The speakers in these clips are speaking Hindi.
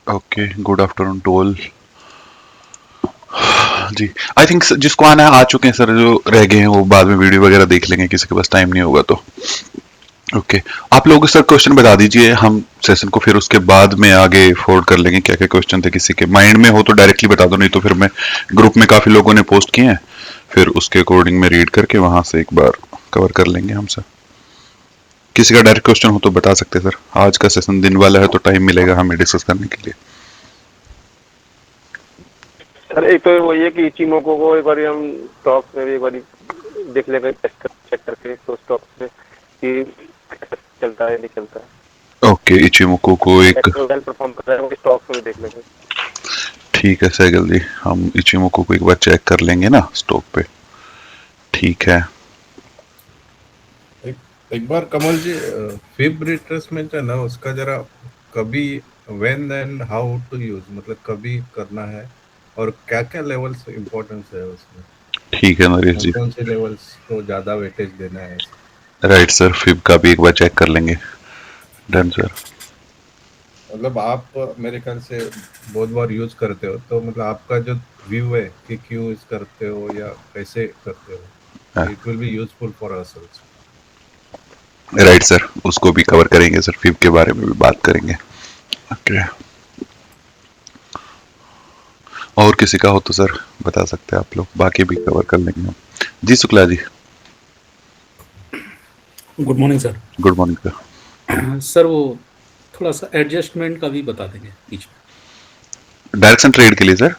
Okay, good afternoon to all. जी, आई थिंक जिसको आना है आ चुके हैं सर, जो रह गए हैं वो बाद में वीडियो वगैरह देख लेंगे, किसी के पास टाइम नहीं होगा तो। ओके, आप लोग सर क्वेश्चन बता दीजिए, हम सेशन को फिर उसके बाद में आगे फॉरवर्ड कर लेंगे। क्या क्या क्वेश्चन थे, किसी के माइंड में हो तो डायरेक्टली बता दो, नहीं तो फिर मैं ग्रुप में काफी लोगों ने पोस्ट किए हैं, फिर उसके अकॉर्डिंग में रीड करके वहां से एक बार कवर कर लेंगे हम सर। किसी का डायरेक्ट क्वेश्चन हो तो बता सकते हैं सर, आज का सेशन दिन वाला है तो टाइम मिलेगा हमें डिस्कस करने के लिए। सर एक तो वही है कि इचिमोको को एक बार हम स्टॉक्स में भी एक बार देख लेंगे, चेक करके तो स्टॉक्स में कि कैसा चलता है नहीं चलता है। ओके, इचिमोको को एक, वेल परफॉर्म कर रहा है वो स्टॉक्स में भी देख लेंगे। ठीक है सैगल जी, हम इचिमोको को एक बार चेक कर लेंगे ना स्टॉक पे। ठीक है। एक एक बार कमल जी, फिब रिट्रेसमेंट है ना, उसका जरा कभी, when and how to use, मतलब कभी करना है और क्या क्या लेवल्स इम्पोर्टेंस है उसमें, ठीक है नरेश कौन जी। कौन से लेवल्स को ज्यादा वेटेज देना है ऐसे। राइट सर, फिब का भी एक बार चेक कर लेंगे। Done sir. मतलब आप मेरे ख्याल से बहुत बार यूज करते हो, तो मतलब आपका जो व्यू है कि क्यों यूज करते हो या कैसे करते हो, तो it will be useful for us also. Right sir, उसको भी कवर करेंगे सर, फिब के बारे में भी बात करेंगे। ओके, और किसी का हो तो सर बता सकते हैं आप लोग, बाकी भी कवर कर लेंगे हम। जी Shukla ji. Good morning sir. Good morning sir. Sir वो थोड़ा सा एडजस्टमेंट का भी बता देंगे बीच डायरेक्शन ट्रेड के लिए सर। में।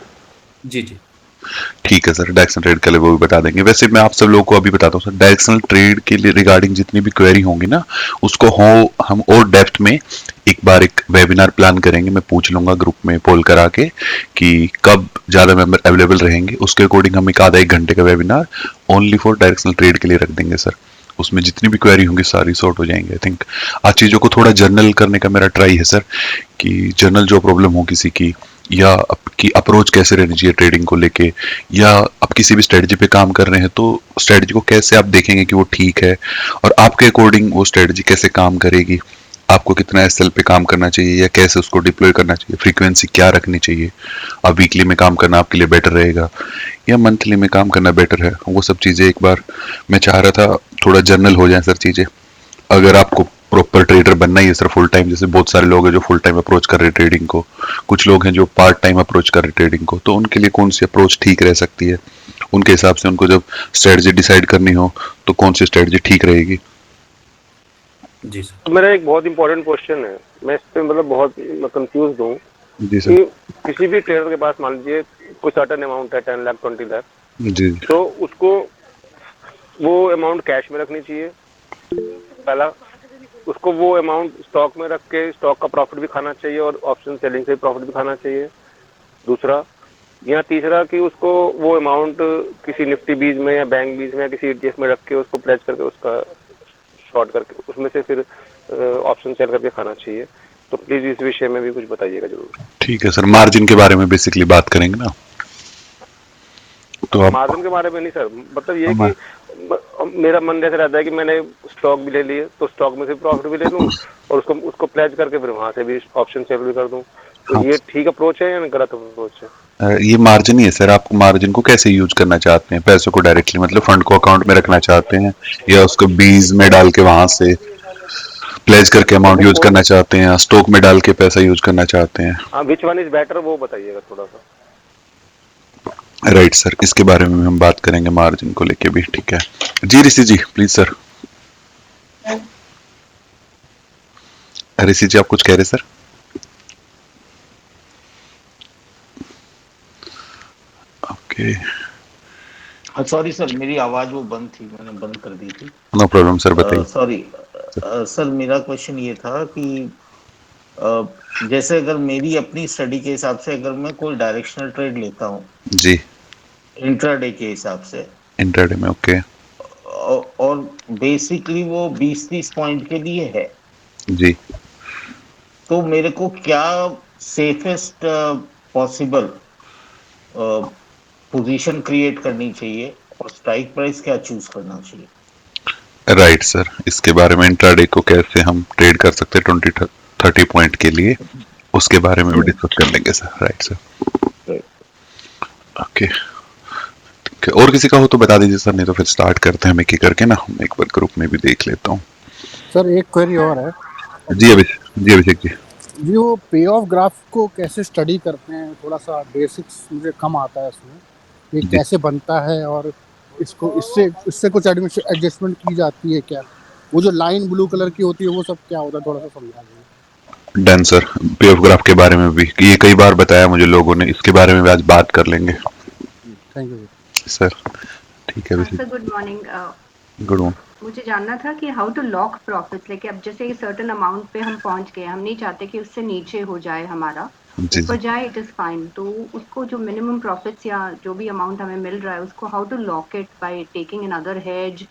जी जी। ठीक है सर, डायरेक्शनल ट्रेड के लिए वो भी बता देंगे। वैसे मैं आप सब लोगों को अभी बताता हूँ सर, डायरेक्शनल ट्रेड के लिए रिगार्डिंग जितनी भी क्वेरी होंगी ना, उसको हो हम और डेप्थ में एक बार एक वेबिनार प्लान करेंगे। मैं पूछ लूंगा ग्रुप में पोल करा के कि कब ज्यादा मेंबर अवेलेबल रहेंगे, उसके अकॉर्डिंग हम एक आधा एक घंटे का webinar only for directional trade के लिए रख देंगे सर। उसमें जितनी भी क्वेरी होंगी सारी सॉर्ट हो जाएंगे। आई थिंक आज चीज़ों को थोड़ा जर्नल करने का मेरा ट्राई है सर, कि जर्नल जो प्रॉब्लम हो किसी की, या आपकी अप्रोच कैसे रहनी चाहिए ट्रेडिंग को लेके, या आप किसी भी स्ट्रेटजी पे काम कर रहे हैं तो स्ट्रेटजी को कैसे आप देखेंगे कि वो ठीक है, और आपके अकॉर्डिंग वो स्ट्रेटजी कैसे काम करेगी, आपको कितना एसएल पे काम करना चाहिए या कैसे उसको डिप्लॉय करना चाहिए, फ्रीक्वेंसी क्या रखनी चाहिए, अब वीकली में काम करना आपके लिए बेटर रहेगा या मंथली में काम करना बेटर है, वो सब चीज़ें एक बार मैं चाह रहा था थोड़ा जर्नल हो जाए सर चीज़ें। अगर आपको प्रॉपर ट्रेडर बनना ही है सर फुल टाइम, जैसे बहुत सारे लोग हैं जो फुल टाइम अप्रोच कर रहे हैं ट्रेडिंग को, कुछ लोग हैं जो पार्ट टाइम अप्रोच कर रहे हैं ट्रेडिंग को, तो उनके लिए कौन सी अप्रोच ठीक रह सकती है, उनके हिसाब से उनको जब स्ट्रेटजी डिसाइड करनी हो तो कौन सी स्ट्रेटजी ठीक रहेगी। जी सर। तो मेरा एक बहुत इंपॉर्टेंट क्वेश्चन है, मैं इस पे मतलब बहुत कंफ्यूज हूँ जी सर। कि किसी भी ट्रेडर के पास मान लीजिए कोई सर्टेन अमाउंट है, 10 लाख 20 लाख, जी तो उसको वो अमाउंट कैश में रखनी चाहिए पहला, उसको वो अमाउंट स्टॉक में रख के स्टॉक का प्रॉफिट भी खाना चाहिए और ऑप्शन सेलिंग से प्रॉफिट भी खाना चाहिए, दूसरा, या तीसरा कि उसको वो अमाउंट किसी निफ्टी बीज में या बैंक बीज में या किसी ETF में रख के उसको प्लेज करके उसका शॉर्ट करके उसमें से फिर ऑप्शन सेल करके खाना चाहिए। तो प्लीज इस विषय में भी कुछ बताइएगा जरूर। ठीक है सर, मार्जिन के बारे में बेसिकली बात करेंगे ना, तो आप मार्जिन के बारे में नहीं सर, मतलब ये कि मेरा मन जैसे रहता है कि मैंने स्टॉक भी ले लिए तो स्टॉक में से प्रॉफिट भी ले लूं और उसको उसको प्लेज करके फिर वहां से भी ऑप्शन सेल भी कर दूं, तो हाँ, ये ठीक अप्रोच है या गलत अप्रोच है? ये मार्जिन ही है सर। आप मार्जिन को कैसे यूज करना चाहते हैं, पैसों को डायरेक्टली मतलब फंड को अकाउंट में रखना चाहते हैं, या उसको बीज में डाल के वहां से प्लेज करके तो अमाउंट वो यूज कौन, करना चाहते हैं, या स्टॉक में डाल के पैसा यूज करना चाहते हैं। हाँ विच वन इज बेटर वो बताइएगा थोड़ा सा। राइट सर, इसके बारे में हम बात करेंगे मार्जिन को लेके भी। ठीक है जी, ऋषि जी प्लीज सर। ऋषि जी आप कुछ कह रहे सर? ओके, सॉरी सर, मेरी आवाज वो बंद थी, मैंने बंद कर दी थी। नो प्रॉब्लम सर, बताइए। सॉरी सर, मेरा क्वेश्चन ये था कि अ, जैसे अगर मेरी अपनी स्टडी के हिसाब से अगर मैं कोई डायरेक्शनल ट्रेड लेता हूँ जी, इंट्राडे के हिसाब से, इंट्राडे में ओके। और बेसिकली वो 20-30 पॉइंट के लिए है, जी, तो मेरे को क्या सेफेस्ट पॉसिबल पोजीशन क्रिएट करनी चाहिए और स्ट्राइक प्राइस क्या चूज करना चाहिए? राइट सर, इसके बारे में इंट्राडे को कैसे हम ट्रेड कर सकते हैं 20-30 पॉइंट के लिए। उसके बारे में भी डिस्कस कर लेंगे सर। राइट सर, ओके ठीक है। और किसी का हो तो बता दीजिए सर, नहीं तो फिर स्टार्ट करते हैं हम एक एक करके ना। मैं एक बार ग्रुप में भी देख लेता हूँ। सर एक क्वेरी और है जी अभिषेक जी। जी, वो पे ऑफ ग्राफ को कैसे स्टडी करते हैं? थोड़ा सा बेसिक्स मुझे कम आता है उसमें, ये जी कैसे बनता है और इसको इससे इससे कुछ एडजस्टमेंट की जाती है क्या? वो जो लाइन ब्लू कलर की होती है वो सब क्या होता है, थोड़ा सा समझा दीजिए। Done sir. पे ऑफ ग्राफ के बारे में भी ये कई बार बताया मुझे लोगों ने, इसके बारे में भी आज बात कर लेंगे थैंक यू। सर। ठीक है sir Abhishek. Good morning. Good morning. मुझे जानना था कि हाउ टू लॉक प्रॉफिट्स, लेके अब जैसे एक सर्टेन अमाउंट पे हम पहुंच गए, हम नहीं चाहते कि उससे नीचे हो जाए, हमारा जी ऊपर जी जाए, इट इज फाइन। तो उसको जो मिनिमम प्रॉफिट्स या जो भी अमाउंट हमें मिल रहा है उसको how to lock it by taking another hedge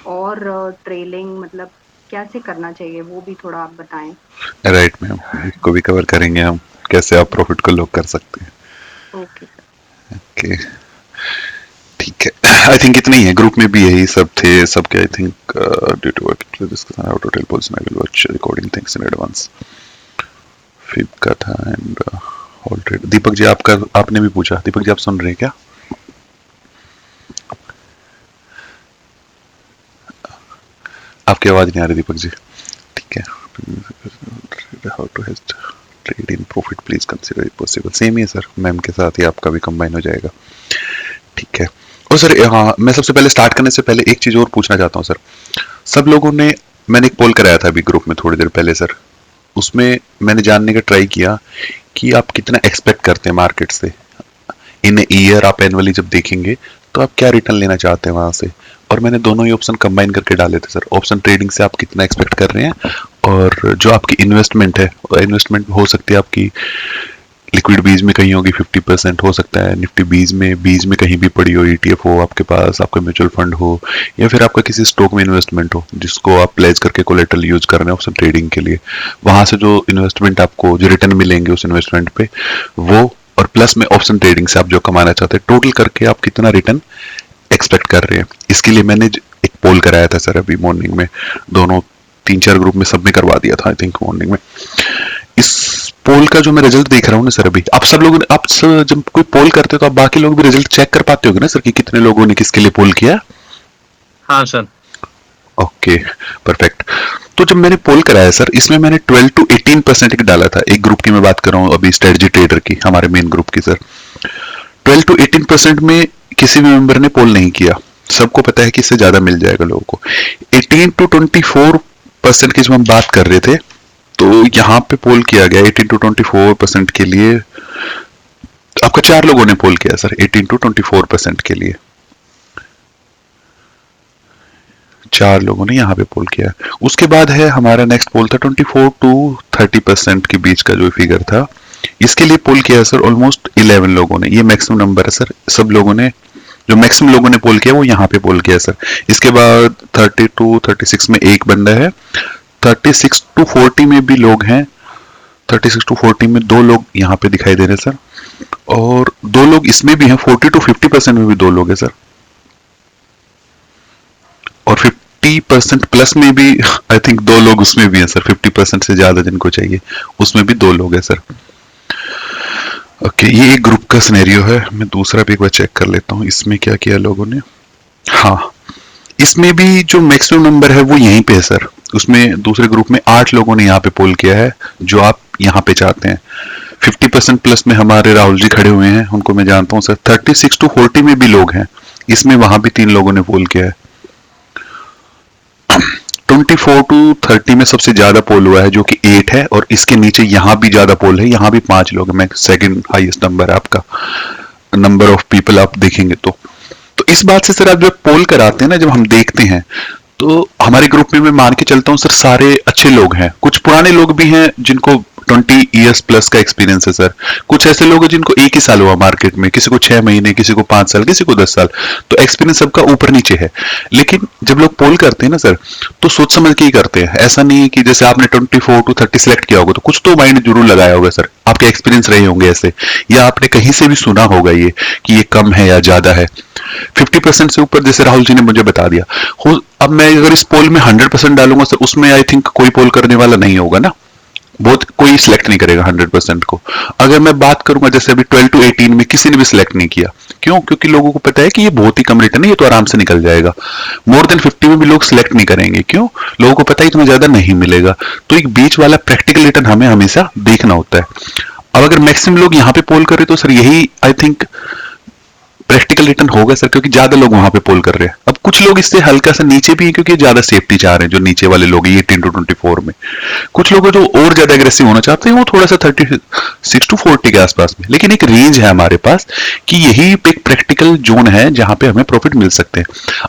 और ट्रेलिंग, मतलब कैसे करना चाहिए वो भी थोड़ा आप बताएं। राइट मैम, इसको भी कवर करेंगे हम, कैसे आप प्रॉफिट को लॉक कर सकते हैं। Okay sir. ओके ठीक है। आई थिंक इतना ही है, ग्रुप में भी यही सब थे सबके। I think due to work discuss how to tell person I will watch recording things in advance. फिप का था एंड ऑलरेडी। दीपक जी आपने भी पूछा। दीपक जी आप सुन रहे हैं क्या? आपकी आवाज नहीं आ रही दीपक जी। ठीक है। How to hedge trade in profit please consider it possible. Same ही है सर, मैम के साथ ही आपका भी कंबाइन हो जाएगा। ठीक है। और सर हाँ, मैं सबसे पहले स्टार्ट करने से पहले एक चीज और पूछना चाहता हूँ सर। सब लोगों ने, मैंने एक पोल कराया था अभी ग्रुप में थोड़ी देर पहले सर, उसमें मैंने जानने का ट्राई किया कि आप कितना एक्सपेक्ट करते हैं मार्केट से इन ईयर। आप एनुअली जब देखेंगे तो आप क्या रिटर्न लेना चाहते हैं वहां से। और मैंने दोनों ही ऑप्शन कंबाइन करके डाले थे सर। ऑप्शन ट्रेडिंग से आप कितना एक्सपेक्ट कर रहे हैं, और जो आपकी इन्वेस्टमेंट है, इन्वेस्टमेंट हो सकती है आपकी लिक्विड बीज में कहीं होगी 50%, हो सकता है निफ्टी बीज में कहीं भी पड़ी हो, ETF हो आपके पास, आपका म्यूचुअल फंड हो, या फिर आपका किसी स्टॉक में इन्वेस्टमेंट हो जिसको आप प्लेज करके कोलेटरल यूज कर रहे हैं ऑप्शन ट्रेडिंग के लिए। वहां से जो इन्वेस्टमेंट आपको, जो रिटर्न मिलेंगे उस इन्वेस्टमेंट पे, वो और प्लस में ऑप्शन ट्रेडिंग से आप जो कमाना चाहते हैं, टोटल करके आप कितना रिटर्न एक्सपेक्ट कर रहे हैं। इसके लिए मैंने एक पोल कराया था सर अभी मॉर्निंग में, दोनों 3-4 ग्रुप में सब में करवा दिया था आई थिंक मॉर्निंग में। इस पोल का जो मैं रिजल्ट देख रहा हूँ ना सर, अभी आप सब लोगों ने, आप जब कोई पोल करते हो तो आप बाकी लोग भी रिजल्ट चेक कर पाते होगे ना सर कि कितने लोगों ने किसके लिए पोल किया? हाँ सर। Okay perfect. तो जब मैंने पोल कराया सर, इसमें मैंने 12 to 18% एक डाला था। एक ग्रुप की मैं बात कर रहा हूँ अभी, स्ट्रेटजी ट्रेडर की, हमारे मेन ग्रुप की सर। 12 to 18% में किसी भी मेंबर ने पोल नहीं किया। सबको पता है कि इससे ज्यादा मिल जाएगा लोगों को। 18 to 24% की जब हम बात कर रहे थे, तो यहां पे पोल किया गया 18 to 24% के लिए। आपका 4 लोगों ने पोल किया सर 18 to 24% के लिए। 4 लोगों ने यहाँ पे पोल किया। उसके बाद है हमारा नेक्स्ट पोल था 24 to 30% के बीच का जो फिगर था, इसके लिए पोल किया सर ऑलमोस्ट 11 लोगों ने। ये मैक्सिमम नंबर है सर। सब लोगों ने, जो मैक्सिमम लोगों ने पोल किया वो यहाँ पे पोल किया सर। इसके बाद 30 to 36 में एक बंदा है, 36 to 40 में भी लोग हैं। 36 to 40 में 2 लोग यहाँ पे दिखाई दे रहे हैं सर, और 2 लोग इसमें भी हैं। 40 to 50% में भी 2 लोग हैं सर, और 50% प्लस में भी आई थिंक 2 लोग उसमें भी हैं सर। 50% से ज्यादा जिनको चाहिए उसमें भी 2 लोग हैं सर। ओके, ये एक ग्रुप का सिनेरियो है। मैं दूसरा भी एक बार चेक कर लेता हूँ इसमें क्या किया लोगों ने। हाँ, इसमें भी जो मैक्सिमम नंबर है वो यहीं पे है सर। उसमें दूसरे ग्रुप में 8 लोगों ने यहाँ पे पोल किया है, जो आप यहाँ पे चाहते हैं। 50% प्लस में हमारे राहुल जी खड़े हुए हैं, उनको मैं जानता हूँ सर। 36 to 40 में भी लोग हैं, इसमें वहां भी 3 लोगों ने पोल किया है। 24 to 30 में सबसे ज्यादा पोल हुआ है जो कि 8 है, और इसके नीचे यहाँ भी ज्यादा पोल है, यहाँ भी 5 लोग हैं। सेकंड हाईएस्ट नंबर है आपका, नंबर ऑफ पीपल आप देखेंगे तो इस बात से सर आप जब पोल कराते हैं ना, जब हम देखते हैं तो हमारे ग्रुप में मैं मान के चलता हूँ सर सारे अच्छे लोग हैं। कुछ पुराने लोग भी हैं जिनको 20 इयर्स प्लस का एक्सपीरियंस है सर। कुछ ऐसे लोग हैं जिनको 1 ही साल हुआ मार्केट में, किसी को 6 महीने, किसी को 5 साल, किसी को 10 साल। तो एक्सपीरियंस सबका ऊपर नीचे है। लेकिन जब लोग पोल करते हैं ना सर, तो सोच समझ के ही करते हैं। ऐसा नहीं है कि जैसे आपने 24 to 30 सिलेक्ट किया होगा तो कुछ तो माइंड जरूर लगाया होगा सर, आपके एक्सपीरियंस रहे होंगे ऐसे, या आपने कहीं से भी सुना होगा ये कि ये कम है या ज्यादा है। 50% से ऊपर जैसे राहुल जी ने मुझे बता दिया हो। अब मैं अगर इस पोल में 100% डालूंगा सर, उसमें आई थिंक कोई पोल करने वाला नहीं होगा ना। बहुत कोई सिलेक्ट नहीं करेगा 100% को। अगर मैं बात करूंगा जैसे अभी 12 to 18 में किसी ने भी सिलेक्ट नहीं किया, क्यों? क्योंकि लोगों को पता है कि ये बहुत ही कम रिटर्न है, ये तो आराम से निकल जाएगा। मोर देन 50 में भी लोग सिलेक्ट नहीं करेंगे, क्यों? लोगों को पता है इतना ज्यादा नहीं मिलेगा। तो एक बीच वाला प्रैक्टिकल रिटर्न हमें हमेशा देखना होता है। अब अगर मैक्सिमम लोग यहाँ पे पोल कर रहे तो सर यही आई थिंक प्रैक्टिकल रिटर्न होगा सर, क्योंकि ज्यादा लोग वहां पे पोल कर रहे हैं। अब कुछ लोग इससे हल्का सा नीचे भी हैं क्योंकि ज्यादा सेफ्टी चाह रहे हैं, जो नीचे वाले लोग 18 to 24 में। कुछ लोग जो और ज्यादा एग्रेसिव होना चाहते हैं वो थोड़ा सा 36 to 40 के आसपास में। लेकिन एक रेंज है हमारे पास कि यही एक प्रैक्टिकल जोन है जहां पे हमें प्रॉफिट मिल सकते हैं।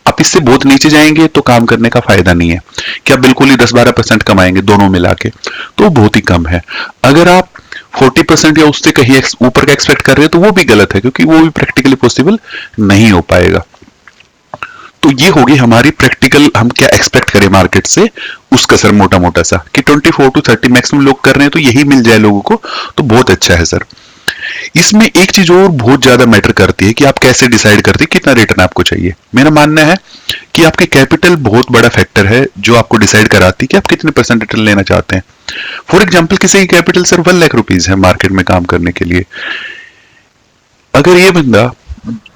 आप इससे बहुत नीचे जाएंगे तो काम करने का फायदा नहीं है कि आप बिल्कुल ही 10-12% कमाएंगे दोनों मिला के, तो बहुत ही कम है। अगर आप 40% या उससे कहीं ऊपर का एक्सपेक्ट कर रहे हैं तो वो भी गलत है, क्योंकि वो भी प्रैक्टिकली पॉसिबल नहीं हो पाएगा। तो ये होगी हमारी प्रैक्टिकल, हम क्या एक्सपेक्ट करें मार्केट से, उसका सर मोटा मोटा सा कि 24 to 30 मैक्सिमम लोग कर रहे हैं तो यही मिल जाए लोगों को तो बहुत अच्छा है सर। इसमें एक चीज और बहुत ज्यादा मैटर करती है कि आप कैसे डिसाइड करते हैं कितना रिटर्न आपको चाहिए। मेरा मानना है कि आपकी कैपिटल बहुत बड़ा फैक्टर है जो आपको डिसाइड कराती है कि आप कितने % रिटर्न लेना चाहते हैं। फॉर एग्जाम्पल किसी की कैपिटल सर 1 लाख रुपीज है मार्केट में काम करने के लिए। अगर ये बंदा,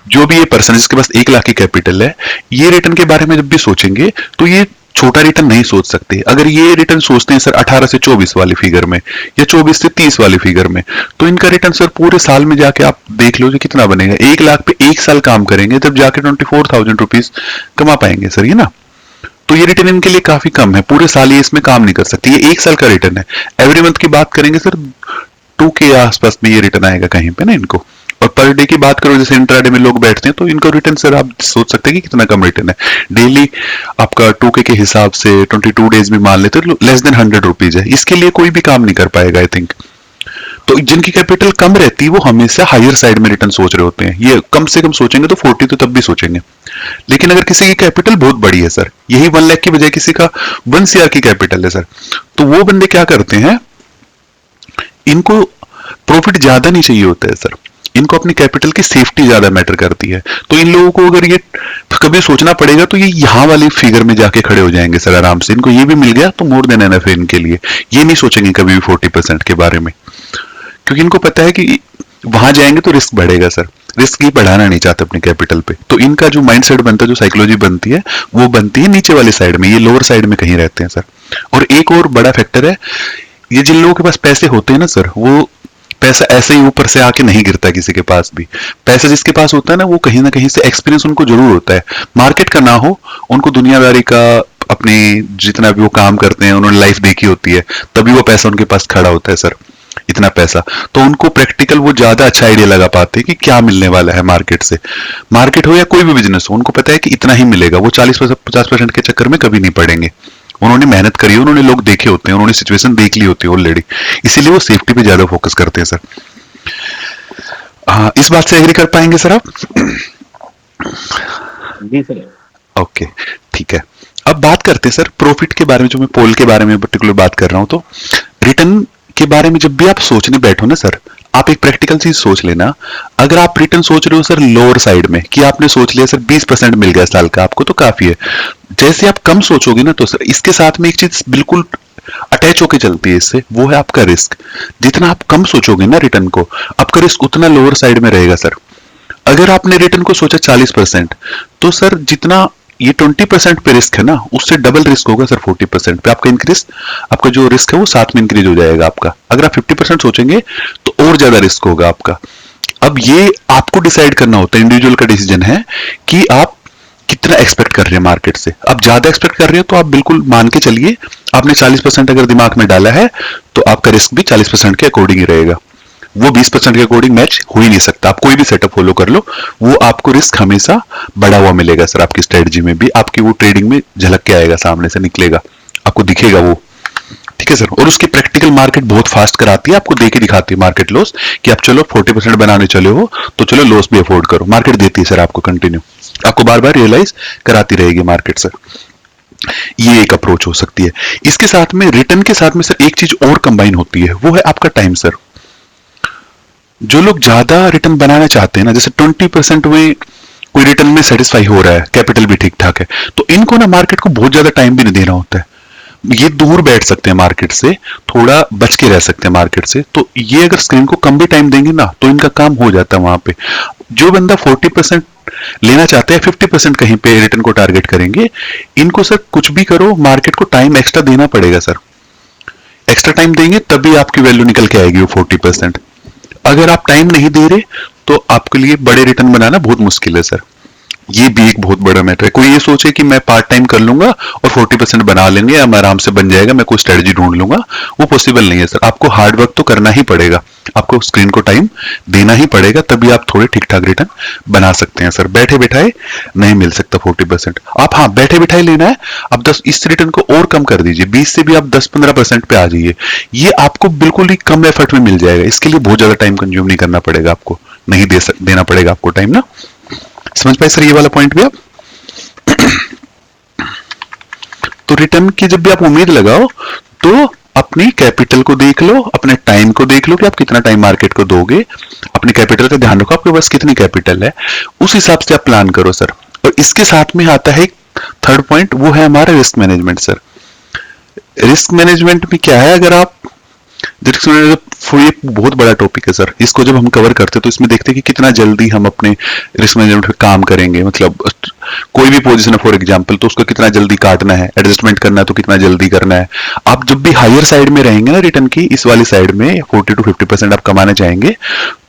जो भी ये पर्सन जिसके पास 1 लाख की कैपिटल है, ये रिटर्न के बारे में जब भी सोचेंगे तो ये छोटा रिटर्न नहीं सोच सकते। अगर ये रिटर्न सोचते हैं सर 18 से 24 वाली फिगर में या 24 से 30 वाली फिगर में, तो इनका रिटर्न सर पूरे साल में जाके आप देख लो जो कितना बनेगा। 1 लाख पे 1 साल काम करेंगे तब जाके 24,000 रुपीज कमा पाएंगे सर, ये ना। तो ये रिटर्न इनके लिए काफी कम है, पूरे साल ये इसमें काम नहीं कर सकते। ये 1 साल का रिटर्न है। एवरी मंथ की बात करेंगे सर 2 के आसपास में ये रिटर्न आएगा कहीं पे ना इनको। और पर डे की बात करो, जैसे इंट्राडे में लोग बैठते हैं तो इनका रिटर्न सर आप सोच सकते हैं कि कितना कम रिटर्न है। डेली आपका 2K के हिसाब से 22 डेज भी मान लेते तो लेस देन 100 रुपीज है। इसके लिए कोई भी काम नहीं कर पाएगा आई थिंक। तो जिनकी कैपिटल कम रहती है वो हमेशा हायर साइड में रिटर्न सोच रहे होते हैं। ये कम से कम सोचेंगे तो 40 तो तब भी सोचेंगे। लेकिन अगर किसी की कैपिटल बहुत बड़ी है सर, यही 1 लाख की बजाय किसी का 1 CR की कैपिटल है सर, तो वो बंदे क्या करते हैं, इनको प्रॉफिट ज्यादा नहीं चाहिए होता है सर, इनको अपनी कैपिटल की सेफ्टी ज्यादा मैटर करती है। तो इन लोगों को अगर ये कभी सोचना पड़ेगा तो ये यहां वाली फिगर में जाके खड़े हो जाएंगे सर आराम से। इनको ये भी मिल गया तो मोर देन एनफ है इनके लिए। ये नहीं सोचेंगे कभी भी 40% के बारे में, क्योंकि इनको पता है कि वहां जाएंगे तो रिस्क बढ़ेगा सर। रिस्क ये बढ़ाना नहीं चाहते अपनी कैपिटल पे। तो इनका जो माइंडसेट बनता है, जो साइकोलॉजी बनती है, वो बनती है नीचे वाली साइड में, ये लोअर साइड में कहीं रहते हैं सर। और एक और बड़ा फैक्टर है, ये जिन लोगों के पास पैसे होते हैं ना सर, वो पैसा ऐसे ही ऊपर से आके नहीं गिरता किसी के पास भी। पैसा जिसके पास होता है ना, वो कहीं ना कहीं से एक्सपीरियंस उनको जरूर होता है, मार्केट का ना हो, उनको दुनियादारी का, अपने जितना भी वो काम करते हैं उन्होंने लाइफ देखी होती है, तभी वो पैसा उनके पास खड़ा होता है सर, इतना पैसा। तो उनको प्रैक्टिकल वो ज्यादा अच्छा आइडिया लगा पाते हैं कि क्या मिलने वाला है मार्केट से। मार्केट हो या कोई भी बिजनेस हो, उनको पता है कि इतना ही मिलेगा। वो 40-50% के चक्कर में कभी नहीं पड़ेंगे। उन्होंने मेहनत करी है, उन्होंने लोग देखे होते हैं, उन्होंने सिचुएशन देख ली होती है ऑलरेडी, इसीलिए वो सेफ्टी पे ज्यादा फोकस करते हैं सर। हाँ, इस बात से एग्री कर पाएंगे सर आप? जी सर। ओके, ठीक है। अब बात करते हैं सर प्रॉफिट के बारे में, जो मैं पोल के बारे में पर्टिकुलर बात कर रहा हूं। तो रिटर्न के बारे में जब भी आप सोचने बैठो ना सर, आप एक प्रैक्टिकल चीज सोच लेना। अगर आप रिटर्न सोच रहे हो सर लोअर साइड में, कि आपने सोच लिया सर 20% मिल गया साल का आपको, तो काफी है। जैसे आप कम सोचोगे ना, तो सर इसके साथ में एक चीज बिल्कुल अटैच होके चलती है इससे, वो है आपका रिस्क। जितना आप कम सोचोगे ना रिटर्न को, आपका रिस्क उतना लोअर साइड में रहेगा सर। अगर आपने रिटर्न को सोचा 40%, तो सर जितना ये 20% पे रिस्क है ना, उससे डबल रिस्क होगा सर 40% पे। आपका इंक्रीज, आपका जो रिस्क है वो साथ में इंक्रीज हो जाएगा आपका। अगर आप 50% सोचेंगे तो और ज्यादा रिस्क होगा आपका। अब ये आपको डिसाइड करना होता है, इंडिविजुअल का डिसीजन है कि आप कितना एक्सपेक्ट कर रहे हैं मार्केट से। अब ज्यादा एक्सपेक्ट कर रहे हो तो आप बिल्कुल मान के चलिए, आपने 40% अगर दिमाग में डाला है तो आपका रिस्क भी 40% के अकॉर्डिंग ही रहेगा। वो 20% के अकॉर्डिंग मैच हो ही नहीं सकता। आप कोई भी सेटअप फॉलो कर लो, वो आपको रिस्क हमेशा बढ़ा हुआ मिलेगा सर। आपकी स्ट्रेटजी में भी, आपकी वो ट्रेडिंग में झलक के आएगा, सामने से निकलेगा, आपको दिखेगा वो। ठीक है सर। और उसकी प्रैक्टिकल मार्केट बहुत फास्ट कराती है, आपको देके दिखाती है मार्केट लॉस, कि आप चलो 40% बनाने चले हो तो चलो लॉस भी अफोर्ड करो। मार्केट देती है सर आपको कंटिन्यू, आपको बार बार रियलाइज कराती रहेगी मार्केट सर। ये एक अप्रोच हो सकती है। इसके साथ में, रिटर्न के साथ में सर एक चीज और कंबाइन होती है, वो है आपका टाइम सर। जो लोग ज्यादा रिटर्न बनाना चाहते हैं ना, जैसे 20% में कोई रिटर्न में सेटिस्फाई हो रहा है, कैपिटल भी ठीक ठाक है, तो इनको ना मार्केट को बहुत ज्यादा टाइम भी नहीं देना होता है। ये दूर बैठ सकते हैं मार्केट से, थोड़ा बच के रह सकते हैं मार्केट से। तो ये अगर स्क्रीन को कम भी टाइम देंगे ना तो इनका काम हो जाता है वहां पे। जो बंदा 40% लेना चाहते हैं, 50% कहीं पे रिटर्न को टारगेट करेंगे, इनको सर कुछ भी करो, मार्केट को टाइम एक्स्ट्रा देना पड़ेगा सर। एक्स्ट्रा टाइम देंगे तभी आपकी वैल्यू निकल के आएगी वो 40%। अगर आप टाइम नहीं दे रहे तो आपके लिए बड़े रिटर्न बनाना बहुत मुश्किल है सर। ये भी एक बहुत बड़ा मैटर है। कोई ये सोचे कि मैं पार्ट टाइम कर लूंगा और 40% बना लेंगे, या मैं आराम से बन जाएगा, मैं कोई स्ट्रेटजी ढूंढ लूंगा, वो पॉसिबल नहीं है सर। आपको हार्ड वर्क तो करना ही पड़ेगा, आपको स्क्रीन को टाइम देना ही पड़ेगा, तभी आप थोड़े ठीक ठाक रिटर्न बना सकते हैं सर। बैठे बिठाए नहीं मिल सकता 40%। आप हाँ बैठे बिठाए लेना है, आप 10 इस रिटर्न को और कम कर दीजिए, 20 से भी आप 10-15% पे आ जाइए। ये आपको बिल्कुल ही कम एफर्ट में मिल जाएगा। इसके लिए बहुत ज्यादा टाइम कंज्यूम नहीं करना पड़ेगा आपको, नहीं देना पड़ेगा आपको टाइम ना। समझ पाए सर ये वाला पॉइंट भी आप? तो रिटर्न की जब भी आप उम्मीद लगाओ तो अपनी कैपिटल को देख लो, अपने टाइम को देख लो कि आप कितना टाइम मार्केट को दोगे। अपनी कैपिटल का ध्यान रखो, आपके पास कितनी कैपिटल है, उस हिसाब से आप प्लान करो सर। और इसके साथ में आता है एक थर्ड पॉइंट, वो है हमारा risk management sir. Risk management में क्या है, अगर आप ये बहुत बड़ा टॉपिक है सर। इसको जब हम कवर करते हैं तो इसमें देखते हैं कि कितना जल्दी हम अपने रिस्क मैनेजमेंट पे काम करेंगे। मतलब कोई भी पोजीशन है फॉर एग्जांपल, तो उसको कितना जल्दी काटना है, एडजस्टमेंट करना है तो कितना जल्दी करना है। आप जब भी हायर साइड में रहेंगे ना रिटर्न की, इस वाली साइड में 40-50% आप कमाना चाहेंगे,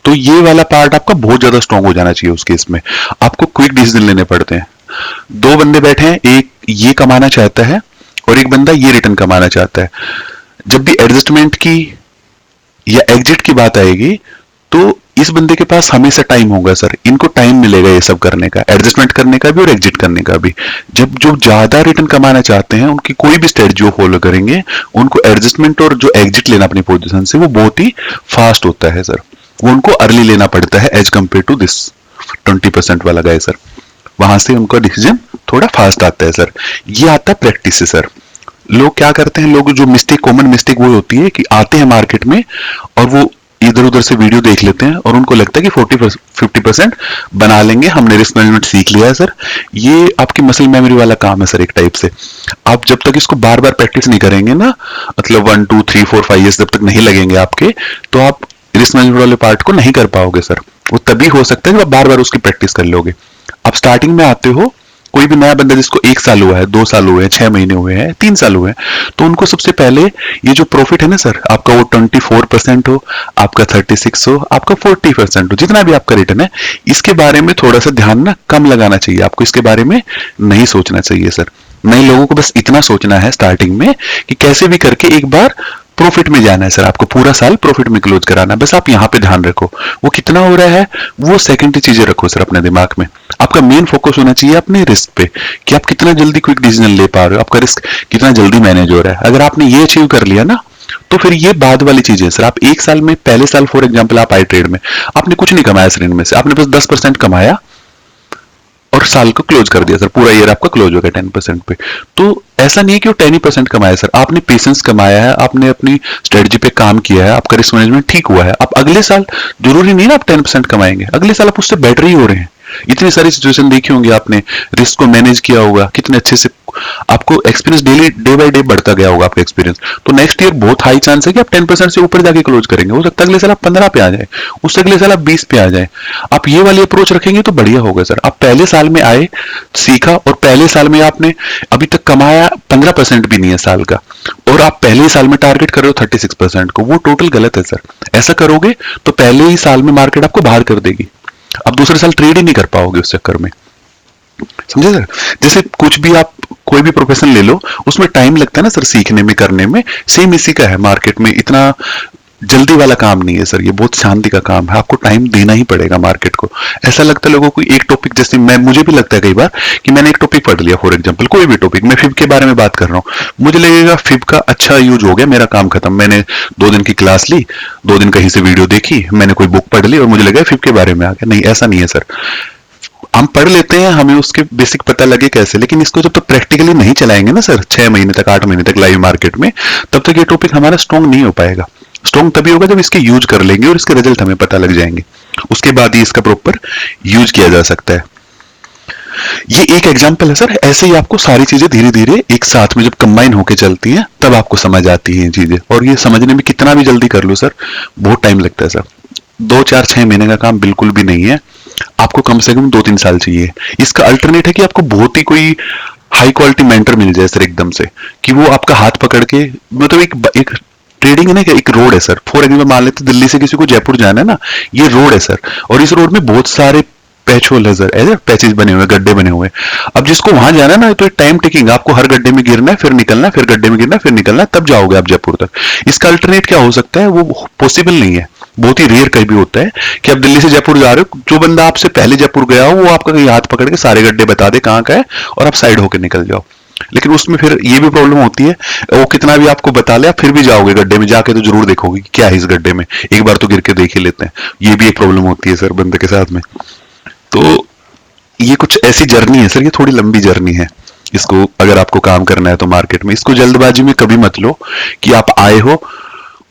तो ये वाला पार्ट आपका बहुत ज्यादा स्ट्रॉन्ग हो जाना चाहिए। उस केस में आपको क्विक डिसीजन लेने पड़ते हैं। दो बंदे बैठे हैं, एक ये कमाना चाहता है और एक बंदा ये रिटर्न कमाना चाहता है। जब भी एडजस्टमेंट की या एग्जिट की बात आएगी तो इस बंदे के पास हमेशा टाइम होगा सर। इनको टाइम मिलेगा ये सब करने का, एडजस्टमेंट करने का भी और एग्जिट करने का भी। जब जो ज्यादा रिटर्न कमाना चाहते हैं, उनकी कोई भी स्ट्रेटजी फॉलो करेंगे, उनको एडजस्टमेंट और जो एग्जिट लेना अपनी पोजीशन से, वो बहुत ही फास्ट होता है सर। वो उनको अर्ली लेना पड़ता है एज कंपेयर टू दिस 20% वाला गाय सर। वहां से उनका डिसीजन थोड़ा फास्ट आता है सर। ये आता है प्रैक्टिस से सर। लोग क्या करते हैं, लोग जो मिस्टेक, कॉमन मिस्टेक वो होती है कि आते हैं मार्केट में और वो इधर उधर से वीडियो देख लेते हैं और उनको लगता है कि 40-50% बना लेंगे, हमने रिस्क मैनेजमेंट सीख लिया है सर। ये आपकी मसल मेमोरी वाला काम है सर एक टाइप से। आप जब तक इसको बार बार प्रैक्टिस नहीं करेंगे ना, मतलब 1 2 3 4 5 ईयर्स जब तक नहीं लगेंगे आपके, तो आप रिस्क मैनेजमेंट वाले पार्ट को नहीं कर पाओगे सर। वो तभी हो सकता है जब आप बार बार उसकी प्रैक्टिस कर लोगे। आप स्टार्टिंग में आते हो, कोई भी नया बंदा जिसको 1 साल हुआ है, 2 साल हुए हैं, 6 महीने हुए हैं, 3 साल हुए हैं, तो उनको सबसे पहले ये जो प्रॉफिट है ना सर, आपका वो 24% हो, आपका 36 हो, आपका 40% हो, जितना भी आपका रिटर्न है, इसके बारे में थोड़ा सा ध्यान ना कम लगाना चाहिए आपको। इसके बारे में नहीं सोचना चाहिए सर। नए लोगों को बस इतना सोचना है स्टार्टिंग में कि कैसे भी करके एक बार प्रॉफिट में जाना है सर। आपको पूरा साल प्रॉफिट में क्लोज कराना है, बस आप यहाँ पे ध्यान रखो। वो कितना हो रहा है वो सेकेंडरी चीजें रखो सर अपने दिमाग में। आपका मेन फोकस होना चाहिए अपने रिस्क पे, कि आप कितना जल्दी क्विक डिसीजन ले पा रहे हो, आपका रिस्क कितना जल्दी मैनेज हो रहा है। अगर आपने ये अचीव कर लिया ना, तो फिर ये बाद वाली चीजें सर। आप एक साल में, पहले साल फॉर एग्जाम्पल आप आई ट्रेड में आपने कुछ नहीं कमाया सर, इनमें से आपने बस 10% कमाया और साल को क्लोज कर दिया सर। पूरा ईयर आपका क्लोज हो गया 10% पे। तो ऐसा नहीं है कि वो 10% कमाया सर, आपने पेशेंस कमाया है, आपने अपनी स्ट्रेटजी पे काम किया है, आपका रिस्क मैनेजमेंट ठीक हुआ है। आप अगले साल जरूरी नहीं ना आप 10% कमाएंगे, अगले साल आप उससे बेटर ही हो रहे हैं। इतनी सारी सिचुएशन देखी होंगी आपने, रिस्क को मैनेज किया होगा, कितने अच्छे से आपको experience daily day by day बढ़ता गया होगा आपका एक्सपीरियंस। तो नेक्स्ट ईयर बहुत हाई चांस है कि आप 10% से ऊपर जाके क्लोज करेंगे। हो सकता है अगले साल आप 15 पे आ जाए, उससे अगले साल आप 20 पे आ जाए। आप ये वाली अप्रोच रखेंगे तो बढ़िया होगा सर। आप पहले साल में आए, सीखा, और पहले साल में आपने अभी तक कमाया 15% भी नहीं है साल का, और आप पहले ही साल में टारगेट कर रहे हो 36% को, वो टोटल गलत है सर। ऐसा करोगे तो पहले ही साल में मार्केट आपको बाहर कर देगी, आप दूसरे साल ट्रेड ही नहीं कर पाओगे उस चक्कर में। समझे सर? जैसे कुछ भी आप कोई भी प्रोफेशन ले लो, उसमें टाइम लगता है ना सर सीखने में, करने में। सेम इसी का है मार्केट में। इतना जल्दी वाला काम नहीं है सर, ये बहुत शांति का काम है। आपको टाइम देना ही पड़ेगा मार्केट को। ऐसा लगता है लोगों को एक टॉपिक, जैसे मुझे भी लगता है कई बार कि मैंने एक टॉपिक पढ़ लिया, फॉर एग्जांपल कोई भी टॉपिक, मैं फिब के बारे में बात कर रहा हूँ, मुझे लगेगा फिब का अच्छा यूज हो गया, मेरा काम खत्म। मैंने 2 दिन की क्लास ली, 2 दिन कहीं से वीडियो देखी, मैंने कोई बुक पढ़ ली और मुझे लगा फिब के बारे में आ गया। नहीं, ऐसा नहीं है सर। हम पढ़ लेते हैं, हमें उसके बेसिक पता लगे कैसे, लेकिन इसको जब तक प्रैक्टिकली नहीं चलाएंगे ना सर, 6 महीने तक, 8 महीने तक लाइव मार्केट में, तब तक ये टॉपिक हमारा स्ट्रॉन्ग नहीं हो पाएगा। स्ट्रॉन्ग तभी होगा जब इसके यूज कर लेंगे और इसके रिजल्ट हमें पता लग जाएंगे, उसके बाद ही इसका प्रॉपर यूज किया जा सकता है। ये एक एग्जांपल है सर, ऐसे ही आपको सारी चीजें धीरे धीरे एक साथ में जब कंबाइन होके चलती हैं तब आपको समझ आती हैं ये चीजें, और ये समझने में कितना भी जल्दी कर लो सर बहुत टाइम लगता है सर। 2 4 6 महीने का काम बिल्कुल भी नहीं है, आपको कम से कम 2 3 साल चाहिए। इसका अल्टरनेट है कि आपको बहुत ही कोई हाई क्वालिटी मेंटर मिल जाए सर एकदम से, कि वो आपका हाथ पकड़ के, मतलब एक ट्रेडिंग है ना कि एक रोड है सर, फॉर एग्जाम्पल मान लेते दिल्ली से किसी को जयपुर जाना है ना, ये रोड है सर, और इस रोड में बहुत सारे पैच होल है सर, ऐसे पैचेस बने हुए, गड्ढे बने हुए। अब जिसको वहां जाना है ना, तो टाइम टेकिंग, आपको हर गड्ढे में गिरना है, फिर निकलना है, फिर गड्ढे में गिरना है, फिर निकलना है, तब जाओगे आप जयपुर तक। इसका अल्टरनेट क्या हो सकता है, वो पॉसिबल नहीं है, बहुत ही रेयर कहीं भी होता है कि आप दिल्ली से जयपुर जा रहे हो, जो बंदा आपसे पहले जयपुर गया हो वो आपका कहीं हाथ पकड़ के सारे गड्ढे बता दे कहाँ का है, और आप साइड होकर निकल जाओ। लेकिन उसमें फिर ये भी प्रॉब्लम होती है, वो कितना भी आपको बता ले, आप फिर भी जाओगे गड्ढे में, जाके तो जरूर देखोगे कि क्या है इस गड्ढे में, एक बार तो गिर के देख ही लेते हैं। ये भी एक प्रॉब्लम होती है सर बंदे के साथ में। तो ये कुछ ऐसी जर्नी है सर, ये थोड़ी लंबी जर्नी है। इसको अगर आपको काम करना है तो मार्केट में, इसको जल्दबाजी में कभी मत लो कि आप आए हो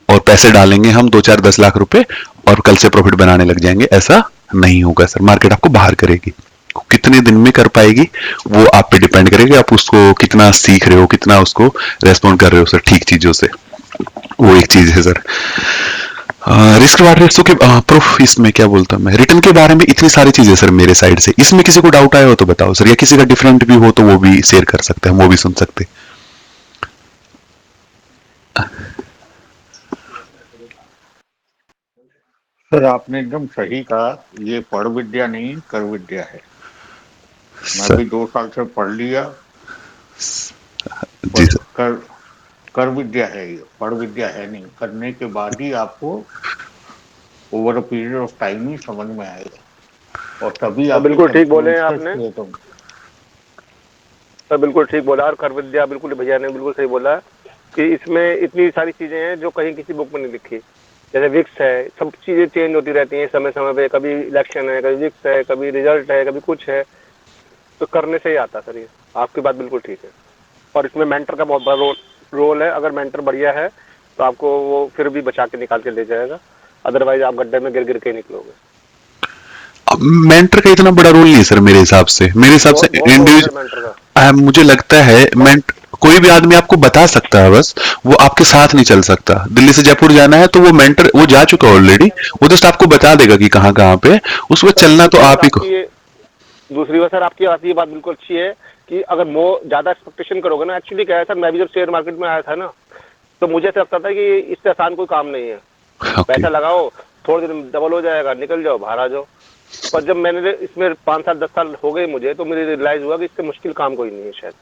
और पैसे डालेंगे हम 2 4 10 लाख रुपए और कल से प्रॉफिट बनाने लग जाएंगे, ऐसा नहीं होगा सर। मार्केट आपको बाहर करेगी, कितने दिन में कर पाएगी वो आप पे डिपेंड करेगा, आप उसको कितना सीख रहे हो, कितना उसको रेस्पॉन्ड कर रहे हो सर ठीक चीजों से, वो एक चीज है सर। रिस्क रिवार्ड रेट्स के प्रूफ, इसमें क्या बोलता हूं मैं, रिटर्न के बारे में इतनी सारी चीजें सर मेरे साइड से। इसमें किसी को डाउट आया हो तो बताओ सर, या किसी का डिफरेंट भी हो तो वो भी शेयर कर सकते हैं, वो भी सुन सकते। सर आपने एकदम सही कहा, ये पढ़ विद्या नहीं कर विद्या है। मैं भी 2 साल से पढ़ लिया जी सर। कर विद्या है ये, पढ़ विद्या है नहीं। करने के बाद ही आपको over a period of time ही समझ में आएगा, और तभी आप बिल्कुल ठीक बोले हैं आपने तो। सर बिल्कुल ठीक बोला, और कर विद्या बिल्कुल भैया ने बिल्कुल सही बोला कि इसमें इतनी सारी चीजें हैं जो कहीं किसी बुक में नहीं लिखी। जैसे विक्स है, सब चीजें चेंज होती रहती हैं समय समय पे, कभी इलेक्शन है, कभी विक्स है, कभी रिजल्ट है, कभी कुछ है, तो करने से ही आता सर। ये आपकी बात बिल्कुल ठीक है, और इसमें मेंटर का बहुत बड़ा रोल है। अगर मेंटर बढ़िया है तो आपको वो फिर भी बचा के निकाल के ले जाएगा, अदरवाइज आप गड्ढे में गिर गिर के निकलोगे। मेंटर का इतना बड़ा रोल नहीं है सर मेरे हिसाब से, इंडिविजुअल मुझे लगता है कोई भी आदमी आपको बता सकता है, बस वो आपके साथ नहीं चल सकता। दिल्ली से जयपुर जाना है तो वो मेंटर वो जा चुका है ऑलरेडी, वो जस्ट आपको बता देगा कि कहाँ कहाँ पे, उस वक्त चलना तो आप ही को। दूसरी बात सर, आपकी ये बात बिल्कुल अच्छी है कि अगर ज्यादा एक्सपेक्टेशन करोगे ना, एक्चुअली क्या है सर, मैं भी जब शेयर मार्केट में आया था ना, तो मुझे ऐसा लगता था कि इससे आसान कोई काम नहीं है। पैसा लगाओ, थोड़े दिन डबल हो जाएगा, निकल जाओ, बाहर आ जाओ। पर जब मैंने इसमें 5 साल 10 साल हो गए मुझे, तो मुझे रियलाइज हुआ कि इससे मुश्किल काम कोई नहीं है, शायद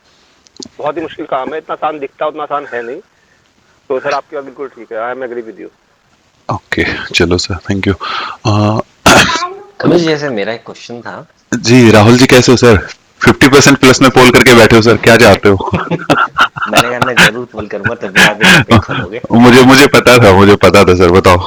बहुत ही मुश्किल काम है। इतना आसान दिखता है, उतना आसान है नहीं। तो सर आपकी बात बिल्कुल ठीक है, I am agree with you. Okay चलो sir, thank you. Kamal ji, ऐसे मेरा एक क्वेश्चन था। जी राहुल जी कैसे हो सर? 50% प्लस में पोल करके बैठे हो सर, क्या चाहते हो? मैंने कहा मैं जरूर पोल करूंगा, तभी आप इतना खोलोगे। मुझे पता था सर, बताओ।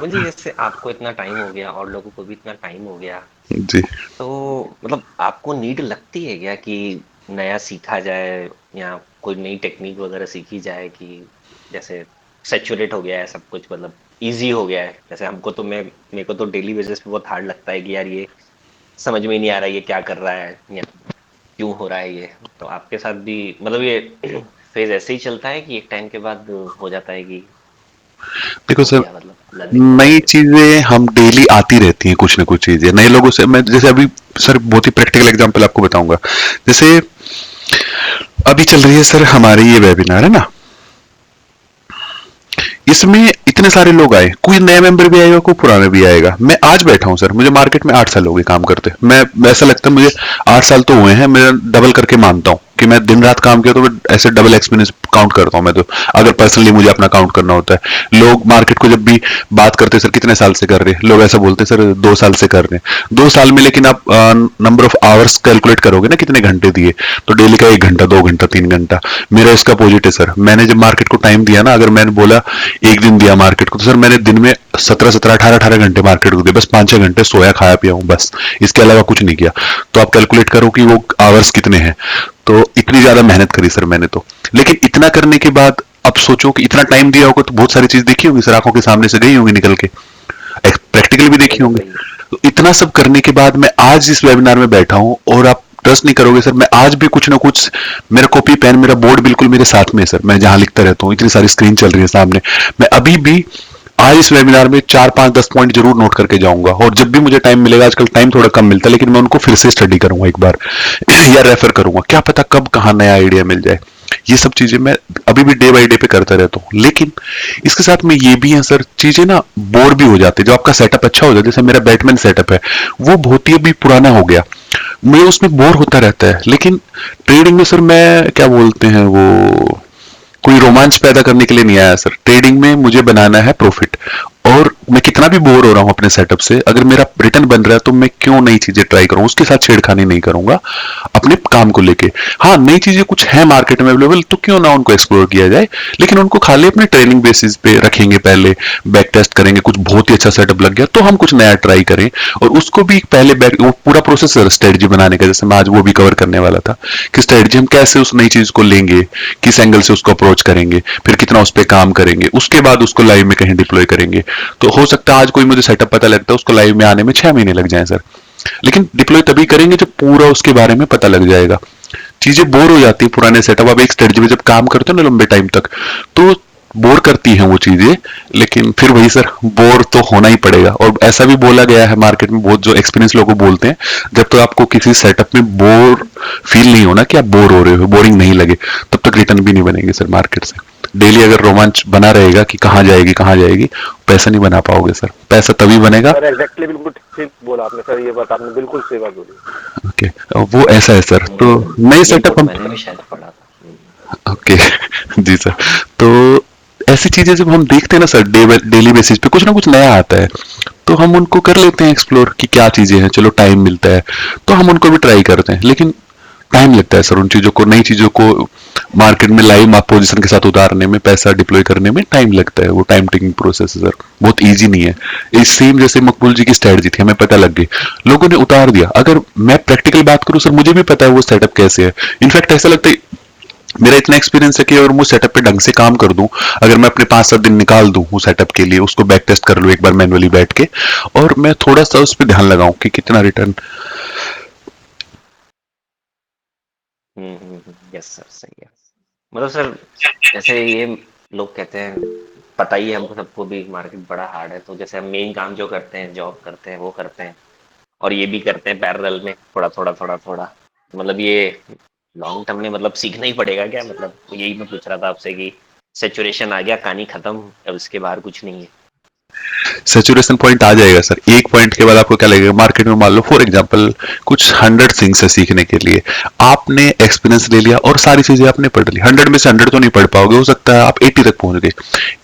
मुझे जैसे आपको इतना टाइम हो गया और लोगों को भी इतना टाइम हो गया जी, तो मतलब आपको नीड लगती है क्या कि नया सीखा जाए या कोई नई टेक्निक वगैरह सीखी जाए, कि जैसे सैचुरेट हो गया है सब कुछ, मतलब इजी हो गया है। जैसे हमको तो मेरे को तो डेली बेसिस पे बहुत हार्ड लगता है कि यार ये समझ में ही नहीं आ रहा है ये क्या कर रहा है या क्यों हो रहा है ये। तो आपके साथ भी मतलब ये फेज ऐसे ही चलता है कि एक टाइम के बाद हो जाता है कि देखो सर, मतलब नई चीजें हम डेली आती रहती हैं, कुछ ना कुछ चीजें नए लोगों से। मैं जैसे अभी सर बहुत ही प्रैक्टिकल एग्जांपल आपको बताऊंगा। जैसे अभी चल रही है सर हमारी ये वेबिनार है ना, इसमें इतने सारे लोग आए, कोई नया मेंबर भी आएगा, कोई पुराना भी आएगा। मैं आज बैठा हूं सर, मुझे मार्केट में 8 साल हो गए काम करते। मैं ऐसा लगता है मुझे 8 साल तो हुए हैं, मैं डबल करके मानता हूं कि मैं दिन रात काम किया तो मैं ऐसे डबल एक्सपीरियंस काउंट करता हूं मैं तो, अगर पर्सनली मुझे अपना काउंट करना होता है। लोग मार्केट को जब भी बात करते सर कितने साल से कर रहे हैं, लोग ऐसा बोलते सर 2 साल से कर रहे हैं। 2 साल में लेकिन आप नंबर ऑफ आवर्स कैलकुलेट करोगे ना, कितने घंटे दिए, तो डेली का 1 घंटा 2 घंटा 3 घंटा। मेरा इसका अपोजिट है सर। मैंने जब मार्केट को टाइम दिया ना, अगर मैंने बोला एक दिन दिया मार्केट को, तो सर मैंने दिन में 17 18 घंटे मार्केट को दिए, बस 5 6 घंटे सोया खाया पिया हूं, बस इसके अलावा कुछ नहीं किया। तो आप कैलकुलेट करो कि वो आवर्स कितने हैं। तो इतनी ज्यादा मेहनत करी सर मैंने तो। लेकिन इतना करने के बाद अब सोचो कि इतना टाइम दिया होगा तो बहुत सारी चीज देखी होगी सर, आंखों के सामने से गई होंगी निकल के, प्रैक्टिकली भी देखी होंगी। तो इतना सब करने के बाद मैं आज इस वेबिनार में बैठा हूं और आप ट्रस्ट नहीं करोगे सर, मैं आज भी कुछ ना कुछ, मेरा कॉपी पेन, मेरा बोर्ड बिल्कुल मेरे साथ में है सर, मैं जहां लिखता रहता हूँ, इतनी सारी स्क्रीन चल रही है सामने, मैं अभी भी आज इस वेबिनार में 4 5 10 पॉइंट जरूर नोट करके जाऊंगा, और जब भी मुझे टाइम मिलेगा, आजकल टाइम थोड़ा कम मिलता है, लेकिन मैं उनको फिर से स्टडी करूंगा एक बार या रेफर करूंगा, क्या पता कब कहाँ नया आइडिया मिल जाए। ये सब चीजें मैं अभी भी डे बाय डे पे करता रहता हूँ। लेकिन इसके साथ में ये भी है सर, चीजें ना बोर भी हो जाती है। जो आपका सेटअप अच्छा हो जाए, जैसे मेरा बैटमैन सेटअप है, वो बहुत ही अभी पुराना हो गया, मैं उसमें बोर होता रहता है। लेकिन ट्रेडिंग में सर मैं क्या बोलते हैं, वो कोई रोमांच पैदा करने के लिए नहीं आया सर, ट्रेडिंग में मुझे बनाना है प्रॉफिट। और मैं कितना भी बोर हो रहा हूं अपने सेटअप से, अगर मेरा रिटर्न बन रहा है तो मैं क्यों नई चीजें ट्राई करूं, उसके साथ छेड़खानी नहीं करूंगा अपने काम को लेके। हाँ, नई चीजें कुछ है मार्केट में अवेलेबल, तो क्यों ना उनको एक्सप्लोर किया जाए, लेकिन उनको खाली अपने ट्रेनिंग बेसिस पे रखेंगे, पहले बैक टेस्ट करेंगे, कुछ बहुत ही अच्छा सेटअप लग गया तो हम कुछ नया ट्राई करें, और उसको भी पहले बैक, वो पूरा प्रोसेस स्ट्रेटजी बनाने का, जैसे मैं आज वो भी कवर करने वाला था कि स्ट्रेटजी हम कैसे उस नई चीज को लेंगे, किस एंगल से उसको अप्रोच करेंगे, फिर कितना उस पर काम करेंगे, उसके बाद उसको लाइव में कहीं डिप्लॉय करेंगे। तो हो सकता है आज कोई मुझे सेटअप पता लगता है, उसको लाइव में आने में 6 महीने लग जाएं सर, लेकिन डिप्लॉय तभी करेंगे जब पूरा उसके बारे में पता लग जाएगा। चीजें बोर हो जाती है पुराने सेटअप, अब एक स्ट्रेटजी में जब काम करते हो ना लंबे टाइम तक, तो बोर करती हैं वो चीजें, लेकिन फिर वही सर, बोर तो होना ही पड़ेगा। और ऐसा भी बोला गया है मार्केट में, बहुत जो एक्सपीरियंस लोग बोलते हैं, जब तक आपको किसी सेटअप में बोर फील नहीं होना कि आप बोर हो रहे हो, बोरिंग नहीं लगे, तब तक रिटर्न भी नहीं बनेंगे सर मार्केट से। डेली अगर रोमांच बना रहेगा कि कहाँ जाएगी, पैसा नहीं बना पाओगे सर। पैसा तभी बनेगा, सर एग्जैक्टली बिल्कुल ठीक बोला आपने सर, ये बात आपने बिल्कुल सही बात बोली। ओके, वो ऐसा है सर। तो नए सेटअप हम, मैंने भी शायद पढ़ा था। ओके जी सर। तो ऐसी चीजें जब हम देखते हैं ना सर, डेली बेसिस पे कुछ ना कुछ नया आता है, तो हम उनको कर लेते हैं एक्सप्लोर कि क्या चीजें हैं, चलो टाइम मिलता है तो हम उनको भी ट्राई करते हैं। लेकिन टाइम लगता है सर उन चीजों को, नई चीजों को मार्केट में लाइव आप पोजीशन के साथ उतारने में, पैसा डिप्लॉय करने में टाइम लगता है। वो टाइम टेकिंग प्रोसेस है सर, बहुत इजी नहीं है। इस सेम जैसे मकबूल जी की स्ट्रेटजी थी, हमें पता लग गई, लोगों ने उतार दिया। अगर मैं प्रैक्टिकल बात करूं सर, मुझे भी पता है वो सेटअप कैसे है। इनफैक्ट ऐसा लगता है, मेरा इतना एक्सपीरियंस है कि अगर मैं सेटअप पे ढंग से काम कर दूं, अगर मैं अपने 5 7 दिन निकाल दूं उस सेटअप के लिए, उसको बैक टेस्ट कर लूं एक बार मैनुअली बैठ के, और मैं थोड़ा सा उस पर ध्यान लगाऊं कि कितना रिटर्न। यस सर, सही है। मतलब सर जैसे ये लोग कहते हैं, पता ही है हमको सबको भी मार्केट बड़ा हार्ड है, तो जैसे हम मेन काम जो करते हैं, जॉब करते हैं, वो करते हैं और ये भी करते हैं पैरेलल में, थोड़ा, मतलब ये लॉन्ग टर्म में मतलब सीखना ही पड़ेगा क्या? मतलब यही मैं पूछ रहा था आपसे कि सेचुरेशन आ गया, कहानी खत्म, अब इसके बाहर कुछ नहीं है। सैचुरेशन पॉइंट आ जाएगा सर, एक पॉइंट के बाद आपको क्या लगेगा, मार्केट में मान लो फॉर एग्जांपल कुछ 100 थिंग्स है सीखने के लिए, आपने एक्सपीरियंस ले लिया और सारी चीजें आपने पढ़ ली, 100 में से 100 तो नहीं पढ़ पाओगे, हो सकता है आप 80 तक पहुंच गए।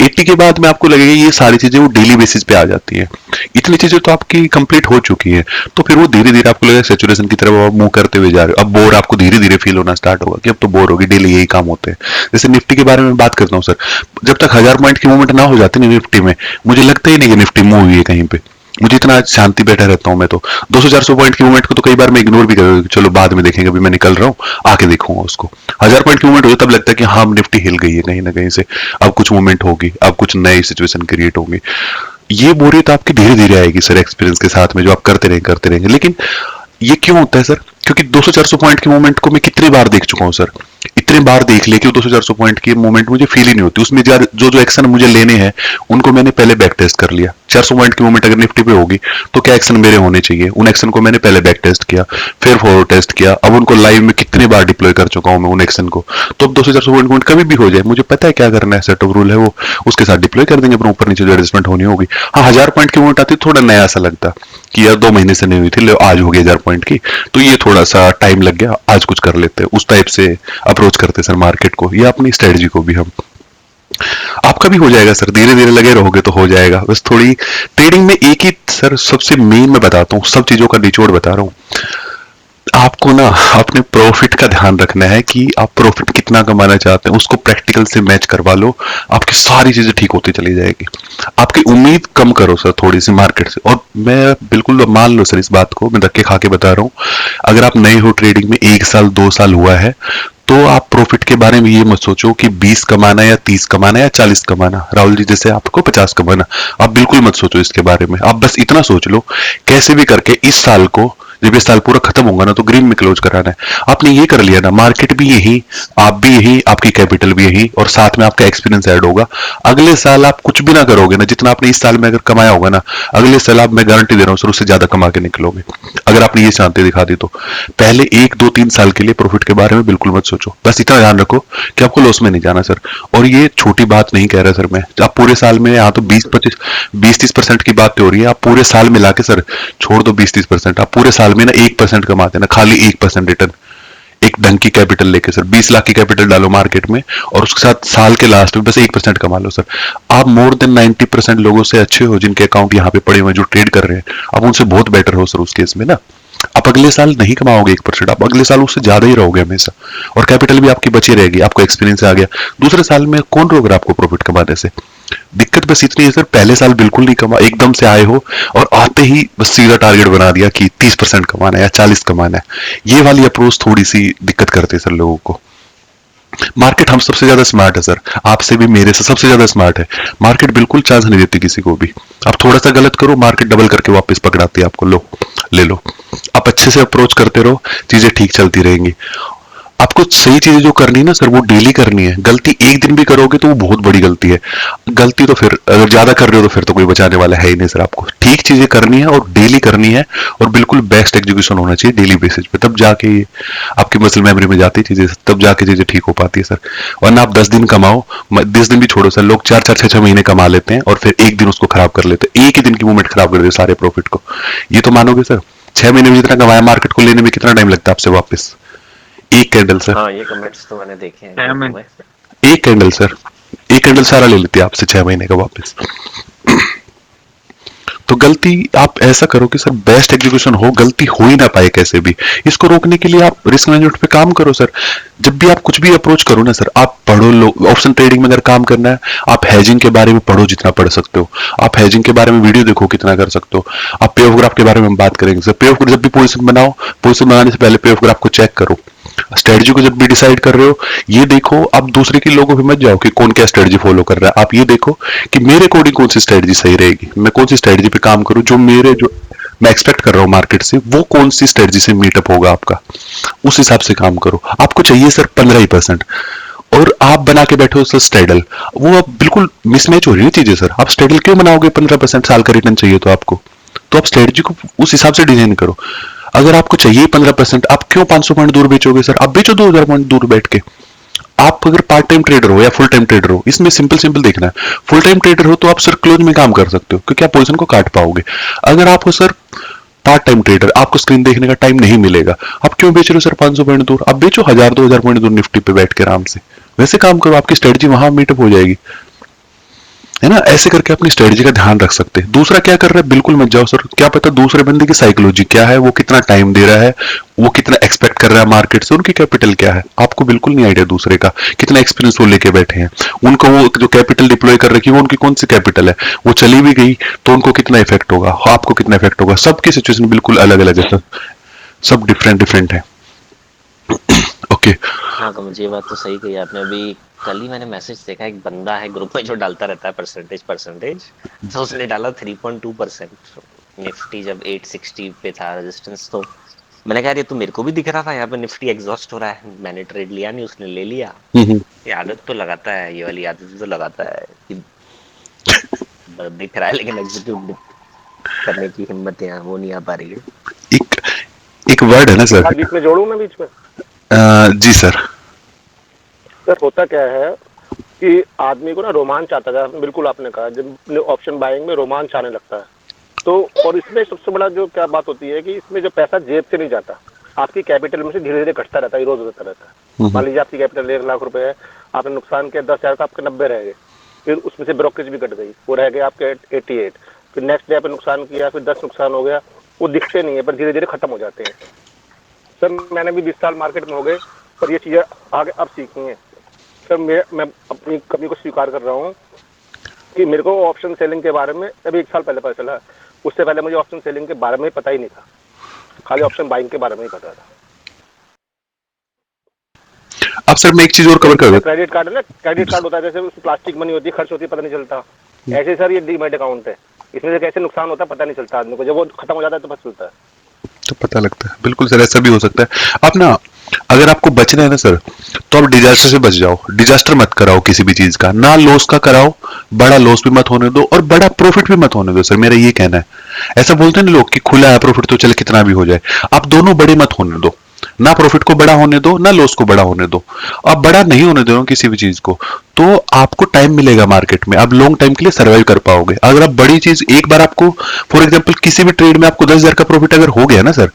80 के बाद में आपको लगेगा ये सारी चीजें वो डेली बेसिस पे आ जाती है, इतनी चीजें तो आपकी कंप्लीट हो चुकी है, तो फिर वो धीरे धीरे आपको लगेगा सैचुरेशन की तरफ आप मूव करते हुए जा रहे हो। अब बोर आपको धीरे धीरे फील होना स्टार्ट होगा कि अब तो बोर होगी, डेली यही काम होते हैं। जैसे निफ्टी के बारे में बात करता हूँ सर, जब तक 1000 पॉइंट की मूवमेंट ना हो जाती ना निफ्टी में, मुझे लगता ही नहीं कि निफ्टी मूव हुई है कहीं पे, मुझे इतना शांति बैठा रहता हूं मैं तो। 200-400 पॉइंट की मूवमेंट को तो कई बार मैं इग्नोर भी कर, चलो बाद में देखेंगे, अभी मैं निकल रहा हूं, आके देखूंगा उसको। 1000 पॉइंट की मूवमेंट हो तब लगता है कि हाँ निफ्टी हिल गई है कहीं ना कहीं से, अब कुछ मूवमेंट होगी, अब कुछ नई सिचुएशन क्रिएट होंगी। ये बोरियत आपकी धीरे धीरे आएगी सर एक्सपीरियंस के साथ में, जो आप करते रहेंगे। लेकिन ये क्यों होता है सर? क्योंकि 200-400 पॉइंट की मूवमेंट को मैं कितनी बार देख चुका हूं सर, इतने बार देख लिया कि 200-400 पॉइंट की मूवमेंट मुझे फील ही नहीं होती। उसमें जो एक्शन मुझे लेने हैं उनको मैंने पहले बैक टेस्ट कर लिया। 400 पॉइंट की मूवमेंट अगर निफ्टी पे होगी तो क्या एक्शन मेरे होने चाहिए, उन एक्शन को मैंने पहले बैक टेस्ट किया, फिर फॉरवर्ड टेस्ट किया, अब उनको लाइव में कितनी बार डिप्लॉय कर चुका हूं मैं उन एक्शन को। तो अब 200-400 पॉइंट कभी भी हो जाए, मुझे पता है क्या करना है, सेट ऑफ रूल है वो, उसके साथ डिप्लॉय कर देंगे, ऊपर नीचे जो एडजस्टमेंट होनी होगी। हाँ 1000 पॉइंट की मूवमेंट आती थोड़ा नया सा लगता कि यार 2 महीने से नहीं हुई थी, आज हो गई 1000 पॉइंट की, तो ये थोड़ा सा टाइम लग गया, आज कुछ कर लेते हैं, उस टाइप से अप्रोच करते सर मार्केट को, या अपनी स्ट्रेटजी को भी। हम आपका भी हो जाएगा सर, धीरे धीरे लगे रहोगे तो हो जाएगा। बस थोड़ी ट्रेडिंग में एक ही सर सबसे मेन मैं बताता हूँ, सब चीजों का निचोड़ बता रहा हूँ, आपको ना अपने प्रॉफिट का ध्यान रखना है कि आप प्रॉफिट कितना कमाना चाहते हैं, उसको प्रैक्टिकल से मैच करवा लो, आपकी सारी चीजें ठीक होती चली जाएगी। आपकी उम्मीद कम करो सर थोड़ी सी मार्केट से, और मैं बिल्कुल मान लो सर इस बात को, मैं धक्के खा के बता रहा हूँ, अगर आप नए हो ट्रेडिंग में 1 साल 2 साल हुआ है तो आप प्रॉफिट के बारे में ये मत सोचो कि 20 कमाना या 30 कमाना या 40 कमाना, राहुल जी जैसे आपको 50 कमाना, आप बिल्कुल मत सोचो इसके बारे में। आप बस इतना सोच लो कैसे भी करके इस साल को, जब ये साल पूरा खत्म होगा ना, तो ग्रीन में क्लोज कराना है। आपने ये कर लिया ना, मार्केट भी यही, आप भी यही, आपकी कैपिटल भी यही, और साथ में आपका एक्सपीरियंस ऐड होगा। अगले साल आप कुछ भी ना करोगे ना, जितना आपने इस साल में अगर कमाया होगा ना, अगले साल आप, मैं गारंटी दे रहा हूँ सर, उससे ज्यादा कमा के निकलोगे, अगर आपने ये शांति दिखा दी तो। पहले 1 2 3 साल के लिए प्रॉफिट के बारे में बिल्कुल मत सोचो, बस इतना ध्यान रखो कि आपको लॉस में नहीं जाना सर। और ये छोटी बात नहीं कह रहा सर मैं, आप पूरे साल में, यहाँ तो 20-30% की बात हो रही है, आप पूरे साल मिला के सर, छोड़ दो 20-30%, आप पूरे साल में ना 1% कमाते ना, खाली 1% रिटर्न, एक ढंग की कैपिटल लेके सर, 20 लाख की कैपिटल डालो मार्केट में, और उसके साथ साल के लास्ट में बस 1% कमा लो सर। आप मोर देन 90% लोगों से अच्छे हो, जिनके अकाउंट यहाँ पे पड़े हुए जो ट्रेड कर रहे हैं, आप उनसे बहुत बेटर हो सर उस केस में ना। आप अगले साल नहीं कमाओगे 1%, आप अगले साल उससे ज्यादा ही रहोगे हमेशा, और कैपिटल भी आपकी बची रहेगी, आपको एक्सपीरियंस आ गया। दूसरे साल में कौन रोक रहा है आपको प्रॉफिट कमाने से? दिक्कत बस इतनी है सर, पहले साल बिल्कुल नहीं कमा, एकदम से आए हो और आते ही बस सीधा टारगेट बना दिया कि 30% कमाना है या 40 कमाना है। ये वाली अप्रोच थोड़ी सी दिक्कत करती है सर लोगों को। मार्केट हम सबसे ज्यादा स्मार्ट है सर, आपसे भी मेरे से सबसे ज्यादा स्मार्ट है। मार्केट बिल्कुल चांस नहीं देती किसी को भी। आप थोड़ा सा गलत करो, मार्केट डबल करके वापस पकड़ाती है आपको, लो ले लो। आप अच्छे से अप्रोच करते रहो, चीजें ठीक चलती रहेंगी। आपको सही चीजें जो करनी है ना सर, वो डेली करनी है। गलती एक दिन भी करोगे तो वो बहुत बड़ी गलती है। गलती तो फिर अगर ज्यादा कर रहे हो तो फिर तो कोई बचाने वाला है ही नहीं सर। आपको ठीक चीजें करनी है और डेली करनी है, और बिल्कुल बेस्ट एग्जीक्यूशन होना चाहिए डेली बेसिस पे, तब जाके ये आपकी मसल मेमोरी में जाती चीजें, तब जाके चीजें ठीक हो पाती है सर। वरना आप 10 दिन कमाओ, 10 दिन भी छोड़ो सर, लोग 4-4 6-6 महीने कमा लेते हैं और फिर एक दिन उसको खराब कर लेते हैं, एक ही दिन की मूवमेंट खराब कर देते सारे प्रॉफिट को। ये तो मानोगे सर? 6 महीने में जितना कमाया, मार्केट को लेने में कितना टाइम लगता है आपसे वापस? एक कैंडल सर, हाँ, ये कमेंट्स तो मैंने देखे हैं मैं ग्रुप में। एक कैंडल सर, एक कैंडल सारा ले लेती है आपसे 6 महीने का वापस। तो गलती आप ऐसा करो कि सर बेस्ट एग्जीक्यूशन हो, गलती हो ही ना पाए कैसे भी। इसको रोकने के लिए आप रिस्क मैनेजमेंट पे काम करो सर। जब भी आप कुछ भी अप्रोच करो ना सर, आप पढ़ो लो। ऑप्शन ट्रेडिंग में अगर काम करना है, आप हेजिंग के बारे में पढ़ो जितना पढ़ सकते हो। आप हेजिंग के बारे में वीडियो देखो कितना कर सकते हो। आप पे ऑफ ग्राफ के बारे में हम बात करेंगे सर। पे ऑफ जब भी पोजीशन बनाओ, पोजीशन बनाने से पहले पे ऑफ ग्राफ को चेक करो। स्ट्रेटजी को जब भी डिसाइड कर रहे हो, ये देखो, आप दूसरे के लोगों पे मत जाओ कि कौन क्या स्ट्रेटजी फॉलो कर रहा है। आप ये देखो कि मेरे अकॉर्डिंग कौन सी स्ट्रेटजी सही रहेगी, मैं कौन सी स्ट्रेटजी पे काम करूं, जो मैं एक्सपेक्ट कर रहा हूं मार्केट से, वो कौन सी स्ट्रेटजी से मीटअप होगा आपका, उस हिसाब से काम करो। आपको चाहिए सर 15%, और आप बना के बैठे हो सर स्ट्रेडल, वो अब बिल्कुल मिसमैच हो रही है चीजें सर। आप स्ट्रेडल क्यों बनाओगे? 15% साल का रिटर्न चाहिए तो आपको, तो आप स्ट्रेटजी को उस हिसाब से डिजाइन करो। अगर आपको चाहिए 15%, आप क्यों 500 पॉइंट दूर बेचोगे सर? आप बेचो 2000 पॉइंट दूर बैठ के। आप अगर पार्ट टाइम ट्रेडर हो या फुल टाइम ट्रेडर हो, इसमें सिंपल सिंपल देखना है। फुल टाइम ट्रेडर हो तो आप सर क्लोज में काम कर सकते हो, क्योंकि आप पोजीशन को काट पाओगे। अगर आप हो सर पार्ट टाइम ट्रेडर, आपको स्क्रीन देखने का टाइम नहीं मिलेगा, आप क्यों बेच रहे हो सर 500 पॉइंट दूर? आप बेचो 1000-2000 पॉइंट दूर निफ्टी पे बैठ के आराम से, वैसे काम करो, आपकी स्ट्रेटजी वहां मीटअप हो जाएगी, है ना। ऐसे करके अपनी स्ट्रेटजी का ध्यान रख सकते हैं। दूसरा क्या कर रहा है, बिल्कुल मत जाओ सर। क्या पता दूसरे बंदे की साइकोलॉजी क्या है, वो कितना टाइम दे रहा है, वो कितना एक्सपेक्ट कर रहा है मार्केट से, उनकी कैपिटल क्या है, आपको बिल्कुल नहीं आइडिया दूसरे का, कितना एक्सपीरियंस वो लेके बैठे हैं। उनको वो जो कैपिटल डिप्लॉय कर रखी है, वो उनकी कौन सी कैपिटल है, वो चली भी गई तो उनको कितना इफेक्ट होगा, आपको कितना इफेक्ट होगा। सबकी सिचुएशन बिल्कुल अलग अलग है सर, सब डिफरेंट डिफरेंट है। ओके हाँ, तो मुझे ये बात तो सही कही आपने। अभी कल ही मैंने मैसेज देखा, एक बंदा है ग्रुप में जो डालता रहता है परसेंटेज, तो उसने डाला 3.2%। निफ्टी जब 860 पे था रेजिस्टेंस, तो मैंने कहा ये तो मेरे को भी दिख रहा था, यहाँ पे निफ्टी एग्जॉस्ट हो रहा है। मैंने ट्रेड लिया नहीं, उसने ले लिया। ये आदत तो लगाता है, ये वाली आदत तो लगाता है कि दिख रहा है लेकिन एग्जीक्यूट करने की हिम्मत यहाँ वो नहीं आ पा रही है। एक वर्ड है ना सर, बीच में जोड़ूं मैं बीच में? जी सर। सर होता क्या है कि आदमी को ना रोमांच आता है, बिल्कुल आपने कहा, जब ऑप्शन बाइंग में रोमांच आने लगता है तो। और इसमें सबसे बड़ा जो क्या बात होती है कि इसमें जो पैसा जेब से नहीं जाता, आपकी कैपिटल में से धीरे धीरे घटता रहता है, रोज होता रहता है। मान लीजिए आपकी कैपिटल 1 लाख रुपए है, आपने नुकसान किया 10,000 का, आपके 90 रह गए, फिर उसमें से ब्रोकरेज भी घट गई, वो रह गए आपके 88, फिर नेक्स्ट डे आपने नुकसान किया, फिर 10 नुकसान हो गया। वो दिखते नहीं है पर धीरे धीरे खत्म हो जाते हैं। सर मैंने भी 20 साल मार्केट में हो गए, पर ये चीज़ें आगे अब सीखनी है। सर मैं अपनी कमी को स्वीकार कर रहा हूँ कि मेरे को ऑप्शन सेलिंग के बारे में अभी 1 साल पहले पता चला। उससे पहले मुझे ऑप्शन सेलिंग के बारे में पता ही नहीं था, खाली ऑप्शन बाइंग के बारे में ही पता था। अब सर मैं एक चीज और कवर कर दूं। क्रेडिट कार्ड है ना, क्रेडिट कार्ड होता है, जैसे उसकी प्लास्टिक मनी होती है, खर्च होती है, पता नहीं चलता। ऐसे सर ये डीमैट अकाउंट है, इसमें से कैसे नुकसान होता है पता नहीं चलता आदमी को, जब वो खत्म हो जाता है तो पता चलता है। तो पता लगता है, बिल्कुल सर, ऐसा भी हो सकता है। आप ना, अगर आपको बचना है ना सर, तो आप डिजास्टर से बच जाओ, डिजास्टर मत कराओ किसी भी चीज का, ना लॉस का कराओ, बड़ा लॉस भी मत होने दो और बड़ा प्रॉफिट भी मत होने दो सर, मेरा ये कहना है। ऐसा बोलते हैं ना लोग कि खुला है प्रॉफिट तो चले कितना भी हो जाए, आप दोनों बड़े मत होने दो, ना प्रॉफिट को बड़ा होने दो ना लॉस को बड़ा होने दो। आप बड़ा नहीं होने दो किसी भी चीज को, तो आपको टाइम मिलेगा मार्केट में, आप लॉन्ग टाइम के लिए सर्वाइव कर पाओगे। अगर आप बड़ी चीज एक बार आपको, फॉर एग्जांपल किसी भी ट्रेड में आपको 10,000 का प्रॉफिट अगर हो गया ना सर,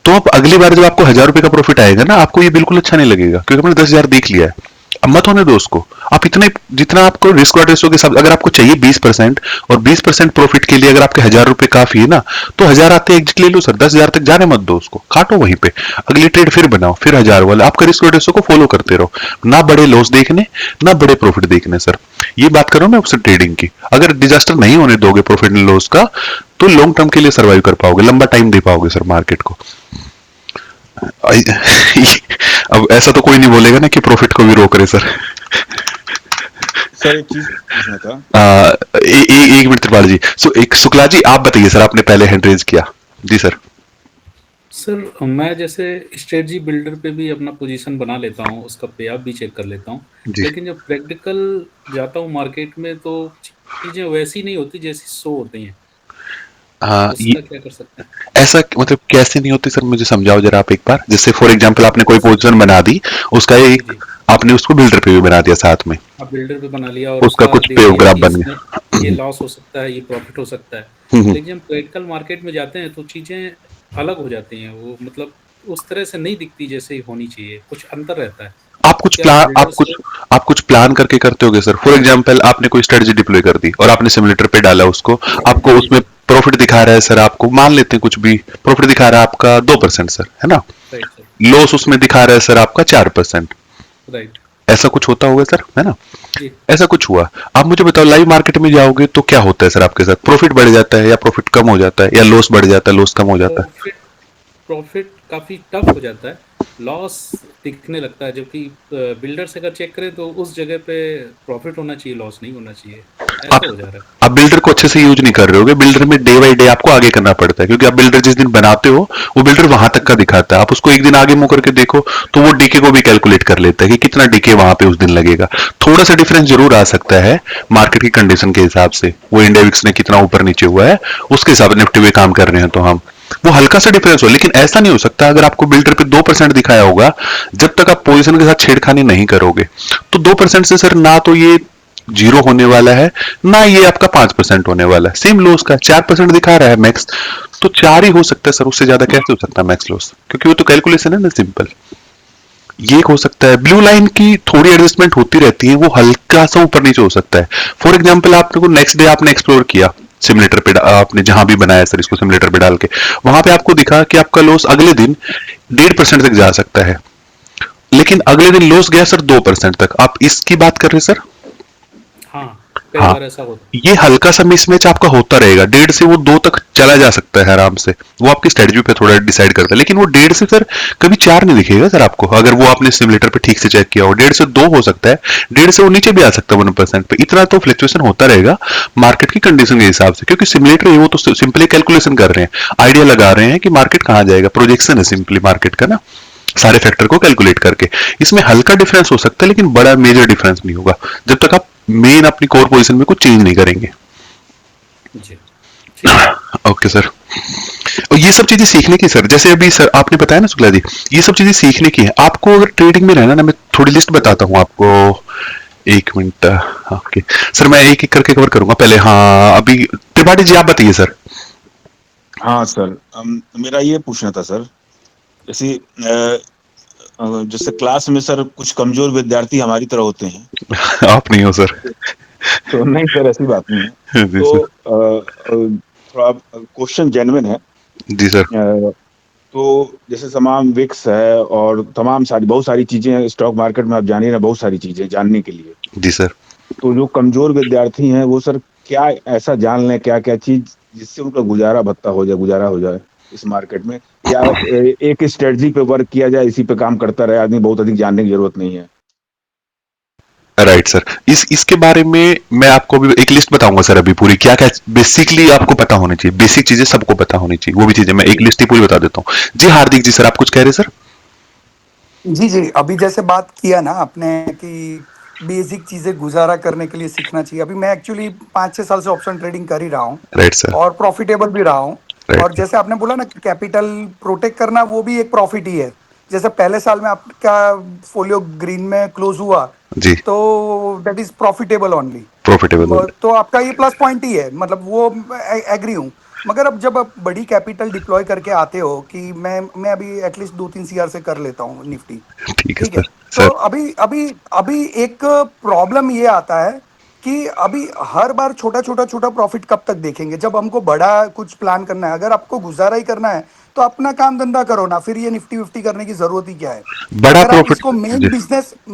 तो आप अगली बार जब आपको 1,000 रुपए का प्रॉफिट आएगा ना, आपको ये बिल्कुल अच्छा नहीं लगेगा, क्योंकि आपने 10,000 देख लिया है। अब मत होने दो उसको। आप इतने, जितना आपको रिस्क और रेशो के साथ, अगर आपको चाहिए 20% और 20% प्रॉफिट के लिए अगर आपके 1,000 रुपए काफी है ना, तो 1,000 आते एग्जिट ले लो सर, 10,000 तक जाने मत दो उसको, काटो वहीं पे, अगली ट्रेड फिर बनाओ, फिर 1,000 वाला, आपका रिस्क और रेशो को फॉलो करते रहो, ना बड़े लॉस देखने ना बड़े प्रॉफिट देखने सर। ये बात करो मैं आपसे ट्रेडिंग की, अगर डिजास्टर नहीं होने दोगे प्रॉफिट एंड लॉस का, तो लॉन्ग टर्म के लिए सर्वाइव कर पाओगे, लंबा टाइम दे पाओगे सर मार्केट को। अब ऐसा तो कोई नहीं बोलेगा ना कि प्रॉफिट को भी रोक रहे सर। सर एक चीज पूछना था। एक मिनट त्रिपाठी जी, एक शुक्ला जी आप बताइए सर, आपने पहले हैंड रेज किया। जी सर। सर मैं जैसे स्ट्रेटजी बिल्डर पे भी अपना पोजीशन बना लेता हूँ, उसका पे ऑफ भी चेक कर लेता हूँ, जी। लेकिन जब प्रैक्टिकल जाता हूँ मार्केट में तो चीजें वैसी नहीं होती जैसी शो होती हैं। उसका क्या कर सकते हैं? ऐसा मतलब कैसे नहीं होती सर, मुझे समझाओ जरा आप एक बार। जैसे फॉर एग्जांपल आपने कोई पोजीशन बना दी, उसका एक आपने उसको बिल्डर पे भी बना दिया साथ में, आप बिल्डर पे बना लिया और उसका कुछ देख पे लिया ग्राफ कि बन इसमें गया। ये लॉस हो सकता है, ये प्रॉफिट हो सकता है, लेकिन जब प्रैक्टिकल मार्केट में जाते हैं तो चीजें अलग हो जाती हैं, वो मतलब उस तरह से नहीं दिखती जैसे होनी चाहिए, कुछ अंतर रहता है। आप कुछ क्या प्लान बिल्डर से आप कुछ प्लान करके करते होगे सर। फॉर एग्जांपल आपने कोई स्ट्रेटजी डिप्लॉय कर दी और आपने सिमुलेटर पे डाला उसको, आपको जी उसमें प्रॉफिट दिखा रहा है सर, आपको मान लेते हैं कुछ भी प्रॉफिट दिखा रहा है आपका 2% सर, है ना, राइट सर, लॉस उसमें दिखा रहा है सर आपका 4%, राइट ऐसा कुछ होता होगा सर, है ना, जी। ऐसा कुछ हुआ। आप मुझे बताओ लाइव मार्केट में जाओगे तो क्या होता है सर आपके साथ, प्रॉफिट बढ़ जाता है या प्रॉफिट कम हो जाता है, या लॉस बढ़ जाता है लॉस कम हो जाता है? प्रॉफिट काफी टफ हो जाता है, लॉस दिखने लगता है, जबकि बिल्डर से अगर चेक करें तो उस जगह पे प्रॉफिट होना चाहिए, लॉस नहीं होना चाहिए, ऐसा हो जा रहा है। आप बिल्डर को अच्छे से यूज नहीं कर रहे होगे, बिल्डर में डे बाय डे आपको आगे करना पड़ता है, क्योंकि आप बिल्डर जिस दिन बनाते हो वो बिल्डर वहां तक का दिखाता है, आप उसको एक दिन आगे मुंह करके देखो तो वो डीके को भी कैलकुलेट कर लेता है कि कितना डीके वहां पे उस दिन लगेगा। थोड़ा सा डिफरेंस जरूर आ सकता है मार्केट की कंडीशन के हिसाब से, वो इंडेक्स ने कितना ऊपर नीचे हुआ है उसके हिसाब से निफ्टी में काम कर रहे हैं तो हम, वो हल्का सा डिफरेंस हो, लेकिन ऐसा नहीं हो सकता अगर आपको बिल्डर पे 2% दिखाया होगा, जब तक आप पोजीशन के साथ छेड़खानी नहीं करोगे तो 2% से सर ना तो ये जीरो होने वाला है ना ये आपका 5% होने वाला है, सेम लॉस का 4% दिखा रहा है मैक्स, तो 4 ही हो सकता है सर, उससे ज्यादा कैसे हो सकता है मैक्स लॉस, क्योंकि वो तो कैलकुलेशन है ना सिंपल। ये हो सकता है ब्लू लाइन की थोड़ी एडजस्टमेंट होती रहती है, वो हल्का सा ऊपर नीचे हो सकता है। फॉर एग्जांपल आपने को नेक्स्ट डे आपने एक्सप्लोर किया सिमुलेटर पे, आपने जहां भी बनाया सर इसको सिमुलेटर पे डाल के, वहां पे आपको दिखा कि आपका लॉस अगले दिन 1.5% तक जा सकता है, लेकिन अगले दिन लॉस गया सर 2% तक। आप इसकी बात कर रहे हैं सर? हाँ, कई हाँ, बार ऐसा होता है। ये हल्का सा मिसमैच आपका होता रहेगा, 1.5 से वो 2 तक चला जा सकता है आराम से, वो आपकी स्ट्रेटजी पे थोड़ा डिसाइड करता है, लेकिन वो 1.5 से सर कभी 4 नहीं दिखेगा सर आपको, अगर वो आपने सिमुलेटर पे ठीक से चेक किया हो। 1.5 से 2 हो सकता है, 1.5 से वो नीचे भी आ सकता है 1% पे, इतना तो फ्लक्चुएशन होता रहेगा मार्केट की कंडीशन के हिसाब से, क्योंकि सिमुलेटर वो तो सिंपली कैलकुलेशन कर रहे हैं, आइडिया लगा रहे हैं कि मार्केट कहाँ जाएगा, प्रोजेक्शन है सिंपली मार्केट का ना, सारे फैक्टर को कैलकुलेट करके। इसमें हल्का डिफरेंस हो सकता है लेकिन बड़ा मेजर डिफरेंस नहीं होगा जब तक आप मेन अपनी कोर पोजीशन में कुछ चेंज नहीं करेंगे। जी, ओके सर, और ये सब चीजें सीखने की सर, जैसे अभी सर आपने बताया ना शुक्ला जी, ये सब चीजें सीखने की है आपको। अगर ट्रेडिंग में रहना ना, मैं थोड़ी लिस्ट बताता हूँ आपको, एक मिनट। ओके सर, मैं एक एक करके कवर करूंगा पहले। हाँ अभी त्रिपाठी जी आप बताइए सर। हाँ सर, मेरा ये पूछना था सर, जैसे जैसे क्लास में सर कुछ कमजोर विद्यार्थी हमारी तरह होते हैं। आप नहीं हो सर। तो नहीं सर, ऐसी बात नहीं है। जी तो सर। थोड़ा क्वेश्चन जेन्युइन है। जी सर। तो जैसे तमाम विक्स है और तमाम सारी बहुत सारी चीजें हैं स्टॉक मार्केट में, आप जानिए ना, बहुत सारी चीजें जानने के लिए। जी सर। तो जो कमजोर विद्यार्थी हैं वो सर क्या ऐसा जान लें, क्या क्या चीज जिससे उनका गुजारा भत्ता हो जाए, गुजारा हो जाए? इस मार्केट में, या एक स्ट्रेटजी पे वर्क किया जाए, इसी पे काम करता रहे आदमी, बहुत अधिक जानने की जरूरत नहीं है। राइट सर, इसके बारे में मैं आपको भी एक लिस्ट बताऊंगा सर, अभी पूरी क्या क्या बेसिकली आपको पता होनी चाहिए, बेसिक चीजें सबको पता होनी चाहिए, वो भी चीजें मैं एक लिस्ट ही पूरी बता देता हूँ। जी हार्दिक जी, सर आप कुछ कह रहे सर? जी जी, अभी जैसे बात किया ना आपने कि बेसिक चीजें गुजारा करने के लिए सीखना चाहिए। अभी मैं एक्चुअली 5-6 साल से ऑप्शन ट्रेडिंग कर ही रहा हूँ राइट सर। और प्रॉफिटेबल भी रहा हूँ। और राइट जैसे आपने बोला ना कि कैपिटल प्रोटेक्ट करना, वो भी एक प्रॉफिट ही है। जैसे पहले साल में आपका फोलियो ग्रीन में क्लोज हुआ, जी, तो that is profitable only. Profitable. तो आपका ये प्लस पॉइंट ही है, मतलब वो एग्री हूँ। मगर अब जब आप बड़ी कैपिटल डिप्लॉय करके आते हो कि मैं अभी एटलीस्ट 2-3 CR से कर लेता हूँ निफ्टी, ठीक है ठीक है। सर। तो सर अभी अभी अभी एक प्रॉब्लम ये आता है कि अभी हर बार छोटा छोटा छोटा प्रॉफिट कब तक देखेंगे, जब हमको बड़ा कुछ प्लान करना है। अगर आपको गुजारा ही करना है तो अपना काम धंधा करो ना, फिर ये निफ्टी विफ्टी करने की जरूरत ही क्या है। बड़ा अगर आप प्रॉफिट। इसको जी।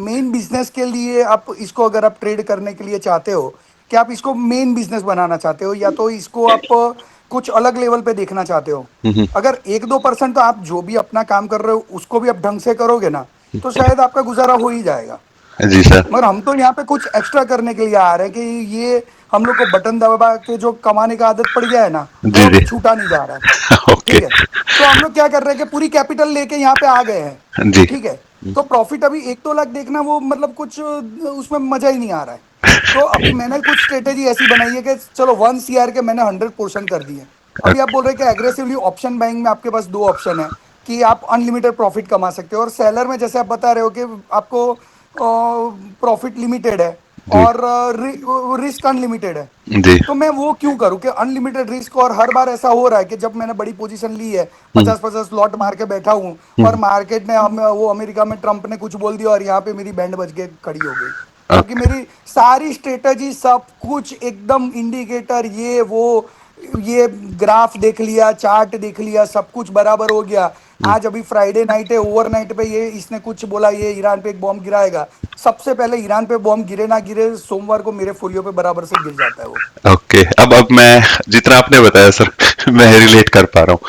मेन बिजनेस के लिए, आप इसको अगर आप ट्रेड करने के लिए चाहते हो कि आप इसको मेन बिजनेस बनाना चाहते हो, या तो इसको आप कुछ अलग लेवल पे देखना चाहते हो, हम्म। अगर 1-2% तो आप जो भी अपना काम कर रहे हो उसको भी आप ढंग से करोगे ना, तो शायद आपका गुजारा हो ही जाएगा। जी सर। मगर हम तो यहाँ पे कुछ एक्स्ट्रा करने के लिए आ रहे हैं कि ये हम लोग को बटन दबा के जो कमाने का आदत पड़ गया है ना, वो जी अभी जी। छूटा नहीं जा रहा है। ओके। ठीक है। तो हम लोग क्या कर रहे हैं कि पूरी कैपिटल लेके यहाँ पे आ गए हैं। जी। ठीक है। तो प्रॉफिट अभी 1-2 लाख देखना, वो मतलब कुछ उसमें मजा ही नहीं आ रहा है। तो अभी मैंने कुछ स्ट्रेटेजी ऐसी बनाई है कि चलो 1 CR के मैंने 100% कर दिए। अभी आप बोल रहे हैं कि एग्रेसिवली ऑप्शन बाइंग में आपके पास 2 ऑप्शन है कि आप अनलिमिटेड प्रॉफिट कमा सकते हो, और सेलर में जैसे आप बता रहे हो कि आपको प्रॉफिट लिमिटेड है जी और रिस्क अनलिमिटेड है। जी। तो मैं वो क्यों करूं कि अनलिमिटेड रिस्क, और हर बार ऐसा हो रहा है कि जब मैंने बड़ी पोजीशन ली है, हम्म। 50-50 लॉट मार के बैठा हूं, और हम्म। मार्केट में वो अमेरिका में ट्रंप ने कुछ बोल दिया और यहाँ पे मेरी बैंड बज के खड़ी हो गई। जबकि ओके। मेरी सारी स्ट्रेटजी, सब कुछ एकदम इंडिकेटर, ये ग्राफ देख लिया, चार्ट देख लिया, सब कुछ बराबर हो गया। आज अभी फ्राइडे नाइट है, ओवरनाइट पे ये इसने कुछ बोला, ये ईरान पे एक बॉम्ब गिराएगा। सबसे पहले ईरान पे बॉम्ब गिरे ना गिरे, सोमवार को मेरे फोलियो पे बराबर से गिर जाता है वो। ओके, अब मैं जितना आपने बताया सर मैं रिलेट कर पा रहा हूँ।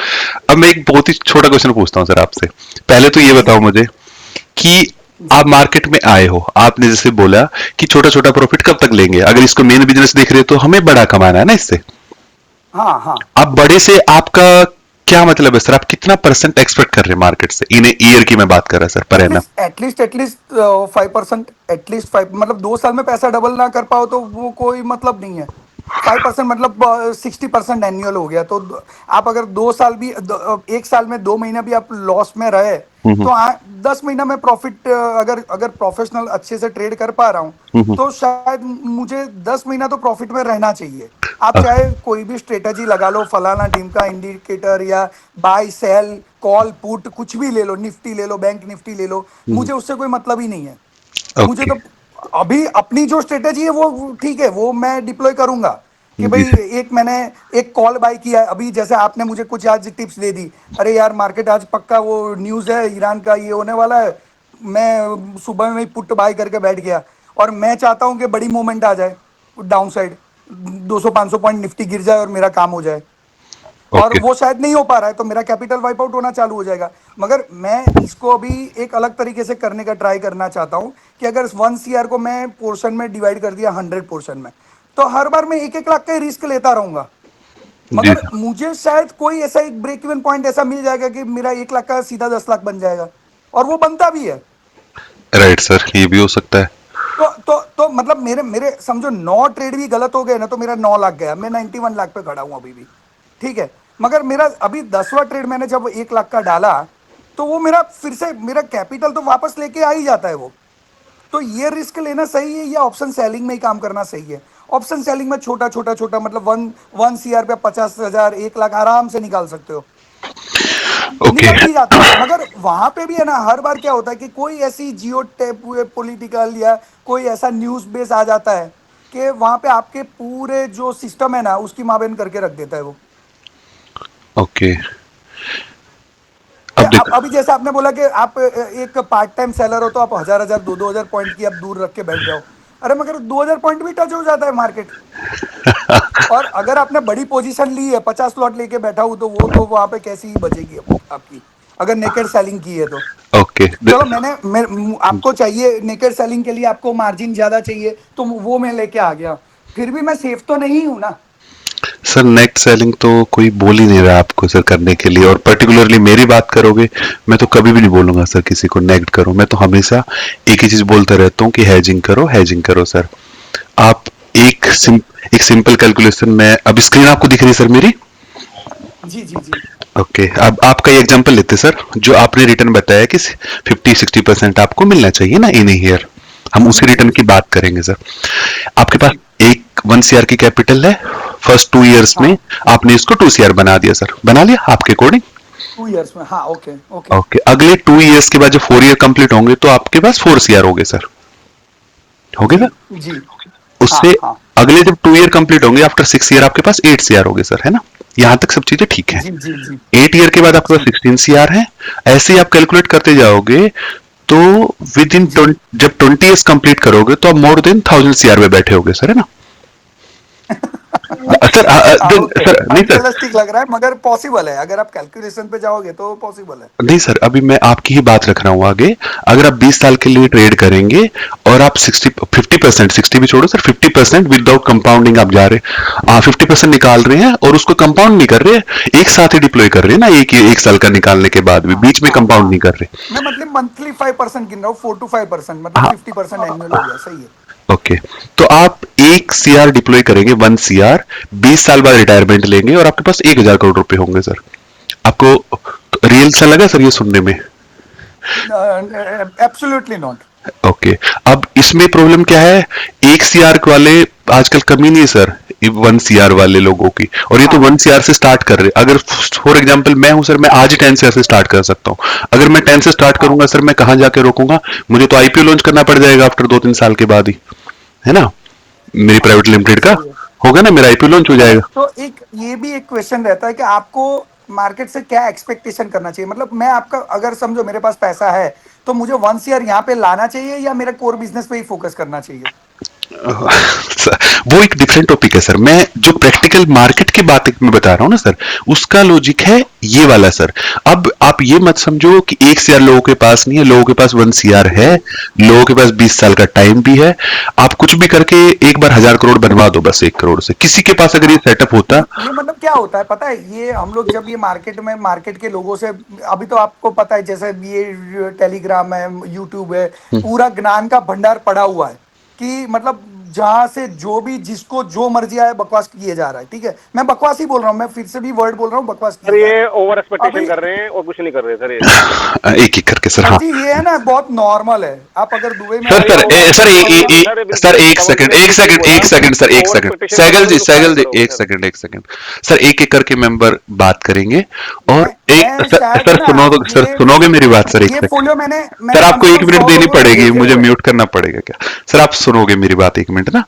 अब मैं एक बहुत ही छोटा क्वेश्चन पूछता हूँ सर आपसे। पहले तो ये जी बताओ जी मुझे कि जी। आप मार्केट में आए हो, आपने जैसे बोला कि छोटा छोटा प्रॉफिट कब तक लेंगे, अगर इसको मेन बिजनेस देख रहे हो तो हमें बड़ा कमाना है ना इससे। हाँ हाँ। आप बड़े से आपका क्या मतलब है सर, आप कितना परसेंट एक्सपेक्ट कर रहे हैं मार्केट से, इन ईयर की मैं बात कर रहा sir, per annum? At least 5%, at least 5, मतलब 2 साल में पैसा डबल ना कर पाओ तो वो कोई मतलब नहीं है। 5% मतलब 60% एनुअल हो गया। तो आप अगर 2 साल भी, 1 साल में 2 महीना भी आप लॉस में रहे, तो 10 महीना में प्रॉफिट, अगर अगर प्रोफेशनल अच्छे से ट्रेड कर पा रहा हूँ, तो शायद मुझे 10 महीना तो प्रॉफिट में रहना चाहिए। आप चाहे कोई भी स्ट्रेटजी लगा लो, फलाना ढिमका इंडिकेटर या बाय सेल कॉल पुट कुछ भी ले लो, निफ्टी ले लो, बैंक निफ्टी ले लो, मुझे उससे कोई मतलब ही नहीं है। मुझे ओके। तो अभी अपनी जो स्ट्रेटेजी है वो ठीक है, वो मैं डिप्लॉय करूंगा कि जी भाई एक मैंने एक कॉल बाय किया है। अभी जैसे आपने मुझे कुछ आज टिप्स दे दी, अरे यार मार्केट आज पक्का वो न्यूज़ है ईरान का, ये होने वाला है, मैं सुबह में ही पुट बाय करके बैठ गया। और मैं चाहता हूं कि बड़ी मूवमेंट आ जाए डाउन साइड, 200-500 पॉइंट निफ्टी गिर जाए और मेरा काम हो जाए। और ओके। वो शायद नहीं हो पा रहा है, तो मेरा कैपिटल वाइप आउट होना चालू हो जाएगा। मगर मैं इसको अभी एक अलग तरीके से करने का ट्राई करना चाहता हूं कि अगर 1 CR को मैं पोर्शन में डिवाइड कर दिया 100 पोर्शन में, तो हर बार मैं 1-1 लाख का रिस्क लेता रहूंगा। जी मगर मुझे शायद कोई ऐसा एक ब्रेक इवन पॉइंट ऐसा मिल जाएगा कि मेरा 1 लाख का सीधा 10 लाख बन जाएगा, और वो बनता भी है। राइट सर, ये भी हो सकता है। तो मतलब मेरे मेरे समझो 9 ट्रेड भी गलत हो गए ना, तो मेरा 9 लाख गया, मैं 91 लाख पे खड़ा हूं अभी भी। ठीक है। मगर मेरा अभी 10वां ट्रेड मैंने जब 1 लाख का डाला, तो वो मेरा फिर से मेरा कैपिटल तो वापस लेके आ ही जाता है वो। तो ये रिस्क लेना सही है या ऑप्शन सेलिंग में ही काम करना सही है? ऑप्शन सेलिंग में छोटा छोटा छोटा, मतलब वन वन सीआर पे 50,000 1 लाख आराम से निकाल सकते हो, ओके। निकल भी जाता है। मगर वहां पे भी है ना, हर बार क्या होता है कि कोई ऐसी जियो टेप पॉलिटिकल या कोई ऐसा न्यूज बेस आ जाता है कि वहां पे आपके पूरे जो सिस्टम है ना उसकी माबेन करके रख देता है वो। ओके। कि अब अब देखो। अभी जैसे आपने बोला कि आप एक पार्ट टाइम सेलर हो, तो आप 1,000 1,000 2,000 पॉइंट की आप दूर रख के बैठ जाओ। अरे मगर 2000 पॉइंट भी टच हो जाता है मार्केट। और अगर आपने बड़ी पोजीशन ली है, 50 लॉट लेके बैठा हूं, तो वो तो वहां पे कैसी ही बचेगी आपकी, अगर नेकेड सेलिंग की है तो। ओके चलो आपको चाहिए नेकेड सेलिंग के लिए, आपको मार्जिन ज्यादा चाहिए, तो वो मैं लेके आ गया, फिर भी मैं सेफ तो नहीं हूं ना। सर नेट सेलिंग तो कोई बोल ही नहीं रहा आपको सर करने के लिए, और पर्टिकुलरली मेरी बात करोगे, मैं तो कभी भी नहीं बोलूंगा सर किसी को नेट करो। मैं तो हमेशा एक ही चीज बोलता रहता हूँ कि हैजिंग करो सर। आप एक सिंपल कैलकुलेशन में, अब स्क्रीन आपको दिख रही है सर मेरी? जी जी जी। ओके अब आपका ये एग्जांपल लेते सर, जो आपने रिटर्न बताया कि 50-60% आपको मिलना चाहिए ना इन ईयर, हम उसी जी रिटर्न की जी बात करेंगे सर। आपके पास जी। एक 1 CR की कैपिटल है, फर्स्ट 2 इयर्स में हाँ आपने इसको 2 CR बना दिया सर, बना लिया आपके अकॉर्डिंग? 2 इयर्स में, हाँ ओके ओके। ओके अगले 2 इयर्स के बाद जब 4 ईयर कंप्लीट होंगे तो आपके पास 4 CR हो गए सर, हो गए जी सर? जी। हाँ उससे हाँ। अगले जब 2 ईयर कंप्लीट होंगे आफ्टर 6 ईयर आपके पास 8 CR हो गए सर, है ना? यहां तक सब चीजें ठीक है। जी जी जी 8 ईयर के बाद आपके पास जी 16 CR है। ऐसे ही आप कैलकुलेट करते जाओगे तो विद इन जी। जब 20 इयर्स कंप्लीट करोगे तो आप मोर देन 1000 CR में बैठे होगे सर, है ना? सर हाँ ओके, सर नहीं सर, अनरियलिस्टिक लग रहा है मगर पॉसिबल है, अगर आप कैलकुलेशन पे जाओगे तो पॉसिबल है। नहीं सर अभी मैं आपकी ही बात रख रहा हूँ आगे। अगर आप 20 साल के लिए ट्रेड करेंगे और आप 50%, 60 भी छोड़ो सर, 50% विदाउट कंपाउंडिंग आप जा रहे, 50% निकाल रहे हैं और उसको कंपाउंड नहीं कर रहे, एक साथ ही डिप्लॉय कर रहे हैं ना, एक साल का निकालने के बाद भी हाँ बीच में हाँ कंपाउंड हाँ। नहीं कर रहे। मैं मतलब मंथली 5% गिन रहा हूँ, 4 to 5%, मतलब हाँ 50% एनुअल हो गया, सही है। ओके, तो आप 1 CR डिप्लॉय करेंगे, 1 CR, 20 साल बाद रिटायरमेंट लेंगे और आपके पास 1000 करोड़ रुपए होंगे सर। आपको रियल सा लगा सर ये सुनने में? Absolutely not. ओके अब इसमें प्रॉब्लम क्या है, 1 CR वाले आजकल कमी नहीं है सर 1 CR वाले लोगों की, और ये तो हाँ 1 CR से स्टार्ट कर रहे। अगर फॉर एग्जांपल मैं हूं सर, मैं आज ही 10 CR से स्टार्ट कर सकता हूं। अगर मैं 10 से स्टार्ट हाँ करूंगा सर, मैं कहां जाके रोकूंगा? मुझे तो आईपीओ लॉन्च करना पड़ जाएगा आफ्टर 2-3 साल के बाद ही, है ना? मेरी हाँ प्राइवेट लिमिटेड का सही है। होगा ना, मेरा आईपीओ लॉन्च हो अरे जाएगा। तो एक ये भी एक क्वेश्चन रहता है कि आपको मार्केट से क्या एक्सपेक्टेशन करना चाहिए, मतलब मैं आपका, अगर समझो मेरे पास पैसा है तो मुझे 1 CR यहाँ पे लाना चाहिए या मेरे कोर बिजनेस पे ही फोकस करना चाहिए? वो एक डिफरेंट टॉपिक है सर। मैं जो प्रैक्टिकल मार्केट की बात मैं बता रहा हूँ ना सर, उसका लॉजिक है ये वाला सर। अब आप ये मत समझो कि 1 CR लोगों के पास नहीं है, लोगों के पास 1 CR है, लोगों के पास 20 साल का टाइम भी है। आप कुछ भी करके एक बार 1000 करोड़ बनवा दो बस, 1 करोड़ से। किसी के पास अगर ये हाँ सेटअप होता, ये मतलब क्या होता है पता है, ये हम लोग जब ये मार्केट में, मार्केट के लोगों से, अभी तो आपको पता है जैसे ये टेलीग्राम है, यूट्यूब है, पूरा ज्ञान का भंडार पड़ा हुआ है कि मतलब जहां से जो भी जिसको जो मर्जी आए बकवास किए जा रहा है। ठीक है, मैं बकवास ही बोल रहा हूँ, मैं फिर से भी वर्ड बोल रहा हूँ, बकवास सर किए जा रहा ये है। ओवर एक्सपेक्टेशन अभी कर रहे हैं और कुछ नहीं कर रहे सर ये। एक एक करके सर, सर हाँ जी ये है ना बहुत नॉर्मल है, आप अगर दुबई में सर। रहते सर हो तो सर आपको सर सर बिल्कुल एक पवन जी सेकंड, ने एक बिल्कुल सही सेकंड, बोला एक सेकंड सर, एक ओवर सेकंड। एक्सपेक्टेशन सैगल करोगे जी, तो नुकसान सैगल जी, करोगे एक सर। सेकंड, एक सेकंड सर, एक एक करके मेंबर बात करेंगे। और एक मैं सर, शायद सर ना सुनो, सर ये सुनोगे मेरी बात सर, एक ये सेकंड। फोलियो मैंने सर मैंने कम आपको से एक कम मिनट 100 देनी लोगों को पड़ेगी, भेजे मुझे हुए हैं। म्यूट करना पड़ेगा क्या? सर आप सुनोगे मेरी बात एक मिनट ना,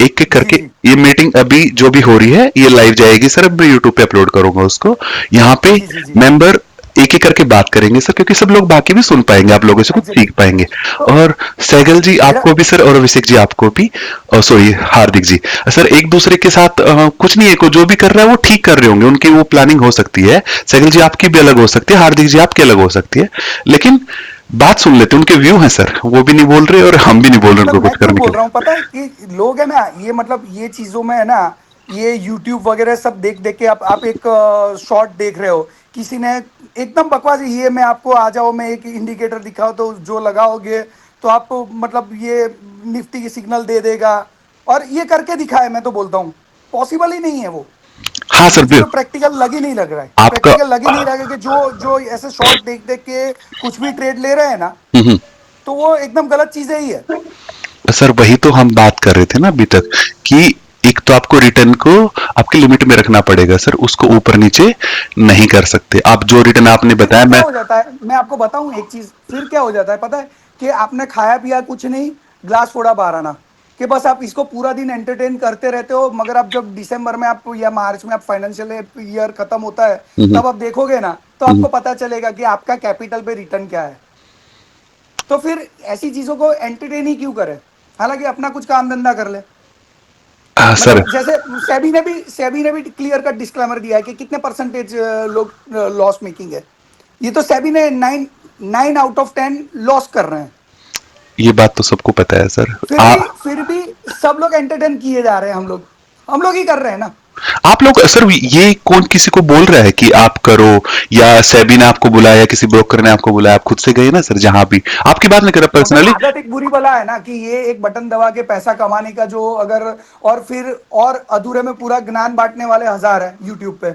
एक एक जी करके। जी ये मीटिंग अभी जो भी हो रही है ये लाइव जाएगी सर, अब मैं यूट्यूब पे अपलोड करूंगा उसको। यहाँ पे जी जी जी मेंबर एक एक करके बात करेंगे सर, क्योंकि सब लोग बाकी भी सुन पाएंगे, आप लोगों से कुछ सीख एग्जैक्टली। पाएंगे। तो और सैगल जी मेरा आपको भी सर, और अभिषेक जी आपको भी, और सॉरी हार्दिक जी, सर एक दूसरे के साथ कुछ नहीं है, को जो भी कर रहा है वो ठीक कर रहे होंगे, उनकी वो प्लानिंग हो सकती है। सैगल जी आपकी भी अलग हो सकती है, हार्दिक जी आपकी अलग हो सकती है, लेकिन बात सुन लेते, उनके व्यू हैं सर, वो भी नहीं बोल रहे और हम भी नहीं बोल रहे सर उनको मैं कुछ क्यों करने के बोल रहा लिए। हूँ पता है कि लोग है ना, ये मतलब ये चीजों में है ना, ये यूट्यूब वगैरह सब देख देख के आप एक शॉर्ट देख रहे हो, किसी ने एकदम बकवास, ये मैं आपको आ जाओ, मैं एक इंडिकेटर दिखाओ तो जो लगाओगे तो आपको मतलब ये निफ्टी की सिग्नल दे देगा, और ये करके दिखाए, मैं तो बोलता हूँ पॉसिबल ही नहीं है वो। हाँ सर, मुझे तो प्रैक्टिकल लग ही नहीं लग रहा है, आपका प्रैक्टिकल लग ही नहीं रहा है कि जो जो ऐसे शॉर्ट देख देख के कुछ भी ट्रेड ले रहे हैं ना, हम्म, तो वो एकदम गलत चीजें ही है। सर वही तो हम बात कर रहे थे ना अभी तक, कि एक तो आपको रिटर्न को आपके लिमिट में रखना पड़ेगा सर, उसको ऊपर नीचे नहीं कर सकते आप। जो रिटर्न आपने फिर बताया, क्या मैं हो जाता है, मैं आपको बताऊं एक चीज, फिर क्या हो जाता है पता है, कि आपने खाया पिया कुछ नहीं, ग्लास फोड़ा बाहर आना, कि बस आप इसको पूरा दिन एंटरटेन करते रहते हो, मगर आप जब दिसंबर में आप या मार्च में आप फाइनेंशियल ईयर खत्म होता है, हम्म, तब आप देखोगे ना तो हम्म, आपको पता चलेगा कि आपका कैपिटल पे रिटर्न क्या है। तो फिर ऐसी चीजों को एंटरटेन ही क्यों करें? हालांकि अपना कुछ काम धंधा कर ले। सर मतलब जैसे सेबी ने भी क्लियर कट डिस्क्लेमर दिया है कि कितने परसेंटेज लोग लॉस मेकिंग है। ये तो सेबी ने 9 out of 10 लॉस कर रहे हैं। ये बात तो सबको पता है सर। फिर भी सब लोग एंटरटेन किए जा रहे हैं। हम लोग ही कर रहे हैं ना। आप लोग सर, ये कौन किसी को बोल रहा है कि आप करो, या सेबी ने आपको बुलाया या किसी ब्रोकर ने आपको बुलाया? आप खुद से गए ना सर, जहां भी आपकी बात नहीं कर रहा तो फिर पर्सनली। आदत एक बुरी बला है ना कि ये एक बटन दबा के पैसा कमाने का जो अगर और अधूरे में पूरा ज्ञान बांटने वाले 1000 है यूट्यूब पे।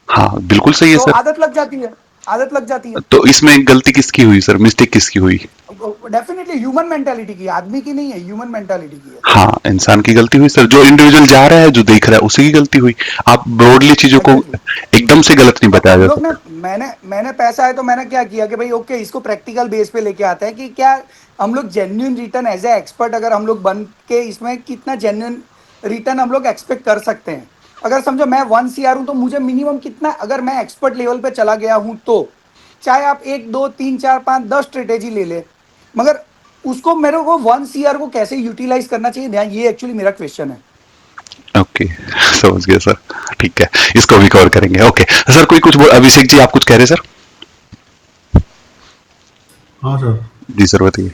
हाँ बिल्कुल सही है तो सर। आदत लग जाती है। आदत लग जाती है। तो इसमें गलती किसकी हुई सर, मिस्टेक किसकी हुई? डेफिनेटली ह्यूमन मेंटालिटी की, आदमी की नहीं है, ह्यूमन मेंटालिटी की है। हाँ इंसान की गलती हुई सर, जो इंडिविजुअल जा रहा है जो देख रहा है उसी की गलती हुई। आप ब्रॉडली चीजों को एग्जैक्टली। एकदम से गलत नहीं तो बताया हम जा लोग ने सकता। मैंने पैसा है तो मैंने क्या किया कि भाई ओके इसको प्रैक्टिकल बेस पे लेके आते हैं कि क्या हम लोग genuine return as a expert अगर हम लोग बन के इसमें कितना जेन्युइन रिटर्न हम लोग एक्सपेक्ट कर सकते हैं। अगर समझो मैं 1 CR हूं तो मुझे मिनिमम कितना, अगर मैं एक्सपर्ट लेवल पे चला गया हूं तो चाहे आप 1 2 3 4 5 10 स्ट्रेटेजी ले ले, मगर उसको मेरे को 1 CR को कैसे यूटिलाइज करना चाहिए ध्यान, ये एक्चुअली मेरा क्वेश्चन है। ओके समझ गया सर, ठीक है, इसको भी कवर करेंगे। ओके सर, कोई कुछ अभिषेक जी आप कुछ कह रहे सर? हाँ सर। जी सर बताइए।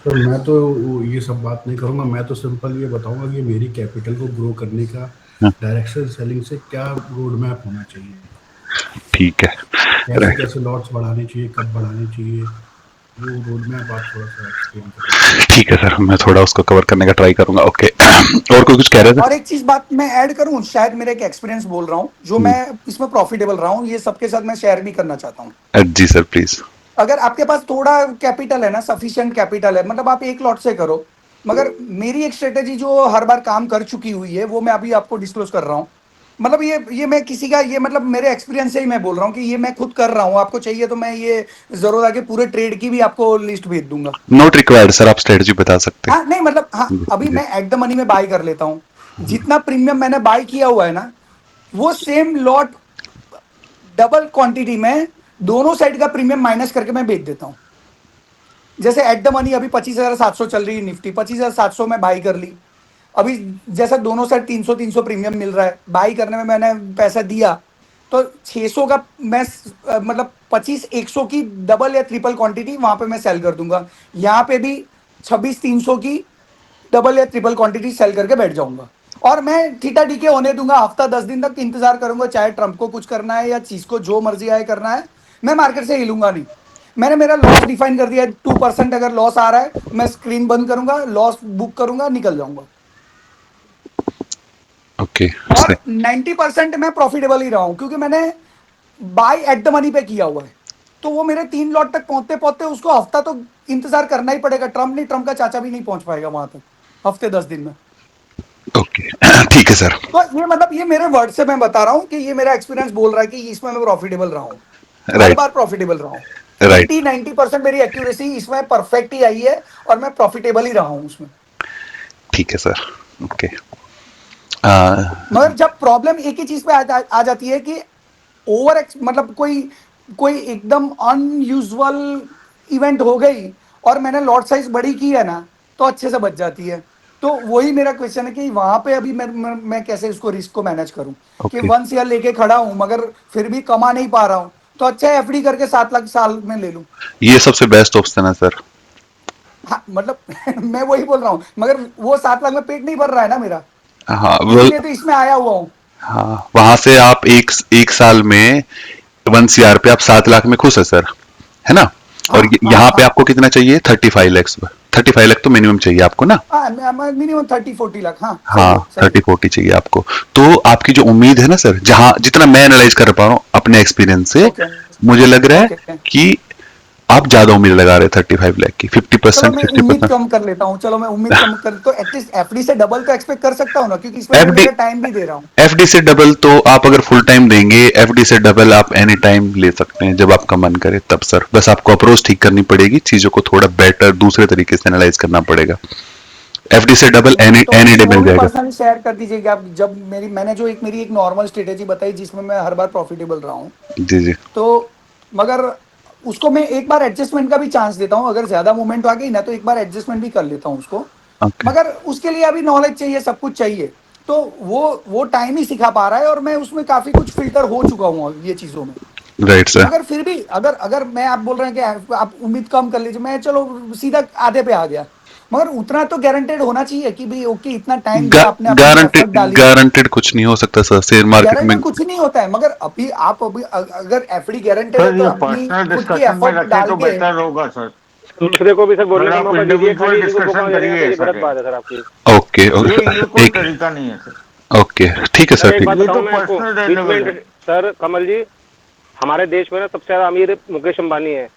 सर मैं तो ये सब बात नहीं करूँगा, मैं तो सिंपल ये बताऊंगा कि मेरी कैपिटल को ग्रो करने का हाँ, डायरेक्शन सेलिंग से क्या रोड मैप होना चाहिए, ठीक है। कैसे राइट, कैसे लॉट्स बढ़ाने चाहिए, कब बढ़ाने चाहिए, वो रोड मैप आप थोड़ा सा एक्सप्लेन करेंगे। ठीक है सर, मैं थोड़ा उसको कवर करने का ट्राई करूंगा। ओके और कोई कुछ कह रहा है और एक चीज बात मैं ऐड करूं, शायद मेरा एक एक्सपीरियंस बोल रहा हूं जो मैं इसमें प्रॉफिटेबल रहा हूं, ये सबके साथ मैं शेयर भी करना चाहता हूं। सर? जी सर प्लीज। अगर आपके पास थोड़ा कैपिटल है ना, सफिशिएंट कैपिटल है, मतलब आप एक लॉट से करो, मगर मेरी एक स्ट्रेटेजी जो हर बार काम कर चुकी हुई है वो मैं अभी आपको डिस्क्लोज कर रहा हूं। मतलब ये मैं किसी का, ये मतलब मेरे एक्सपीरियंस से ही मैं बोल रहा हूँ कि ये मैं खुद कर रहा हूँ। आपको चाहिए तो मैं ये जरूर आके पूरे ट्रेड की भी आपको लिस्ट भेज दूंगा। नोट रिक्वायर्ड सर, आप स्ट्रेटजी बता सकते हाँ नहीं मतलब हाँ, हैं। अभी जी मैं एट द मनी में बाय कर लेता हूँ। जितना प्रीमियम मैंने बाय किया हुआ है ना, वो सेम लॉट डबल क्वांटिटी में दोनों साइड का प्रीमियम माइनस करके मैं बेच देता हूँ। जैसे एट द मनी अभी 25,700 चल रही है निफ्टी, 25,700 में बाई कर ली। अभी जैसा दोनों साइड 300 प्रीमियम मिल रहा है, बाई करने में मैंने पैसा दिया तो 600 का मैं मतलब 25,100 की डबल या ट्रिपल क्वांटिटी वहां पे मैं सेल कर दूंगा। यहाँ पे भी 26,300 की डबल या ट्रिपल क्वांटिटी सेल करके बैठ जाऊंगा और मैं ठीटा ठीके होने दूंगा। हफ्ता 10 दिन तक इंतजार करूंगा, चाहे ट्रंप को कुछ करना है या चीज को जो मर्जी आए करना है, मैं मार्केट से हिलूंगा नहीं। मैंने मेरा लॉस डिफाइन कर दिया है, 2% अगर लॉस आ रहा है मैं स्क्रीन बंद करूंगा, लॉस बुक करूंगा, निकल जाऊंगा। ओके और 90% मैं प्रॉफिटेबल ही रहा हूं क्योंकि मैंने बाय एट द मनी पे किया हुआ है। तो वो मेरे 3 लॉट तक पहुंचते पहुंचते उसको हफ्ता तो इंतजार करना ही पड़ेगा। ट्रंप नहीं, ट्रंप का चाचा भी नहीं पहुंच पाएगा वहां तक हफ्ते 10 दिन में। ओके ठीक है सर। तो ये मतलब ये मेरे वर्ड से मैं बता रहा हूँ कि ये मेरा एक्सपीरियंस बोल रहा है कि इसमें मैं प्रॉफिटेबल रहा हूँ, हर राइट बार प्रॉफिटेबल रहा हूँ। राइट, 80-90% मेरी एक्यूरेसी इसमें परफेक्ट ही आई है और मैं प्रॉफिटेबल ही रहा हूँ उसमें। ठीक है सर। ओके मगर जब प्रॉब्लम एक ही चीज पे आ जाती है कि मतलब कोई कोई एकदम अनयूजुअल इवेंट हो गई और मैंने लॉट साइज बड़ी की है ना, तो अच्छे से बच जाती है। तो वही मेरा क्वेश्चन है कि वहां पे अभी मैं कैसे उसको रिस्क को मैनेज करूं कि ओके, 1 CR लेके खड़ा हूं मगर फिर भी कमा नहीं पा रहा हूं, तो अच्छा एफडी करके 7 लाख साल में ले लूं। ये सबसे बेस्ट ऑप्शन है सर। हाँ मतलब मैं वही बोल रहा हूँ, मगर वो 7 लाख में पेट नहीं भर रहा है ना मेरा, हाँ इसीलिए तो इसमें आया हुआ हूँ। हाँ, वहां से आप एक साल में 1 CR पे आप 7 लाख में खुश है सर, है ना? हाँ और हाँ यहाँ पे हाँ आपको कितना चाहिए? 35 लाख। 35 लाख तो मिनिमम चाहिए आपको ना? हाँ मिनिमम 30-40 लाख। हाँ सही हाँ है सही है। 30-40 चाहिए आपको। तो आपकी जो उम्मीद है ना सर, जहां जितना मैं एनालाइज कर पा रहा हूँ अपने एक्सपीरियंस से, ओके मुझे लग रहा है ओके कि आप ज्यादा उम्मीद लगा रहे हैं 35 लाख की। चलो 50%, मैं उम्मीद 50%। कम कर लेता हूँ, चलो मैं उम्मीद कम कर, तो एटलीस्ट एफडी से डबल तो एक्सपेक्ट कर सकता हूँ ना, क्योंकि इसमें मैं एफडी मेरा टाइम भी दे रहा हूँ। एफडी से डबल तो आप अगर फुल टाइम देंगे, एफडी से डबल आप एनी टाइम ले सकते हैं जब आपका मन करे तब सर। बस आपको अप्रोच ठीक करनी पड़ेगी, चीजों को थोड़ा बेटर दूसरे तरीके से एनालाइज करना पड़ेगा। एफडी से डबल नहीं एनी तो एनी मुझे डे वो मिल भी जाएगा। पर्सनली शेयर कर दीजिएगा आप, जब मैंने जो मेरी एक नॉर्मल स्ट्रेटेजी बताई जिसमें मैं हर बार प्रॉफिटेबल रहा हूँ। जी जी। तो मगर उसको मैं एक बार एडजस्टमेंट का भी चांस देता हूँ, अगर ज्यादा मूवमेंट आ गई ना तो एक बार एडजस्टमेंट भी कर लेता हूँ उसको। Okay. मगर उसके लिए अभी नॉलेज चाहिए, सब कुछ चाहिए, तो वो टाइम ही सिखा पा रहा है, और मैं उसमें काफी कुछ फिल्टर हो चुका हूँ ये चीजों में। Right sir. मगर फिर भी अगर मैं, आप बोल रहे हैं कि आप उम्मीद कम कर लीजिए, मैं चलो सीधा आधे पे आ गया, मगर उतना तो गारंटेड होना चाहिए कि भाई ओके इतना टाइम दिया आपने, अपनी एफर्ट डाली। गारंटेड कुछ नहीं हो सकता सर, शेयर मार्केट में गारंटेड कुछ नहीं होता है, मगर अभी अगर एफडी गारंटेड है सर तो ये अपनी पर्सनल खुद की डिस्कशन में एफर्ट रखें डाल तो के। बेहतर होगा सर। दूसरे को भी सर बोलने सर का आप मौका दीजिए, खाली इंडिविजुअल इसी को भोकाने डिस्कशन दे रहे हैं, तो करिए ये सर। गलत बात है सर आपकी। ओके ये कोई एक तरीका नहीं है सर। ओके ठीक है सर सर, एक ठीक। बात ये बताऊं तो मैं आपको, पर्सनल बीच में लेवल है। सर कमल जी, हमारे देश में ना सबसे ज्यादा अमीर मुकेश अंबानी है।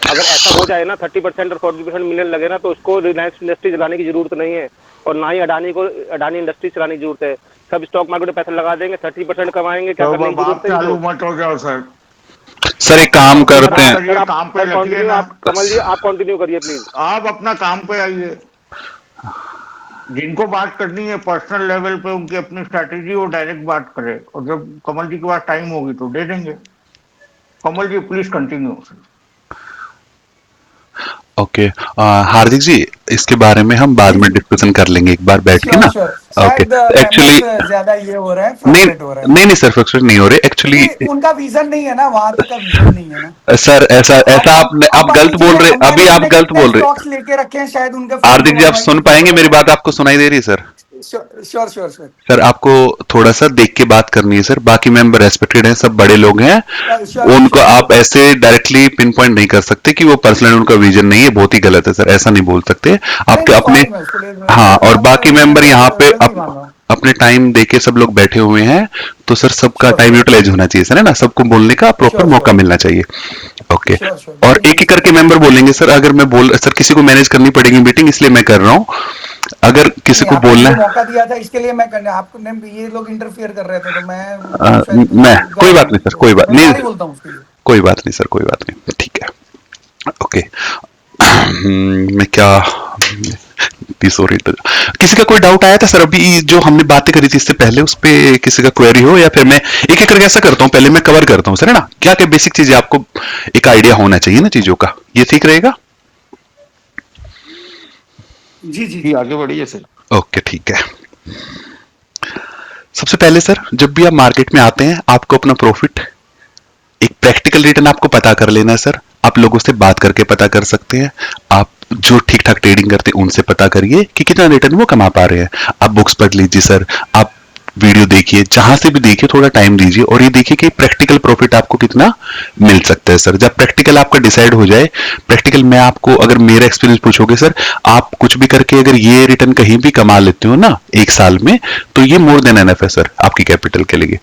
अगर ऐसा हो जाए ना 30% और 40% मिलियन लगे ना, तो उसको रिलायंस इंडस्ट्री चलाने की जरूरत नहीं है, और ना ही अडानी इंडस्ट्री चलाने की जरूरत है। सब स्टॉक मार्केट में पैसा लगा देंगे, 30% कमाएंगे, क्या तो करने की अब जरूरत आप है चालू इनको? मत हो जाओ सर। सर एक काम अपनी करते बात हैं, करिए, काम पे सर रखिए कंटिन्यू, ना। आप कमल जी आप कंटिन्यू करिए प्लीज। आप अपना काम पे आइए। जिनको बात करनी है पर्सनल लेवल पे, उनकी अपनी स्ट्रैटेजी वो डायरेक्ट बात करे, और जब कमल जी के पास टाइम होगी तो दे देंगे। कमल जी प्लीज कंटिन्यू। ओके हार्दिक जी, इसके बारे में हम बाद जी में जी, डिस्कशन कर लेंगे एक बार बैठ के श्योर ना। श्योर। ओके शायद एक्चुअली मेंबर्स ज्यादा ये हो रहे हैं, नहीं फ्रस्ट्रेट हो रहे हैं, नहीं नहीं सर, फ्रस्ट्रेट नहीं हो रहे एक्चुअली। क्योंकि उनका विजन नहीं है ना, वहां तक का विजन नहीं है ना। सर ऐसा ऐसा आपने आप गलत बोल रहे, अभी अंबानी जी आप ने गलत कितने बोल रहे। स्टॉक्स लेके रखे हैं, शायद उनके फंड हार्दिक को जी आप बनवाई सुन नहीं पाएंगे, पड़ा मेरी होगा। बात आपको सुनाई दे रही है sir? Sure sure sure sir आपको थोड़ा सा देख के बात करनी है सर, बाकी मेंबर रेस्पेक्टेड हैं, सब बड़े लोग हैं, श्योर उनको श्योर आप श्योर। ऐसे डायरेक्टली पिन पॉइंट नहीं कर सकते कि वो पर्सनल उनका विजन नहीं है, बहुत ही गलत है सर, ऐसा नहीं बोल सकते नहीं आपके नहीं, अपने। सॉरी, मैं उसके लिए हाँ, और आपका बाकी मेंबर यहाँ पे गलती मान रहा हूँ। अपने टाइम देके सब लोग बैठे हुए हैं, तो सर सबका श्योर टाइम श्योर यूटिलाइज होना चाहिए सर, है ना, सबको बोलने का प्रॉपर श्योर मौका श्योर मिलना चाहिए। ओके, श्योर श्योर, और जी एक जी एक करके मेंबर बोलेंगे सर, अगर मैं बोल सर किसी को मैनेज करनी पड़ेगी मीटिंग, इसलिए मैं कर रहा हूँ, अगर किसी नहीं, को आपने बोलना मुझे मौका दिया था, इसके लिए मैं करने, आपको ये लोग इंटरफियर कर रहे थे, तो मैं शायद मैं कोई बात नहीं सर, कोई बात मैं नहीं, सॉरी बोलता हूँ उसके लिए। कोई बात नहीं सर, कोई बात नहीं, ठीक है। ओके मैं क्या सॉरी, किसी का कोई डाउट आया था सर अभी जो हमने बातें करी थी इससे पहले, उस पे किसी का क्वेरी हो, या फिर मैं एक एक करके ऐसा करता हूँ, पहले मैं कवर करता हूँ सर, है ना, क्या क्या बेसिक चीजें आपको एक आइडिया होना चाहिए ना चीजों का, ये ठीक रहेगा? जी जी जी जी। आगे बढ़िए सर। ओके ठीक है। सबसे पहले सर, जब भी आप मार्केट में आते हैं, आपको अपना प्रॉफिट एक प्रैक्टिकल रिटर्न आपको पता कर लेना है सर। आप लोगों से बात करके पता कर सकते हैं, आप जो ठीक ठाक ट्रेडिंग करते हैं उनसे पता करिए कि कितना रिटर्न वो कमा पा रहे हैं। आप बुक्स पढ़ लीजिए सर, आप वीडियो देखिए, जहां से भी देखिए थोड़ा टाइम दीजिए, और ये देखिए कि प्रैक्टिकल प्रॉफिट आपको कितना मिल सकता है सर। जब प्रैक्टिकल आपका डिसाइड हो जाए, प्रैक्टिकल मैं आपको अगर मेरा एक्सपीरियंस पूछोगे सर, आप कुछ भी करके अगर ये रिटर्न कहीं भी कमा लेते हो ना एक साल में, तो ये मोर देन एनफ है सर आपकी कैपिटल के लिए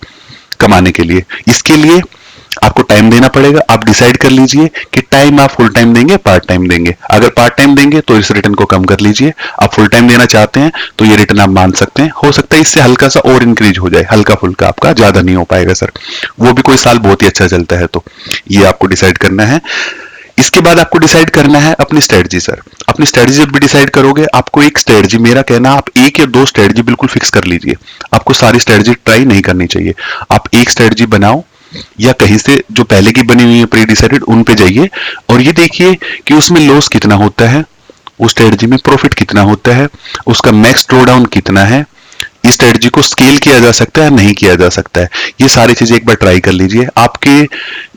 कमाने के लिए। इसके लिए आपको टाइम देना पड़ेगा। आप डिसाइड कर लीजिए कि टाइम आप फुल टाइम देंगे, पार्ट टाइम देंगे। अगर पार्ट टाइम देंगे तो इस रिटर्न को कम कर लीजिए, आप फुल टाइम देना चाहते हैं तो ये रिटर्न आप मान सकते हैं। हो सकता है इससे हल्का सा और इंक्रीज हो जाए, हल्का फुल्का, आपका ज्यादा नहीं हो पाएगा सर, वो भी कोई साल बहुत ही अच्छा चलता है। तो ये आपको डिसाइड करना है। इसके बाद आपको डिसाइड करना है अपनी स्ट्रेटजी सर। अपनी स्ट्रेटजी जब भी डिसाइड करोगे, आपको एक स्ट्रेटजी, मेरा कहना आप एक या दो स्ट्रेटजी बिल्कुल फिक्स कर लीजिए। आपको सारी स्ट्रेटजी ट्राई नहीं करनी चाहिए। आप एक स्ट्रेटजी बनाओ, या कहीं से जो पहले की बनी हुई है प्री डिसाइडेड, उन पे जाइए और ये देखिए कि उसमें लॉस कितना होता है, उस स्ट्रेटजी में प्रॉफिट कितना होता है, उसका मैक्स ड्रॉडाउन कितना है, इस स्ट्रेटजी को स्केल किया जा सकता है नहीं किया जा सकता है। ये सारी चीजें एक बार ट्राई कर लीजिए। आपके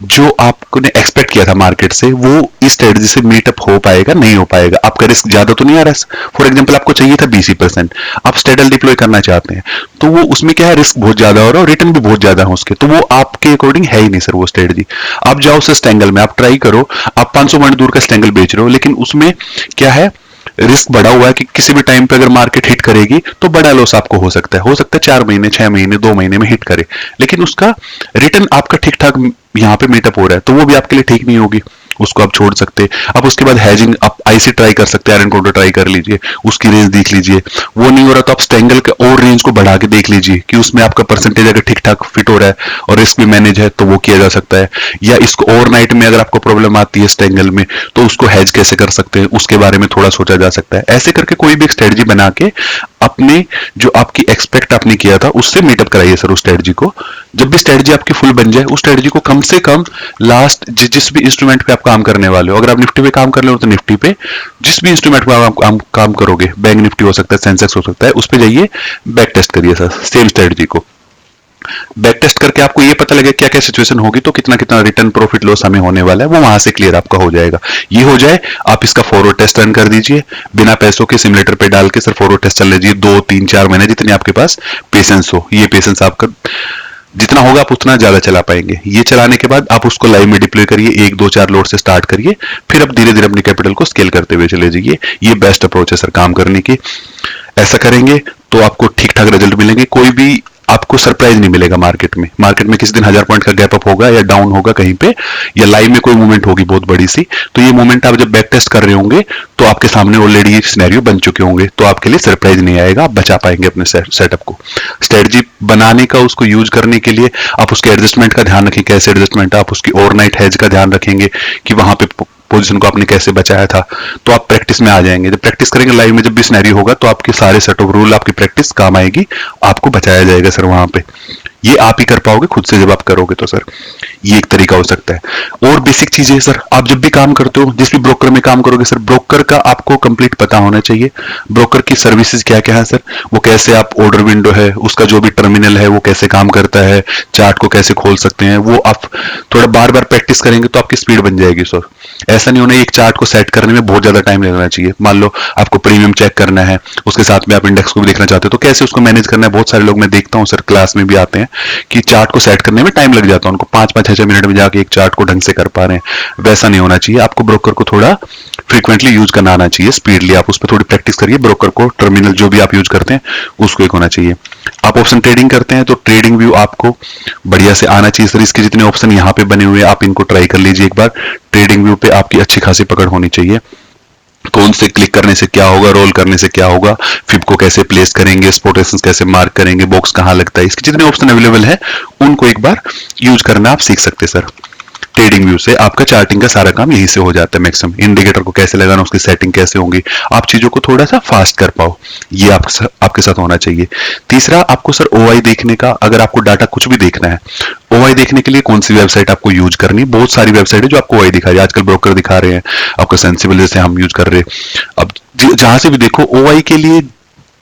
जो आपने एक्सपेक्ट किया था मार्केट से, वो इस स्ट्रेटजी से मीटअप हो पाएगा नहीं हो पाएगा। आपका रिस्क ज्यादा तो नहीं आ रहा है। फॉर एग्जांपल आपको चाहिए था 20%, आप स्टेडल डिप्लॉय करना चाहते हैं, तो वो उसमें क्या है, रिस्क बहुत ज्यादा हो रहा है और रिटर्न भी बहुत ज्यादा है उसके, तो वो आपके अकॉर्डिंग है ही नहीं सर वो स्ट्रेटजी। आप जाओ सर स्टैंगल में, आप ट्राई करो, आप 500 पॉइंट दूर का स्टैंगल बेच रहे हो, लेकिन उसमें क्या है, रिस्क बढ़ा हुआ है कि किसी भी टाइम पे अगर मार्केट हिट करेगी तो बड़ा लॉस आपको हो सकता है। 4 महीने 6 महीने 2 महीने में हिट करे, लेकिन उसका रिटर्न आपका ठीक ठाक यहाँ पे मीटअप हो रहा है, तो वो भी आपके लिए ठीक नहीं होगी, उसको आप छोड़ सकते। अब उसके बाद हैजिंग, आप आईसी ट्राई कर सकते हैं, आयरन काउंटर ट्राई कर लीजिए, उसकी रेंज देख लीजिए। वो नहीं हो रहा तो आप स्टैंगल के और रेंज को बढ़ा के देख लीजिए कि उसमें आपका परसेंटेज अगर ठीक ठाक फिट हो रहा है और रिस्क भी मैनेज है तो वो किया जा सकता है। या इसको ओवरनाइट में अगर आपको प्रॉब्लम आती है स्टैंगल में, तो उसको हैज कैसे कर सकते हैं, उसके बारे में थोड़ा सोचा जा सकता है। ऐसे करके कोई भी स्ट्रेटजी बना के अपने जो आपकी एक्सपेक्ट आपने किया था उससे मीटअप कराइए सर उस स्ट्रेटजी को। जब भी स्ट्रेटजी आपकी फुल बन जाए उस स्ट्रेटजी को कम से कम लास्ट जिस भी इंस्ट्रूमेंट पे आप काम करने वाले हो, अगर आप निफ्टी पे काम कर रहे हो तो निफ्टी पे, जिस भी इंस्ट्रूमेंट पे आप काम करोगे, बैंक निफ्टी हो सकता है, सेंसेक्स हो सकता है, उस पे जाइए, बैक टेस्ट करिए सर सेम स्ट्रेटजी को। बैक टेस्ट करके आपको ये पता लगेगा क्या क्या सिचुएशन होगी तो कितना कितना रिटर्न प्रॉफिट लॉस हमें होने वाला है, वो वहां से क्लियर आपका हो जाएगा। ये हो जाए, आप इसका फॉरवर्ड टेस्ट रन कर दीजिए, बिना पैसों के सिमुलेटर पे डाल के सर फॉरवर्ड टेस्ट चल लीजिए 2-3-4 महीने, जितने आपके पास पेशेंस हो। ये पेशेंस आपका जितना होगा आप उतना ज्यादा चला पाएंगे। ये चलाने के बाद आप उसको लाइव में डिप्लॉय करिए, 1-2-4 लोड से स्टार्ट करिए, फिर अब धीरे धीरे अपनी कैपिटल को स्केल करते हुए चले जाइए। ये बेस्ट अप्रोच है सर काम करने की। ऐसा करेंगे तो आपको ठीक ठाक रिजल्ट मिलेंगे, कोई भी आपको सरप्राइज नहीं मिलेगा मार्केट में किसी दिन 1000 पॉइंट का गैप अप होगा या डाउन होगा कहीं पे, या लाइव में कोई मूवमेंट होगी बहुत बड़ी सी, तो ये मूवमेंट आप जब बैक टेस्ट कर रहे होंगे तो आपके सामने ऑलरेडी ये सिनेरियो बन चुके होंगे, तो आपके लिए सरप्राइज नहीं आएगा, आप बचा पाएंगे अपने सेटअप को। स्ट्रेटजी बनाने का, उसको यूज करने के लिए आप उसके एडजस्टमेंट का ध्यान रखें, कैसे एडजस्टमेंट, आप उसकी ओवरनाइट हेज का ध्यान रखेंगे कि वहां पे पोजीशन को आपने कैसे बचाया था, तो आप प्रैक्टिस में आ जाएंगे। जब प्रैक्टिस करेंगे लाइव में, जब भी सिनेरियो होगा तो आपके सारे सेट ऑफ रूल, आपकी प्रैक्टिस काम आएगी, आपको बचाया जाएगा सर वहां पे। ये आप ही कर पाओगे खुद से जब आप करोगे तो सर ये एक तरीका हो सकता है। और बेसिक चीजें सर, आप जब भी काम करते हो, जिस भी ब्रोकर में काम करोगे सर, ब्रोकर का आपको कंप्लीट पता होना चाहिए, ब्रोकर की सर्विसेज क्या क्या है सर, वो कैसे, आप ऑर्डर विंडो है उसका जो भी टर्मिनल है वो कैसे काम करता है, चार्ट को कैसे खोल सकते हैं, वो आप थोड़ा बार बार प्रैक्टिस करेंगे तो आपकी स्पीड बन जाएगी सर। ऐसा नहीं होना एक चार्ट को सेट करने में बहुत ज्यादा टाइम लगना चाहिए। मान लो आपको प्रीमियम चेक करना है, उसके साथ में आप इंडेक्स को भी देखना चाहते हो, तो कैसे उसको मैनेज करना है। बहुत सारे लोग मैं देखता हूँ सर, क्लास में भी आते हैं कि चार्ट को सेट करने में टाइम लग जाता है उनको, 5-5-6 मिनट में जाके एक चार्ट को ढंग से कर पा रहे हैं। वैसा नहीं होना चाहिए, आपको ब्रोकर को थोड़ा फ्रीक्वेंटली यूज करना आना चाहिए, स्पीडली आप उस पर थोड़ी प्रैक्टिस करिए। ब्रोकर को टर्मिनल जो भी आप यूज करते हैं उसको एक होना चाहिए। आप ऑप्शन ट्रेडिंग करते हैं तो ट्रेडिंग व्यू आपको बढ़िया से आना चाहिए सर। इसके जितने ऑप्शन यहाँ पे बने हुए हैं आप इनको ट्राई कर लीजिए एक बार। ट्रेडिंग व्यू पे आपकी अच्छी खासी पकड़ होनी चाहिए, कौन से क्लिक करने से क्या होगा, रोल करने से क्या होगा, फिब को कैसे प्लेस करेंगे, स्पॉट एक्शंस कैसे मार्क करेंगे, बॉक्स कहां लगता है, इसके जितने ऑप्शन अवेलेबल है उनको एक बार यूज करना आप सीख सकते हैं सर। ट्रेडिंग व्यू से आपका चार्टिंग का सारा काम यही से हो जाता है मैक्सिमम। इंडिकेटर को कैसे लगाना, उसकी सेटिंग कैसे होंगी, आप चीजों को थोड़ा सा फास्ट कर पाओ, ये आपके साथ होना चाहिए। तीसरा, आपको सर ओआई देखने का, अगर आपको डाटा कुछ भी देखना है, ओआई देखने के लिए कौन सी वेबसाइट आपको यूज करनी, बहुत सारी वेबसाइट है जो आपको ओआई दिखा रही है, आजकल ब्रोकर दिखा रहे हैं, आपका सेंसिबल जैसे हम यूज कर रहे हैं। अब जहां से भी देखो ओआई के लिए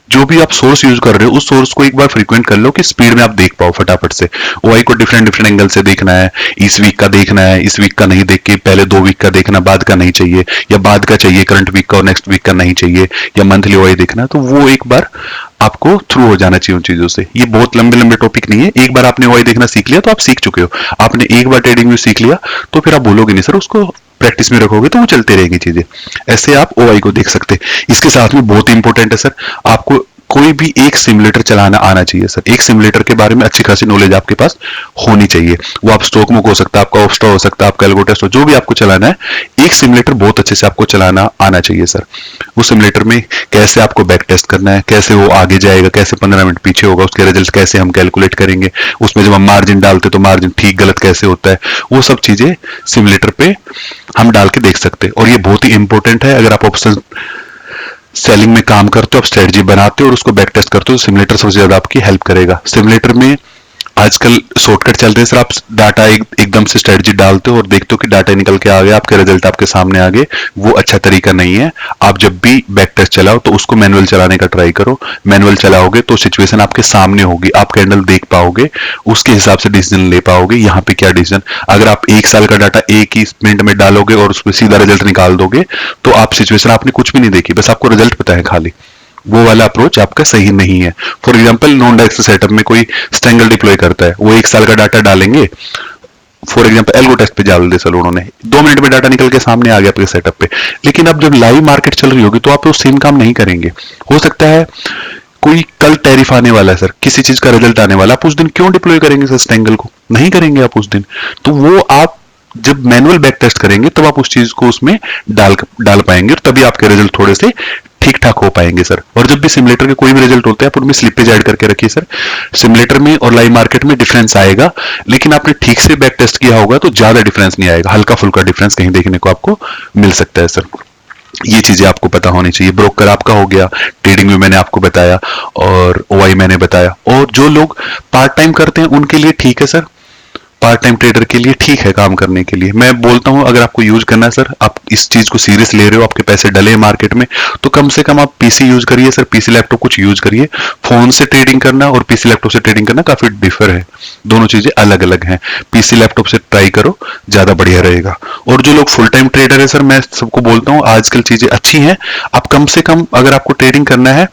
जो भी आप सोर्स यूज कर रहे हो उस सोर्स को एक बार फ्रीक्वेंट कर लो कि स्पीड में आप देख पाओ फटाफट से। ओआई को डिफरेंट डिफरेंट एंगल से देखना है, इस वीक का देखना है, इस वीक का नहीं देख के पहले 2 वीक का देखना, बाद का नहीं चाहिए, या बाद का चाहिए करंट वीक का और नेक्स्ट वीक का नहीं चाहिए, या मंथली ओआई देखना, तो वो एक बार आपको थ्रू हो जाना चाहिए उन चीजों से। ये बहुत लंबे लंबे टॉपिक नहीं है, एक बार आपने ओआई देखना सीख लिया तो आप सीख चुके हो। आपने एक बार ट्रेडिंग व्यू सीख लिया तो फिर आप बोलोगे नहीं सर, उसको प्रैक्टिस में रखोगे तो वो चलते रहेंगी चीजें। ऐसे आप ओआई को देख सकते हैं। इसके साथ में बहुत ही इंपॉर्टेंट है सर, आपको कोई भी एक सिमुलेटर चलाना आना चाहिए सर। एक सिमुलेटर के बारे में अच्छी खासी नॉलेज आपके पास होनी चाहिए। वो आप स्टॉक मुक हो सकता है, आपका ऑफस्टॉक हो सकता है, आपका एल्गो टेस्ट हो, जो भी आपको चलाना है, एक सिमुलेटर बहुत अच्छे से आपको चलाना आना चाहिए सर। उस सिमुलेटर में कैसे आपको बैक टेस्ट करना है, कैसे वो आगे जाएगा, कैसे 15 मिनट पीछे होगा, उसके रिजल्ट कैसे हम कैलकुलेट करेंगे, उसमें जब हम मार्जिन डालते तो मार्जिन ठीक गलत कैसे होता है, वो सब चीजें सिमुलेटर पे हम डाल के देख सकते हैं। और ये बहुत ही इंपॉर्टेंट है, अगर आप ऑप्शन सेलिंग में काम करते हो, आप स्ट्रेटजी बनाते हो और उसको बैक टेस्ट करते हो, तो सिमुलेटर सबसे ज्यादा आपकी हेल्प करेगा। सिमुलेटर में आजकल शॉर्टकट चलते हैं सर, आप डाटा एकदम से स्ट्रेटजी डालते हो और देखते हो कि डाटा निकल के आ गया, आपके रिजल्ट आपके सामने आ गए, वो अच्छा तरीका नहीं है। आप जब भी बैक टेस्ट चलाओ तो उसको मैनुअल चलाने का ट्राई करो। मैनुअल चलाओगे तो सिचुएशन आपके सामने होगी, आप कैंडल देख पाओगे, उसके हिसाब से डिसीजन ले पाओगे, यहाँ पे क्या डिसीजन। अगर आप 1 साल का डाटा एक ही मिनट में डालोगे और उसमें सीधा रिजल्ट निकाल दोगे तो आप सिचुएशन आपने कुछ भी नहीं देखी, बस आपको रिजल्ट पता है खाली, वो वाला अप्रोच आपका सही नहीं है। For example non direct setup में कोई स्ट्रैंगल डिप्लॉय करता है, वो 1 साल का डाटा डालेंगे, फॉर एग्जांपल एल्गो टेस्ट पे डाल दे सर उन्होंने, 2 मिनट में डाटा निकल के सामने आ गया आपके सेटअप पे, लेकिन अब जब लाइव मार्केट चल रही होगी तो आप वो सेम काम नहीं करेंगे। हो सकता है कोई कल टैरिफ आने वाला है सर, किसी चीज का रिजल्ट आने वाला, आप उस दिन क्यों डिप्लॉय करेंगे सर स्ट्रैंगल को, नहीं करेंगे आप उस दिन। तो वो आप जब मैनुअल बैक टेस्ट करेंगे तब आप उस चीज को उसमें डाल पाएंगे और तभी आपके रिजल्ट थोड़े से ठीक ठाक हो पाएंगे सर। और जब भी सिमुलेटर के कोई भी रिजल्ट होते हैं आप उनमें स्लिपेज ऐड करके रखिए सर। सिमुलेटर में और लाइव मार्केट में डिफरेंस आएगा, लेकिन आपने ठीक से बैक टेस्ट किया होगा तो ज्यादा डिफरेंस नहीं आएगा, हल्का फुल्का डिफरेंस कहीं देखने को आपको मिल सकता है सर। ये चीजें आपको पता होनी चाहिए। ब्रोकर आपका हो गया, ट्रेडिंग में मैंने आपको बताया और ओआई मैंने बताया। और जो लोग पार्ट टाइम करते हैं उनके लिए ठीक है सर, पार्ट टाइम ट्रेडर के लिए ठीक है काम करने के लिए। मैं बोलता हूं अगर आपको यूज करना है सर, आप इस चीज को सीरियस ले रहे हो, आपके पैसे डले हैं मार्केट में, तो कम से कम आप पीसी यूज करिए सर, पीसी लैपटॉप कुछ यूज करिए। फोन से ट्रेडिंग करना और पीसी लैपटॉप से ट्रेडिंग करना काफी डिफर है, दोनों चीजें अलग अलग हैं। पीसी लैपटॉप से ट्राई करो, ज्यादा बढ़िया रहेगा। और जो लोग फुल टाइम ट्रेडर है सर, मैं सबको बोलता हूँ आजकल चीजें अच्छी हैं, आप कम से कम अगर आपको ट्रेडिंग करना है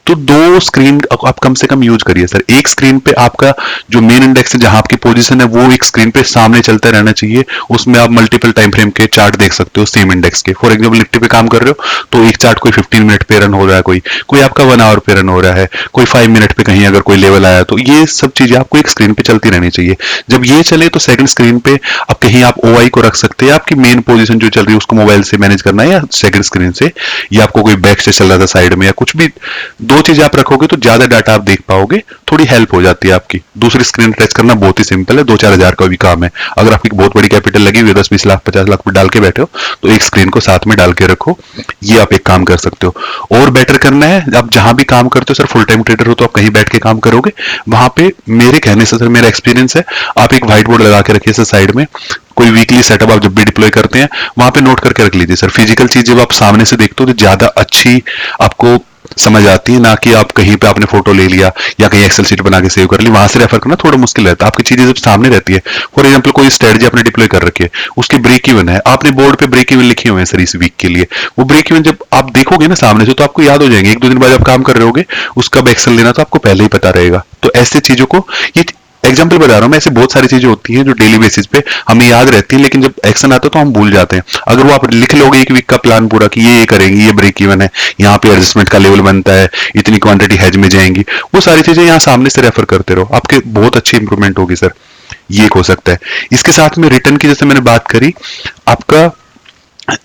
तो 2 स्क्रीन आप कम से कम यूज करिए सर। एक स्क्रीन पे आपका जो मेन इंडेक्स है, जहां आपकी पोजीशन है, वो एक स्क्रीन पे सामने चलता रहना चाहिए। उसमें आप मल्टीपल टाइम फ्रेम के चार्ट देख सकते हो सेम इंडेक्स के। फॉर एग्जांपल निफ्टी पे काम कर रहे हो तो एक चार्ट कोई 15 मिनट पे रन हो रहा है, कोई आपका 1 आवर पे रन हो रहा है, कोई 5 मिनट पे कहीं अगर कोई लेवल आया, तो ये सब चीजें आपको एक स्क्रीन पे चलती रहनी चाहिए। जब ये चले तो सेकंड स्क्रीन पे आप कहीं आप ओआई को रख सकते हैं। आपकी मेन पोजीशन जो चल रही है उसको मोबाइल से मैनेज करना है या सेकंड स्क्रीन से, या आपको कोई बैक से चल रहा था साइड में या कुछ भी, 2 चीजें आप रखोगे तो ज्यादा डाटा आप देख पाओगे, थोड़ी हेल्प हो जाती है आपकी। दूसरी स्क्रीन टच करना बहुत ही सिंपल है, 2-4 हजार का भी काम है। अगर आपकी बहुत बड़ी कैपिटल लगी हुई है, 10-20 लाख 50 लाख पे डाल के बैठे हो, तो एक स्क्रीन को साथ में डाल के रखो, ये आप एक काम कर सकते हो। और बेटर करना है, आप जहां भी काम करते हो सर, फुल टाइम ट्रेडर हो तो आप कहीं बैठ के काम करोगे, वहां पे मेरे कहने से सर, मेरा एक्सपीरियंस है, आप एक व्हाइट बोर्ड लगा के रखिए सर साइड में। कोई वीकली सेटअप आप जब भी डिप्लॉय करते हैं वहां पे नोट करके रख लीजिए सर। फिजिकल चीज जब आप सामने से देखते हो तो ज्यादा अच्छी आपको समझ आती है, ना कि आप कहीं पे आपने फोटो ले लिया या कहीं एक्सेल शीट बना के सेव कर ली, वहां से रेफर करना थोड़ा मुश्किल रहता है। आपकी चीजें जब सामने रहती है, फॉर एग्जांपल कोई स्ट्रेटजी आपने डिप्लॉय कर रखी है, उसकी ब्रेक इवन है, आपने बोर्ड पे ब्रेक इवन लिखे हुए हैं सर इस वीक के लिए, वो ब्रेक इवन जब आप देखोगे ना सामने से तो आपको याद हो जाएंगे। 1-2 दिन बाद जब काम कर रहे होगे उसका एक्सेल लेना तो आपको पहले ही पता रहेगा। तो ऐसे चीजों को, ये एग्जाम्पल बता रहा हूं मैं, ऐसे बहुत सारी चीजें होती हैं जो डेली बेसिस पे हमें याद रहती है, लेकिन जब एक्शन आता है तो हम भूल जाते हैं। अगर वो आप लिख लोगे एक वीक का प्लान पूरा कि ये करेंगे, ये ब्रेक इवन है, यहाँ पे एडजस्टमेंट का लेवल बनता है, इतनी क्वांटिटी हेज में जाएंगी, वो सारी चीजें यहाँ सामने से रेफर करते रहो, आपके बहुत अच्छी इंप्रूवमेंट होगी सर। ये एक हो सकता है। इसके साथ में रिटर्न की जैसे मैंने बात करी, आपका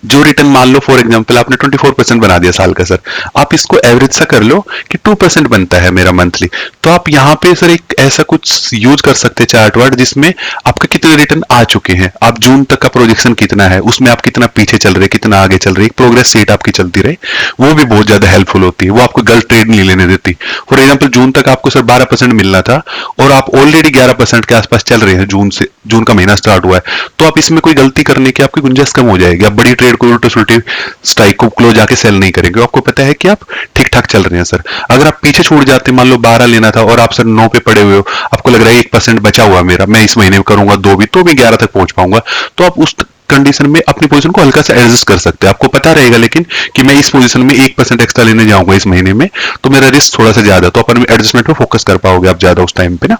जो रिटर्न मान लो फॉर एग्जांपल आपने 24% बना दिया साल का सर, आप इसको एवरेज सा कर लो कि 2% बनता है मेरा मंथली, तो आप यहाँ पे सर एक ऐसा कुछ यूज कर सकते हैं चार्ट वार्ट जिसमें आपके कितने रिटर्न आ चुके हैं, आप जून तक का प्रोजेक्शन कितना है, उसमें आप कितना पीछे चल रहे, कितना आगे चल रहे, एक प्रोग्रेस सीट आपकी चलती रहे, वो भी बहुत ज्यादा हेल्पफुल होती है। वो आपको गलत ट्रेड नहीं लेने देती। फॉर एग्जाम्पल जून तक आपको सर 12% मिलना था और आप ऑलरेडी 11% के आसपास चल रहे हैं, जून का महीना स्टार्ट हुआ है, तो आप इसमें कोई गलती करने की आपकी गुंजाइश कम हो जाएगी। आप बड़ी ट्रेड को उल्टे सुल्टे स्ट्राइक को क्लोज आके सेल नहीं करेंगे, आपको पता है कि आप ठीक ठाक चल रहे हैं सर। अगर आप पीछे छूट जाते, मान लो 12 लेना था और आप सर 9 पे पड़े हुए हो, आपको लग रहा है 1% बचा हुआ मेरा, मैं इस महीने में करूंगा 2 भी तो भी 11 तक पहुंच पाऊंगा, तो आप उस कंडीशन में अपनी पोजीशन को हल्का सा एडजस्ट कर सकते हैं। आपको पता रहेगा लेकिन कि मैं इस पोजीशन में 1% एक्स्ट्रा लेने जाऊंगा इस महीने में, तो मेरा रिस्क थोड़ा सा ज्यादा, तो अपन एडजस्टमेंट पे फोकस कर पाओगे आप ज्यादा उस टाइम पे ना।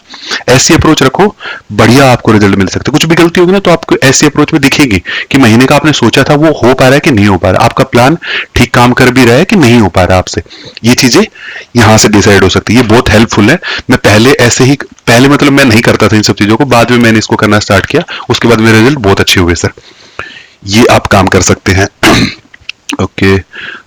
ऐसी अप्रोच रखो, बढ़िया आपको रिजल्ट मिल सकता है। कुछ भी गलती होगी ना तो आपको ऐसी अप्रोच में दिखेगी कि महीने का आपने सोचा था वो हो पा रहा है कि नहीं हो पा रहा, आपका प्लान ठीक काम कर भी रहा है कि नहीं हो पा रहा आपसे। ये चीजें यहां से डिसाइड हो सकती है, ये बहुत हेल्पफुल है। मैं पहले मतलब मैं नहीं करता था इन सब चीजों को, बाद में मैंने इसको करना स्टार्ट किया, उसके बाद मेरे रिजल्ट बहुत अच्छे हुए सर। ये आप काम कर सकते हैं। ओके,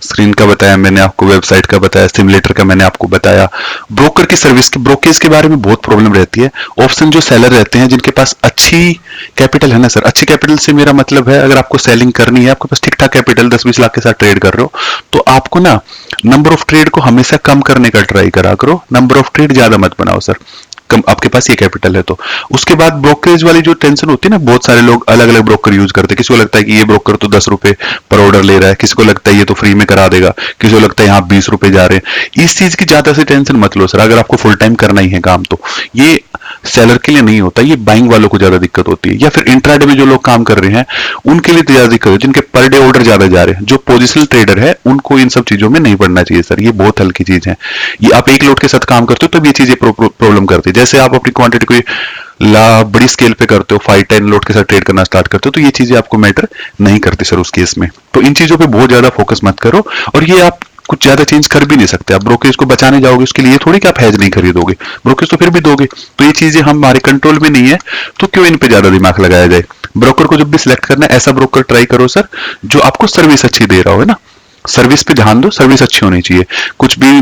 स्क्रीन का बताया मैंने आपको, वेबसाइट का बताया, सिमुलेटर का मैंने आपको बताया। ब्रोकर की सर्विस के ब्रोकेज के बारे में बहुत प्रॉब्लम रहती है। ऑप्शन जो सेलर रहते हैं जिनके पास अच्छी कैपिटल है ना सर, अच्छी कैपिटल से मेरा मतलब है अगर आपको सेलिंग करनी है, आपके पास ठीक ठाक कैपिटल 10-20 लाख के साथ ट्रेड कर रहे हो, तो आपको ना नंबर ऑफ ट्रेड को हमेशा कम करने का ट्राई करा करो, नंबर ऑफ ट्रेड ज्यादा मत बनाओ सर। कम आपके पास ये कैपिटल है तो। उसके बाद ब्रोकरेज वाली जो टेंशन होती है ना, बहुत सारे लोग अलग अलग ब्रोकर यूज करते हैं। किसी को लगता है कि ये ब्रोकर तो 10 रुपए पर ऑर्डर ले रहा है, किसी को लगता है ये तो फ्री में करा देगा, किसी को लगता है यहाँ 20 रुपए जा रहे हैं। इस चीज की ज्यादा से टेंशन मत लो सर, अगर आपको फुल टाइम करना ही है काम तो। ये सेलर के लिए नहीं होता, ये बाइंग वालों को ज्यादा दिक्कत होती है, या फिर इंट्राडे में जो लोग काम कर रहे हैं उनके लिए ज्यादा दिक्कत है, जिनके पर डे ऑर्डर ज्यादा जा रहे हैं। जो पोजिशनल ट्रेडर है उनको इन सब चीजों में नहीं पड़ना चाहिए सर, ये बहुत हल्की चीज है। ये आप एक लोट के साथ काम करते हो तब ये चीजें प्रॉब्लम करती है। जैसे आप अपनी क्वांटिटी कोई बड़ी स्केल पे करते हो, 5-10 लोट के साथ ट्रेड करना स्टार्ट करते हो, तो ये चीजें आपको मैटर नहीं करती सर उस केस में। तो इन चीजों पे बहुत ज्यादा फोकस मत करो, और ये आप कुछ ज्यादा चेंज कर भी नहीं सकते। आप ब्रोकरेज को बचाने जाओगे उसके लिए थोड़ी कि आप हैज नहीं खरीदोगे, ब्रोकरेज तो फिर भी दोगे। तो ये चीजें हमारे कंट्रोल में नहीं है, तो क्यों इन पे ज्यादा दिमाग लगाया जाए। ब्रोकर को जब भी सिलेक्ट करना है, ऐसा ब्रोकर ट्राई करो सर जो आपको सर्विस अच्छी दे रहा हो, है ना। सर्विस पे ध्यान दो, सर्विस अच्छी होनी चाहिए। कुछ भी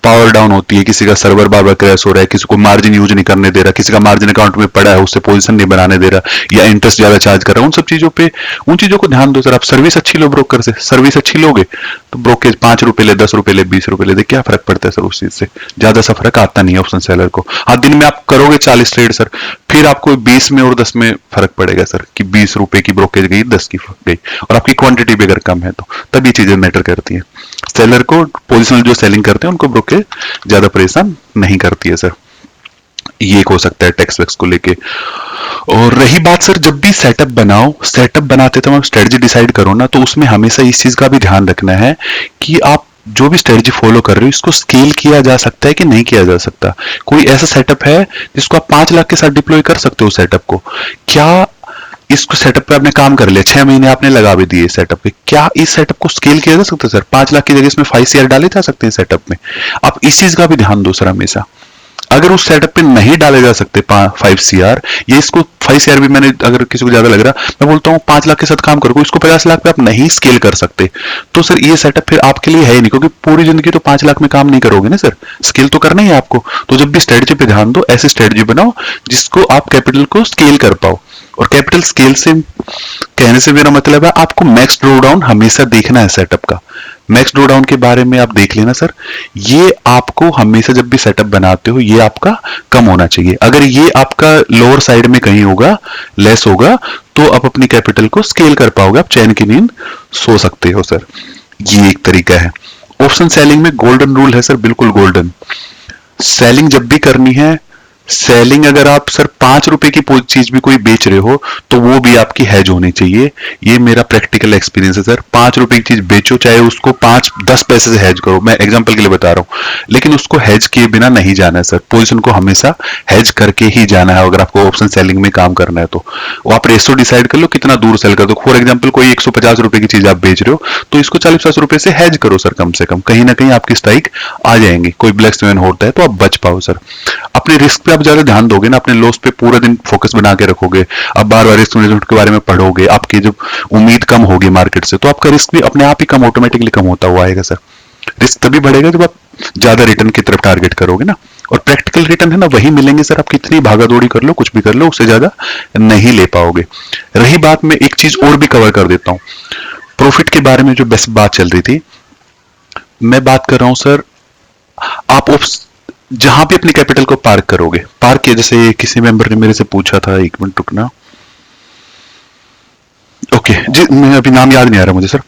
पावर डाउन होती है, किसी का सर्वर बार बार क्रैश हो रहा है, किसी को मार्जिन यूज नहीं करने दे रहा, किसी का मार्जिन अकाउंट में पड़ा है उससे पोजीशन नहीं बनाने दे रहा, या इंटरेस्ट ज्यादा चार्ज कर रहा है, उन सब चीजों पे, उन चीजों को ध्यान दो सर। आप सर्विस अच्छी लो ब्रोकर से, सर्विस अच्छी लोगे तो ब्रोकेज 5 रुपए ले, 10 रुपए ले, 20 रुपए ले दे, क्या फर्क पड़ता है सर उस चीज से? ज्यादा सा फर्क आता नहीं है ऑप्शन सेलर को। हाँ, दिन में आप करोगे 40 ट्रेड सर, फिर आपको 20 में और 10 में फर्क पड़ेगा सर, कि 20 रुपए की ब्रोकेज गई, 10 की गई, और आपकी क्वांटिटी भी अगर कम है तो तब ये चीजें मैटर करती है। सेलर को, पोजिशनल जो सेलिंग करते हैं उनको ब्रोकेज ज्यादा परेशान नहीं करती है सर। ये एक हो सकता है टैक्स वैक्स को लेके। और रही बात सर, जब भी सेटअप बनाओ, सेटअप बनाते तो हम स्ट्रेटजी डिसाइड करो ना, तो उसमें हमेशा इस चीज का भी ध्यान रखना है कि आप जो भी स्ट्रेटजी फॉलो कर रहे हो इसको स्केल किया जा सकता है कि नहीं किया जा सकता। कोई ऐसा सेटअप है जिसको आप 5 लाख के साथ डिप्लॉय कर सकते हो सेटअप को? क्या इसको सेटअप पे आपने काम कर लिया, 6 महीने आपने लगा भी दिए सेटअप पे, क्या इस सेटअप को स्केल किया जा सकता है सर? 5 लाख की जगह इसमें 5 CR डाले जा सकते हैं सेटअप में? आप इस चीज का भी ध्यान दो सर हमेशा। अगर उस सेटअप पे नहीं डाले जा सकते 5 CR, ये इसको 5 CR भी, मैंने अगर किसी को ज्यादा लग रहा, मैं बोलता हूँ 5 लाख के साथ काम करो, इसको 50 लाख पे आप नहीं स्केल कर सकते, तो सर ये सेटअप फिर आपके लिए है ही नहीं, क्योंकि पूरी जिंदगी तो 5 लाख में काम नहीं करोगे ना सर, स्केल तो करना ही है आपको। तो जब भी स्ट्रेटजी पे ध्यान दो, ऐसी स्ट्रेटजी बनाओ जिसको आप कैपिटल को स्केल कर पाओ। और कैपिटल स्केल से कहने से मेरा मतलब है आपको मैक्स ड्रॉ डाउन हमेशा देखना है सेटअप का। मैक्स ड्रॉ डाउन के बारे में आप देख लेना सर, ये आपको हमेशा जब भी सेटअप बनाते हो ये आपका कम होना चाहिए। अगर ये आपका लोअर साइड में कहीं होगा, लेस होगा, तो आप अपनी कैपिटल को स्केल कर पाओगे, आप चैन की नींद सो सकते हो सर। ये एक तरीका है। ऑप्शन सेलिंग में गोल्डन रूल है सर, बिल्कुल गोल्डन। सेलिंग जब भी करनी है, सेलिंग अगर आप सर 5 रुपए की चीज भी कोई बेच रहे हो तो वो भी आपकी हेज होनी चाहिए। ये मेरा प्रैक्टिकल एक्सपीरियंस है सर। 5 रुपए की चीज बेचो, चाहे उसको 5-10 पैसे से हेज करो, मैं एग्जांपल के लिए बता रहा हूं, लेकिन उसको हेज किए बिना नहीं जाना है सर। पोजीशन को हमेशा हेज करके ही जाना है अगर आपको ऑप्शन सेलिंग में काम करना है तो। वो आप रेशो डिसाइड कर लो कितना दूर सेल कर दो। फॉर एग्जाम्पल कोई 150 रुपए की चीज आप बेच रहे हो तो इसको 40-50 रुपए से हेज करो सर, कम से कम कहीं ना कहीं आपकी स्ट्राइक आ जाएंगी। कोई ब्लैक स्विंग होता है तो आप बच पाओ सर। अपने रिस्क पे आप ज्यादा ध्यान दोगे ना, अपने लॉस पे पूरा दिन फोकस बना के रखोगे, अब बार बार रिस्क मैनेजमेंट के बारे में पढ़ोगे, आपकी जब उम्मीद कम होगी मार्केट से तो आपका रिस्क भी अपने आप ही कम, ऑटोमेटिकली कम होता हुआ आएगा सर। रिस्क तभी बढ़ेगा जब आप ज्यादा रिटर्न की तरफ टारगेट करोगे ना, और प्रैक्टिकल रिटर्न है ना वही मिलेंगे सर। आप कितनी भागा दौड़ी कर लो, कुछ भी कर लो, उससे ज्यादा नहीं ले पाओगे। रही बात, मैं एक चीज और भी कवर कर देता हूं, प्रॉफिट के बारे में जो बेस्ट बात चल रही थी, मैं बात कर रहा हूं सर, आप जहां भी अपनी कैपिटल को पार्क करोगे, पार्क किया, जैसे किसी मेंबर ने मेरे से पूछा था, 1 मिनट रुकना, ओके जी, मैं अभी नाम याद नहीं आ रहा मुझे सर।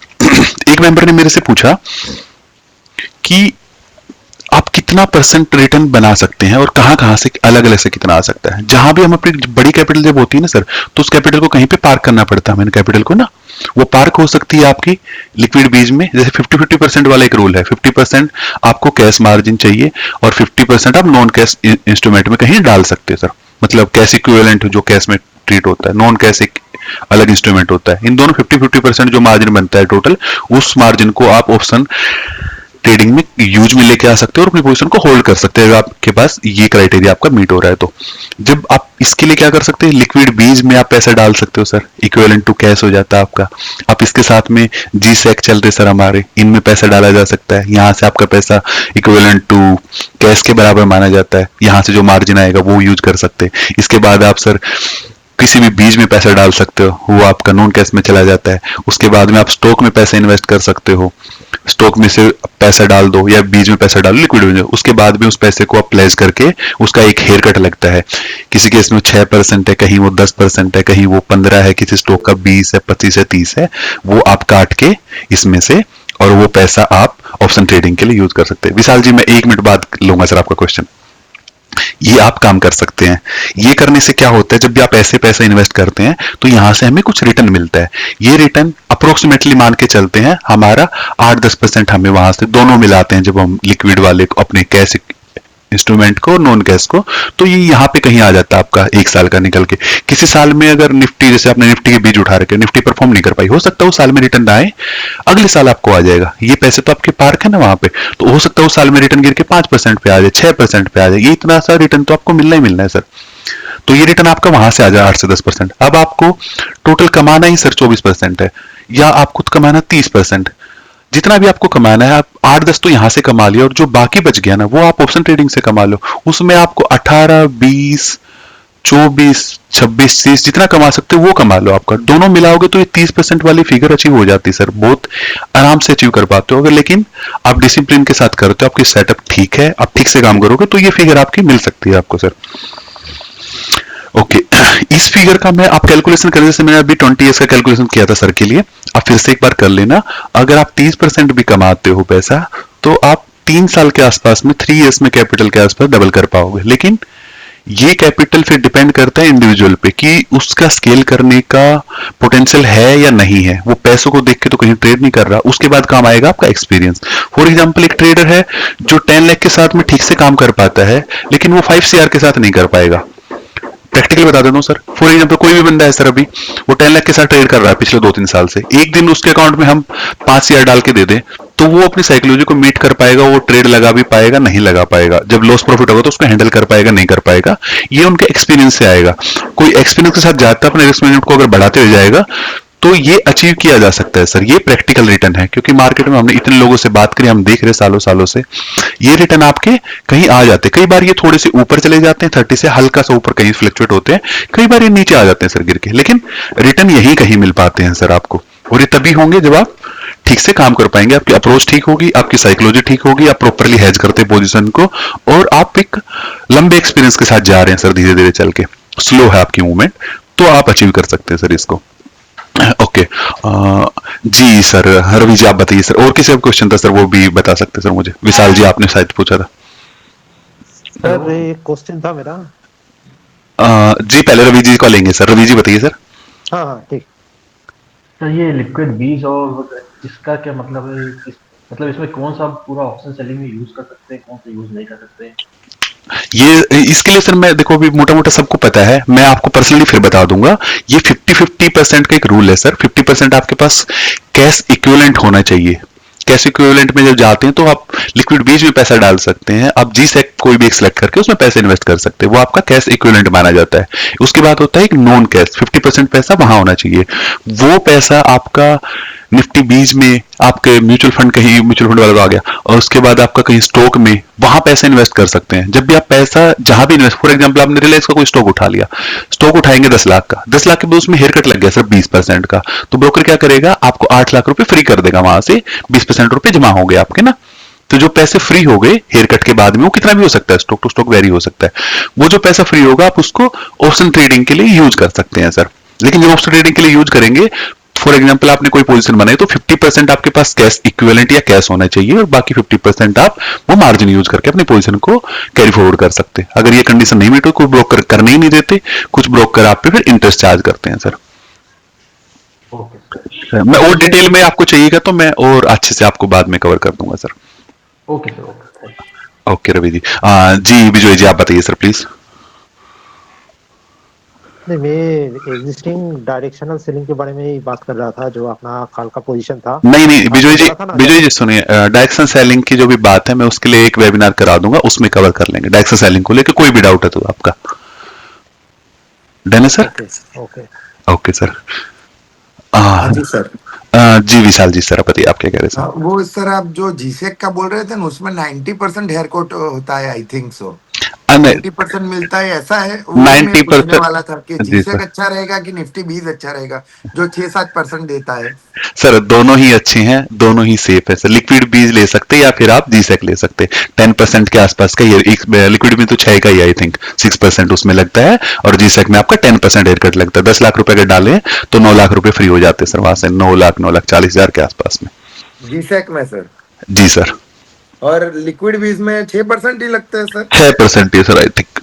एक मेंबर ने मेरे से पूछा कि आप कितना % रिटर्न बना सकते हैं और कहां कहां से अलग अलग से कितना आ सकता है। जहां भी हम अपनी बड़ी कैपिटल जब होती है ना सर, तो उस कैपिटल को कहीं पे पार्क करना पड़ता है हमें कैपिटल को ना। वो पार्क हो सकती है आपकी लिक्विड बीज में, जैसे 50-50% वाला एक रूल है, 50% आपको कैश मार्जिन चाहिए और 50% आप नॉन कैश इंस्ट्रूमेंट में कहीं डाल सकते हैं सर। मतलब कैश इक्विवेलेंट जो कैश में ट्रीट होता है, नॉन कैश एक अलग इंस्ट्रूमेंट होता है। इन दोनों 50-50% जो मार्जिन बनता है टोटल, उस मार्जिन को आप ऑप्शन ट्रेडिंग में यूज में लेके आ सकते हो और अपनी पोजीशन को होल्ड कर सकते हैं। आपके पास ये क्राइटेरिया आपका मीट हो रहा है तो जब आप इसके लिए क्या कर सकते हैं, लिक्विड बीज में आप पैसा डाल सकते हो सर, इक्विवेलेंट टू कैश हो जाता है आपका। आप इसके साथ में जी सेक चल रहे सर हमारे, इनमें पैसा डाला जा सकता है, यहाँ से आपका पैसा इक्विवेलेंट टू कैश के बराबर माना जाता है, यहाँ से जो मार्जिन आएगा वो यूज कर सकते हैं। इसके बाद आप सर किसी भी बीज में पैसा डाल सकते हो, वो आपका नॉन कैश में चला जाता है। उसके बाद में आप स्टॉक में पैसा इन्वेस्ट कर सकते हो, स्टॉक में से पैसा डाल दो या बीज में पैसा डालो लिक्विड में, उसके बाद में उस पैसे को आप प्लेस करके उसका एक हेयर कट लगता है। किसी केस में 6% है, कहीं वो 10% है, कहीं वो 15 है, किसी स्टॉक का 20 है, 25 है, 30 है, वो आप काट के इसमें से और वो पैसा आप ऑप्शन ट्रेडिंग के लिए यूज कर सकते हैं। विशाल जी, मैं 1 मिनट बाद लूंगा सर आपका क्वेश्चन। ये आप काम कर सकते हैं। ये करने से क्या होता है, जब भी आप ऐसे पैसा इन्वेस्ट करते हैं तो यहां से हमें कुछ रिटर्न मिलता है। ये रिटर्न अप्रोक्सीमेटली मान के चलते हैं हमारा 8-10% हमें वहां से दोनों मिलाते हैं जब हम लिक्विड वाले को, अपने कैश इंस्ट्रूमेंट को, नॉन कैश को, तो ये यहाँ पे कहीं आ जाता है आपका 1 साल का निकल के। किसी साल में अगर निफ्टी, जैसे आपने निफ्टी के बीज उठा रखे, निफ्टी परफॉर्म नहीं कर पाई, हो सकता है उस साल में रिटर्न ना आए, अगले साल आपको आ जाएगा। ये पैसे तो आपके पार्क है ना वहां पे, तो हो सकता है उस साल में रिटर्न गिर के 5% पे आ जाए, 6% पे आ जाए, ये इतना सा रिटर्न तो आपको मिलना ही मिलना है सर। तो ये रिटर्न आपका वहां से आ जाए 8 से 10%। अब आपको टोटल कमाना ही सर 24% है, या आपको कमाना 30%, जितना भी आपको कमाना है आप 8-10 तो यहाँ से कमा लिया और जो बाकी बच गया ना वो आप ऑप्शन ट्रेडिंग से कमा लो। उसमें आपको 18, 20, 24, 26, 30 जितना कमा सकते हो वो कमा लो। आपका दोनों मिलाओगे तो ये 30% वाली फिगर अचीव हो जाती है सर, बहुत आराम से अचीव कर पाते हो। अगर लेकिन आप डिसिप्लिन के साथ करते हो, आपकी सेटअप ठीक है, आप ठीक से काम करोगे तो ये फिगर आपकी मिल सकती है आपको सर। ओके इस फिगर का मैं आप कैलकुलेशन कर, जैसे मैंने अभी 20 ईयर्स का कैलकुलेशन किया था सर के लिए, आप फिर से एक बार कर लेना। अगर आप 30% भी कमाते हो पैसा तो आप 3 साल के आसपास में 3 ईयर्स में कैपिटल के आसपास डबल कर पाओगे। लेकिन ये कैपिटल फिर डिपेंड करता है इंडिविजुअल पे कि उसका स्केल करने का पोटेंशियल है या नहीं है। वो पैसों को देख के तो कहीं ट्रेड नहीं कर रहा, उसके बाद काम आएगा आपका एक्सपीरियंस। फॉर एग्जांपल एक ट्रेडर है जो 10 लाख के साथ में ठीक से काम कर पाता है लेकिन वो 5 CR के साथ नहीं कर पाएगा। प्रैक्टिकली बता देता हूँ सर, फॉर एग्जाम्पल कोई भी बंदा है सर, अभी वो 10 लाख के साथ ट्रेड कर रहा है पिछले 2-3 साल से, एक दिन उसके अकाउंट में हम 5 CR डाल के दे दें तो वो अपनी साइकोलॉजी को मीट कर पाएगा, वो ट्रेड लगा भी पाएगा नहीं लगा पाएगा, जब लॉस प्रॉफिट होगा तो उसको हैंडल कर पाएगा नहीं कर पाएगा, ये उनके एक्सपीरियंस से आएगा। कोई एक्सपीरियंस के साथ जाता है अपने रिस्क मैनेजमेंट को अगर बढ़ाते हुए जाएगा तो ये अचीव किया जा सकता है सर। ये प्रैक्टिकल रिटर्न है क्योंकि मार्केट में हमने इतने लोगों से बात करी, हम देख रहे सालों सालों से ये रिटर्न आपके कहीं आ जाते हैं। कई बार ये थोड़े से ऊपर चले जाते हैं 30 से, हल्का सा ऊपर कहीं फ्लक्चुएट होते हैं, कई बार ये नीचे आ जाते हैं सर गिर के, लेकिन रिटर्न यही कहीं मिल पाते हैं सर आपको। और ये तभी होंगे जब आप ठीक से काम कर पाएंगे, आपकी अप्रोच ठीक होगी, आपकी साइकोलॉजी ठीक होगी, आप प्रॉपरली हैज करते पोजीशन को और आप एक लंबे एक्सपीरियंस के साथ जा रहे हैं सर, धीरे धीरे चल के, स्लो है आपकी मूवमेंट, तो आप अचीव कर सकते हैं सर इसको। ओके जी सर, रवि जी आप बताइए सर, और किसी का क्वेश्चन था सर वो भी बता सकते सर मुझे। विशाल जी आपने शायद पूछा था सर, एक क्वेश्चन था मेरा। जी पहले रवि जी को लेंगे सर, रवि जी बताइए सर। हाँ हाँ ठीक। सर ये लिक्विड बीज और इसका क्या मतलब है, मतलब इसमें कौन सा पूरा ऑप्शन सेलिंग में यूज कर सकते हैं, कौन सा यूज नहीं कर सकते? ये इसके लिए सर मैं देखो अभी मोटा मोटा सबको पता है, मैं आपको पर्सनली फिर बता दूंगा। ये 50-50% का एक रूल है सर। 50% आपके पास कैश इक्विवेलेंट होना चाहिए। कैश इक्विवेलेंट में जब जाते हैं तो आप लिक्विड बीज में पैसा डाल सकते हैं, आप जी सेक कोई भी एक सिलेक्ट करके उसमें पैसे इन्वेस्ट कर सकते हैं, वो आपका कैश इक्विवेलेंट माना जाता है। उसके बाद होता है एक नॉन कैश, 50% पैसा वहां होना चाहिए। वो पैसा आपका निफ्टी बीज में, आपके म्यूचुअल फंड, कहीं म्यूचुअल फंड वाला तो आ गया, और उसके बाद आपका कहीं स्टॉक में, वहां पैसा इन्वेस्ट कर सकते हैं। जब भी आप पैसा जहां भी इन्वेस्ट, फॉर एग्जांपल आपने रिलायंस का कोई स्टॉक उठा लिया, स्टॉक उठाएंगे 10 लाख का, 10 लाख के बाद उसमें हेयर कट लग गया सर 20% का, तो ब्रोकर क्या करेगा, आपको 8 लाख रुपए फ्री कर देगा, वहां से 20% रुपए जमा हो गए आपके ना। तो जो पैसे फ्री हो गए हेयर कट के बाद में, वो कितना भी हो सकता है, स्टॉक टू स्टॉक वेरी हो सकता है, वो जो पैसा फ्री होगा आप उसको ऑप्शन ट्रेडिंग के लिए यूज कर सकते हैं सर। लेकिन जब ऑप्शन ट्रेडिंग के लिए यूज करेंगे, फॉर एग्जांपल आपने कोई पोजीशन बनाई तो 50% आपके पास कैश इक्विवेलेंट या कैश होना चाहिए और बाकी 50% आप वो मार्जिन यूज करके अपनी पोजीशन को कैरी फॉरवर्ड कर सकते हैं। अगर ये कंडीशन नहीं मीट हो, कोई ब्रोकर करने ही नहीं देते, कुछ ब्रोकर आप पे फिर इंटरेस्ट चार्ज करते हैं सर। मैं और डिटेल में आपको चाहिएगा तो मैं और अच्छे से आपको बाद में कवर कर दूंगा sir. Okay sir, okay. Okay Ravi ji. जी विजय जी आप बताइए सर प्लीज। नहीं, मैं एग्जिस्टिंग डायरेक्शनल सेलिंग के बारे में ही बात कर रहा था, जो अपना कल का पोजीशन था। नहीं विजय जी, बोला था ना, विजय जी सुनिए, डायरेक्शन सेलिंग की जो भी बात है मैं उसके लिए एक वेबिनार करा दूंगा, उसमें कवर कर लेंगे डायरेक्शन सेलिंग को लेकर, कोई भी डाउट है तो आपका। डन है सर? Okay okay sir. जी सर। जी विशाल जी सर आप बताइए, आप क्या कह रहे हैं सर? वो सर आप जो जीसेक का बोल रहे थे ना, उसमें 90% हेयर कट होता है, आई थिंक सो। 90% मिलता है, ऐसा है? वो 90% पूछने वाला था कि जी जीसेक सर। अच्छा रहेगा कि निफ्टी 20 अच्छा रहेगा, जो 6-7% देता है? सर दोनों ही अच्छे हैं, दोनों ही सेफ है सर। लिक्विड बीज ले सकते हैं या फिर आप जीसेक ले सकते हैं। 10% के आसपास का ये लिक्विड में तो 6 का ही आई थिंक 6% उसमें लगता है, और जीसेक में आपका 10% हेयर कट लगता है। 10 लाख रुपए अगर डाले तो 9 लाख रुपए फ्री हो जाते हैं सर, वहां से 9,40,000 के आसपास में। जीसेक में सर? जी सर। और लिक्विड बीज में 6% ही लगता है sir? 6% he sir I think.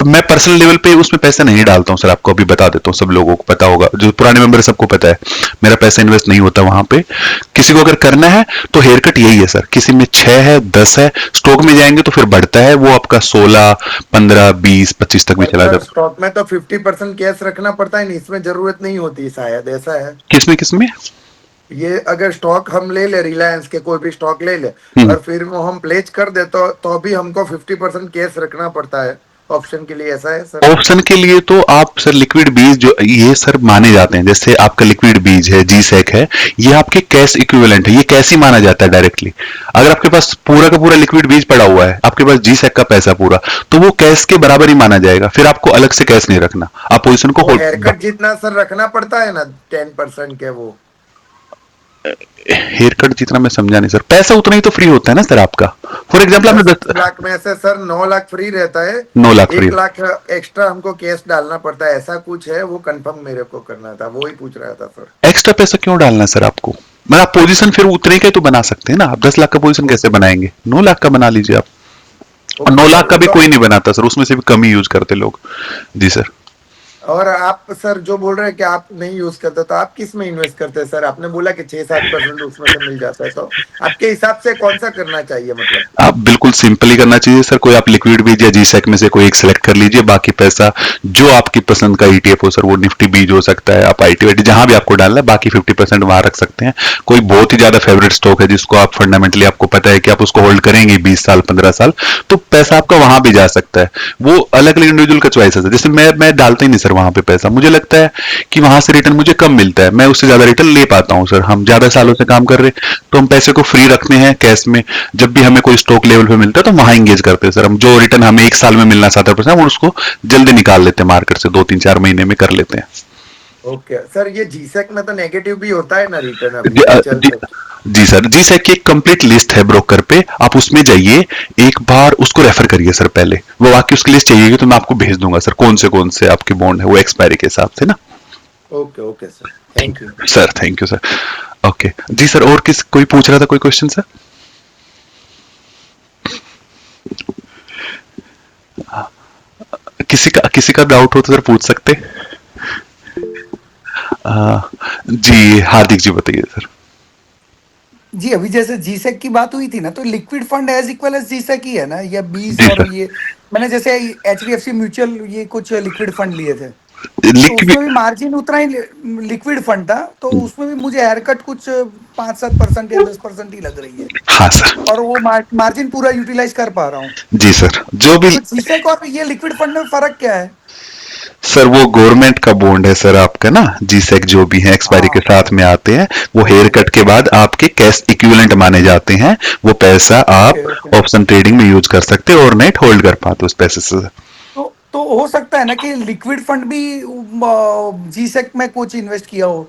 मैं पर्सनल लेवल पे उसमें पैसे नहीं डालता हूं सर, आपको अभी बता देता हूं, सब लोगों को पता होगा, जो पुराने मेंबर सबको पता है, मेरा पैसा इन्वेस्ट नहीं होता वहां पे। किसी को अगर करना है तो हेयर कट यही है सर, किसी में 6 है 10 है, स्टॉक में जाएंगे तो फिर बढ़ता है, वो आपका 16, 15, 20, 25 तक भी चला जाता है। स्टॉक में तो 50% कैश रखना पड़ता है, नहीं इसमें जरूरत नहीं होती शायद, ऐसा है? किसमें ये अगर स्टॉक हम ले ले, रिलायंस के कोई भी स्टॉक ले ले और फिर वो हम प्लेज कर दे तो भी हमको 50% कैश रखना पड़ता है, ऑप्शन के लिए, ऐसा है सर? ऑप्शन के लिए तो आप सर लिक्विड बीज जो ये सर माने जाते हैं, जैसे आपका लिक्विड बीज है, जीसेक है, ये आपके कैश इक्विवेलेंट है, ये कैश ही माना जाता है डायरेक्टली। अगर आपके पास पूरा का पूरा लिक्विड बीज पड़ा हुआ है, आपके पास जीसेक का पैसा पूरा, तो वो कैश के बराबर ही माना जाएगा, फिर आपको अलग से कैश नहीं रखना, आप पोजीशन को हेयर कट जितना सर रखना पड़ता है ना 10% के, वो हेयर कट जितना मैं समझा नहीं सर, पैसा उतना ही तो फ्री होता है ना सर आपका। फॉर एग्जाम्पल आपने 10 लाख में से सर 9 लाख फ्री रहता है, 9 लाख फ्री, 1 लाख एक्स्ट्रा हमको कैश डालना पड़ता है, ऐसा कुछ है? वो कंफर्म मेरे को करना था, वो ही पूछ रहा था सर। एक्स्ट्रा पैसा क्यों डालना सर आपको? मतलब आप पोजीशन फिर उतने के तो बना सकते हैं ना, आप 10 लाख का पोजीशन कैसे बनाएंगे? 9 लाख का बना लीजिए आप। और 9 लाख का भी कोई नहीं बनाता सर, उसमें से भी कम ही यूज करते लोग। जी सर। और आप सर जो बोल रहे हैं कि आप नहीं यूज करते, तो आप किस में इन्वेस्ट करते हैं सर? आपने बोला कि 6-7% उसमें से मिल जाता है, तो आपके हिसाब से कौन सा करना चाहिए? मतलब आप बिल्कुल सिंपल ही करना चाहिए सर, कोई आप लिक्विड बीज या जीसेक में से कोई एक सिलेक्ट कर लीजिए, बाकी पैसा जो आपकी पसंद का ईटीएफ हो सर, वो निफ्टी बीज हो सकता है, आप आईटी वाईटी जहां भी आपको डालना है, बाकी 50% वहां रख सकते हैं। कोई बहुत ही ज्यादा फेवरेट स्टॉक है जिसको आप फंडामेंटली आपको पता है कि आप उसको होल्ड करेंगे 20 साल 15 साल, तो पैसा आपका वहां भी जा सकता है। वो अलग अलग इंडिविजुअल का चॉइस है। जैसे मैं डालता ही नहीं सर वहां पे पैसा, मुझे लगता है कि वहां से रिटर्न मुझे कम मिलता है, मैं उससे ज्यादा रिटर्न ले पाता हूं सर। हम ज्यादा सालों से काम कर रहे तो हम पैसे को फ्री रखते हैं कैश में, जब भी हमें कोई स्टॉक लेवल पे मिलता है तो वहां एंगेज करते हैं सर। हम जो रिटर्न हमें 1 साल में मिलना 7% वो उसको जल्दी निकाल लेते हैं मार्केट से, 2-3-4 महीने में कर लेते हैं। ओके सर, ये जीसेक में तो नेगेटिव भी होता है ना रिटर्न अभी? जी सर, जीसेक की एक कंप्लीट लिस्ट है ब्रोकर पे, आप उसमें जाइए, एक बार उसको रेफर करिए सर पहले, वो बाकी उसकी लिस्ट चाहिए तो मैं आपको भेज दूंगा सर, कौन से आपके बॉन्ड है वो एक्सपायरी के हिसाब से ना। Okay okay sir, thank you sir, thank you sir. Okay जी सर, और कोई पूछ रहा था कोई क्वेश्चन सर? किसी का डाउट हो तो सर पूछ सकते। जी हार्दिक जी बताइए सर। जी अभी जैसे जीसेक की बात हुई थी ना, तो liquid fund as equal as G-Sec ही है ना, या बीस और ये मैंने जैसे एचडीएफसी म्यूचुअल ये कुछ लिक्विड फंड लिए थे, तो उसमें भी मार्जिन उतना ही लिक्विड फंड था, तो उसमें भी मुझे हेयरकट कुछ 5-7% या 10% ही लग रही है। हाँ सर, और वो मार्जिन पूरा यूटिलाइज कर पा रहा हूँ। जी सर। जो भी तो जीसेक और ये लिक्विड फंड में फर्क क्या है? सर वो गवर्नमेंट का बॉन्ड है सर आपका ना, जीसेक जो भी है एक्सपायरी के साथ में आते हैं, वो हेयर कट के बाद आपके कैश इक्विवेलेंट माने जाते हैं, वो पैसा आप ऑप्शन ट्रेडिंग में यूज कर सकते हैं, ओवरनाइट होल्ड कर पाते उस पैसे से। तो हो सकता है ना कि लिक्विड फंड भी जीसेक में कुछ इन्वेस्ट किया हो।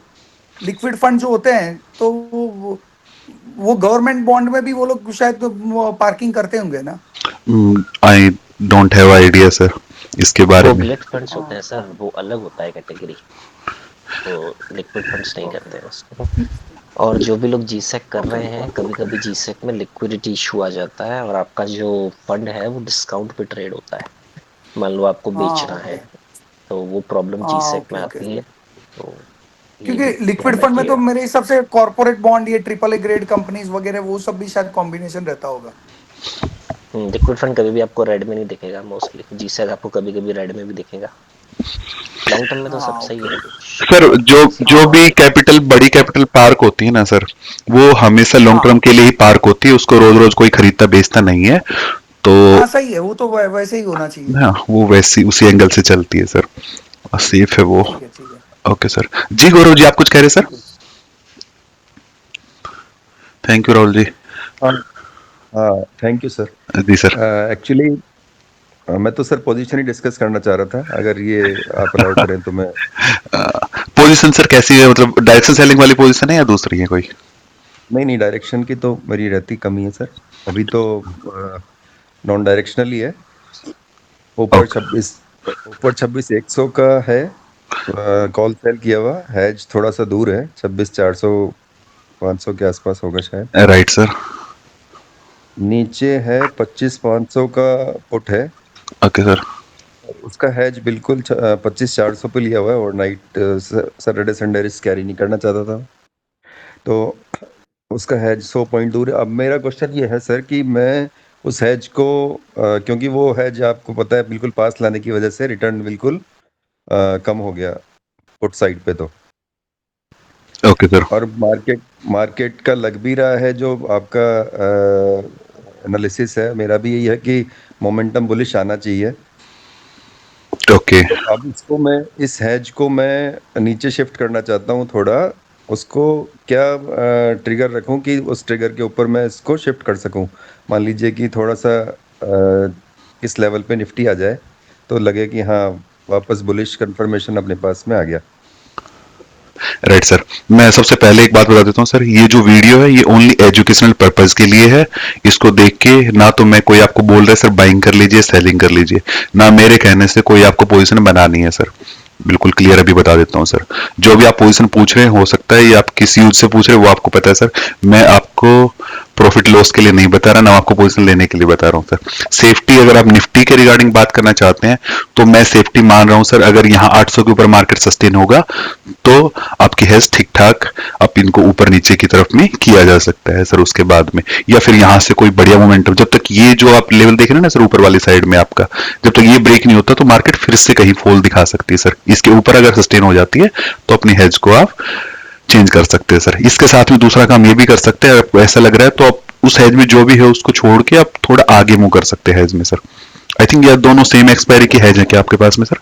लिक्विड फंड जो होते हैं तो वो गवर्नमेंट बॉन्ड में भी वो लोग शायद पार्किंग करते होंगे ना। I don't have idea sir इसके बारे में। पब्लिक फंड्स होते हैं सर, वो अलग होता है कैटेगरी, तो लिक्विड फंड्स नहीं करते हैं उसको। और जो भी लोग जीसेक कर रहे हैं, कभी कभी जीसेक में लिक्विडिटी इशू आ जाता है और आपका जो फंड है वो डिस्काउंट पे ट्रेड होता है। मान लो आपको बेचना है तो वो प्रॉब्लम जीसेक में आती है। तो क्योंकि लिक्विड फंड में तो मेरे हिसाब से कॉर्पोरेट बॉन्ड, ये AAA ग्रेड कंपनीज वगैरह वो सब भी शायद कॉम्बिनेशन रहता होगा। लिक्विड फंड कभी भी आपको रेड में नहीं दिखेगा मोस्टली, जीसेक आपको कभी कभी रेड में भी दिखेगा। लॉन्ग टर्म में तो सब सही है सर। जो भी कैपिटल, बड़ी कैपिटल पार्क होती है ना सर, वो हमेशा लॉन्ग टर्म के लिए ही पार्क होती है, उसको रोज रोज कोई खरीदता बेचता नहीं है। तो सही है, वो तो वैसे ही होना चाहिए। हाँ, वो वैसी उसी एंगल से चलती है सर, सेफ है वो। Okay sir. जी गौरव जी आप कुछ कह रहे sir? Thank you Rahul ji. हाँ थैंक यू सर। जी सर। एक्चुअली मैं तो सर पोजीशन ही डिस्कस करना चाह रहा था, अगर ये आप अलाउ करें तो। मैं पोजीशन सर कैसी है, मतलब डायरेक्शन सेलिंग वाली पोजीशन है या दूसरी है कोई? नहीं डायरेक्शन की तो मेरी रहती कमी है सर, अभी तो नॉन डायरेक्शनल ही है। ऊपर 26,100 का है कॉल सेल किया हुआ, हैज थोड़ा सा दूर है, 26,400-500 के आसपास होगा शायद। Right sir. नीचे है 25,500 का पुट है। Okay sir. उसका हैज बिल्कुल 25,400 पे लिया हुआ है, और night Saturday Sunday risk carry नहीं करना चाहता था, तो उसका हैज 100 पॉइंट दूर है। अब मेरा क्वेश्चन ये है सर कि मैं उस हैज को क्योंकि वो हैज आपको पता है बिल्कुल पास लाने की वजह से रिटर्न बिल्कुल कम हो गया पुट साइड पे, तो ओके सर। और मार्केट का लग भी रहा है, जो आपका एनालिसिस है, मेरा भी यही है कि मोमेंटम बुलिश आना चाहिए, ओके तो अब इसको मैं इस हैज को मैं नीचे शिफ्ट करना चाहता हूँ थोड़ा। उसको क्या ट्रिगर रखूं कि उस ट्रिगर के ऊपर मैं इसको शिफ्ट कर सकूं। मान लीजिए कि थोड़ा सा इस लेवल पे निफ्टी आ जाए तो लगे कि हाँ वापस बुलिश कंफर्मेशन अपने पास में आ गया। राइट सर, मैं सबसे पहले एक बात बता देता हूँ सर, ये जो वीडियो है ये ओनली एजुकेशनल पर्पज के लिए है। इसको देख के ना तो मैं कोई आपको बोल रहा है सर बाइंग कर लीजिए सेलिंग कर लीजिए, ना मेरे कहने से कोई आपको पोजीशन बनानी है सर। बिल्कुल क्लियर अभी बता देता हूँ सर, जो भी आप पोजीशन पूछ रहे हैं हो सकता है ये आप किस यूज से पूछ रहे हैं वो आपको पता है सर। मैं आपको प्रॉफिट लॉस के लिए नहीं बता रहा, ना आपको पोजीशन लेने के लिए बता रहा हूँ सर। सेफ्टी अगर आप निफ्टी के रिगार्डिंग बात करना चाहते हैं तो मैं सेफ्टी मान रहा हूँ सर, अगर यहाँ 800 के ऊपर मार्केट सस्टेन होगा तो आपकी हेज ठीक ठाक आप इनको ऊपर नीचे की तरफ में किया जा सकता है सर। उसके बाद में या फिर यहाँ से कोई बढ़िया मोमेंटम, जब तक ये जो आप लेवल देख रहे हैं ना सर ऊपर वाली साइड में आपका, जब तक ये ब्रेक नहीं होता तो मार्केट फिर से कहीं फॉल दिखा सकती है सर। इसके ऊपर अगर सस्टेन हो जाती है तो अपनी हेज को आप चेंज कर सकते हैं सर। इसके साथ में दूसरा काम ये भी कर सकते हैं, अगर ऐसा लग रहा है तो आप उस हेज में जो भी है उसको छोड़ के आप थोड़ा आगे मूव कर सकते हैं हेज में सर। आई थिंक ये दोनों सेम एक्सपायरी की हेज है क्या आपके पास में सर?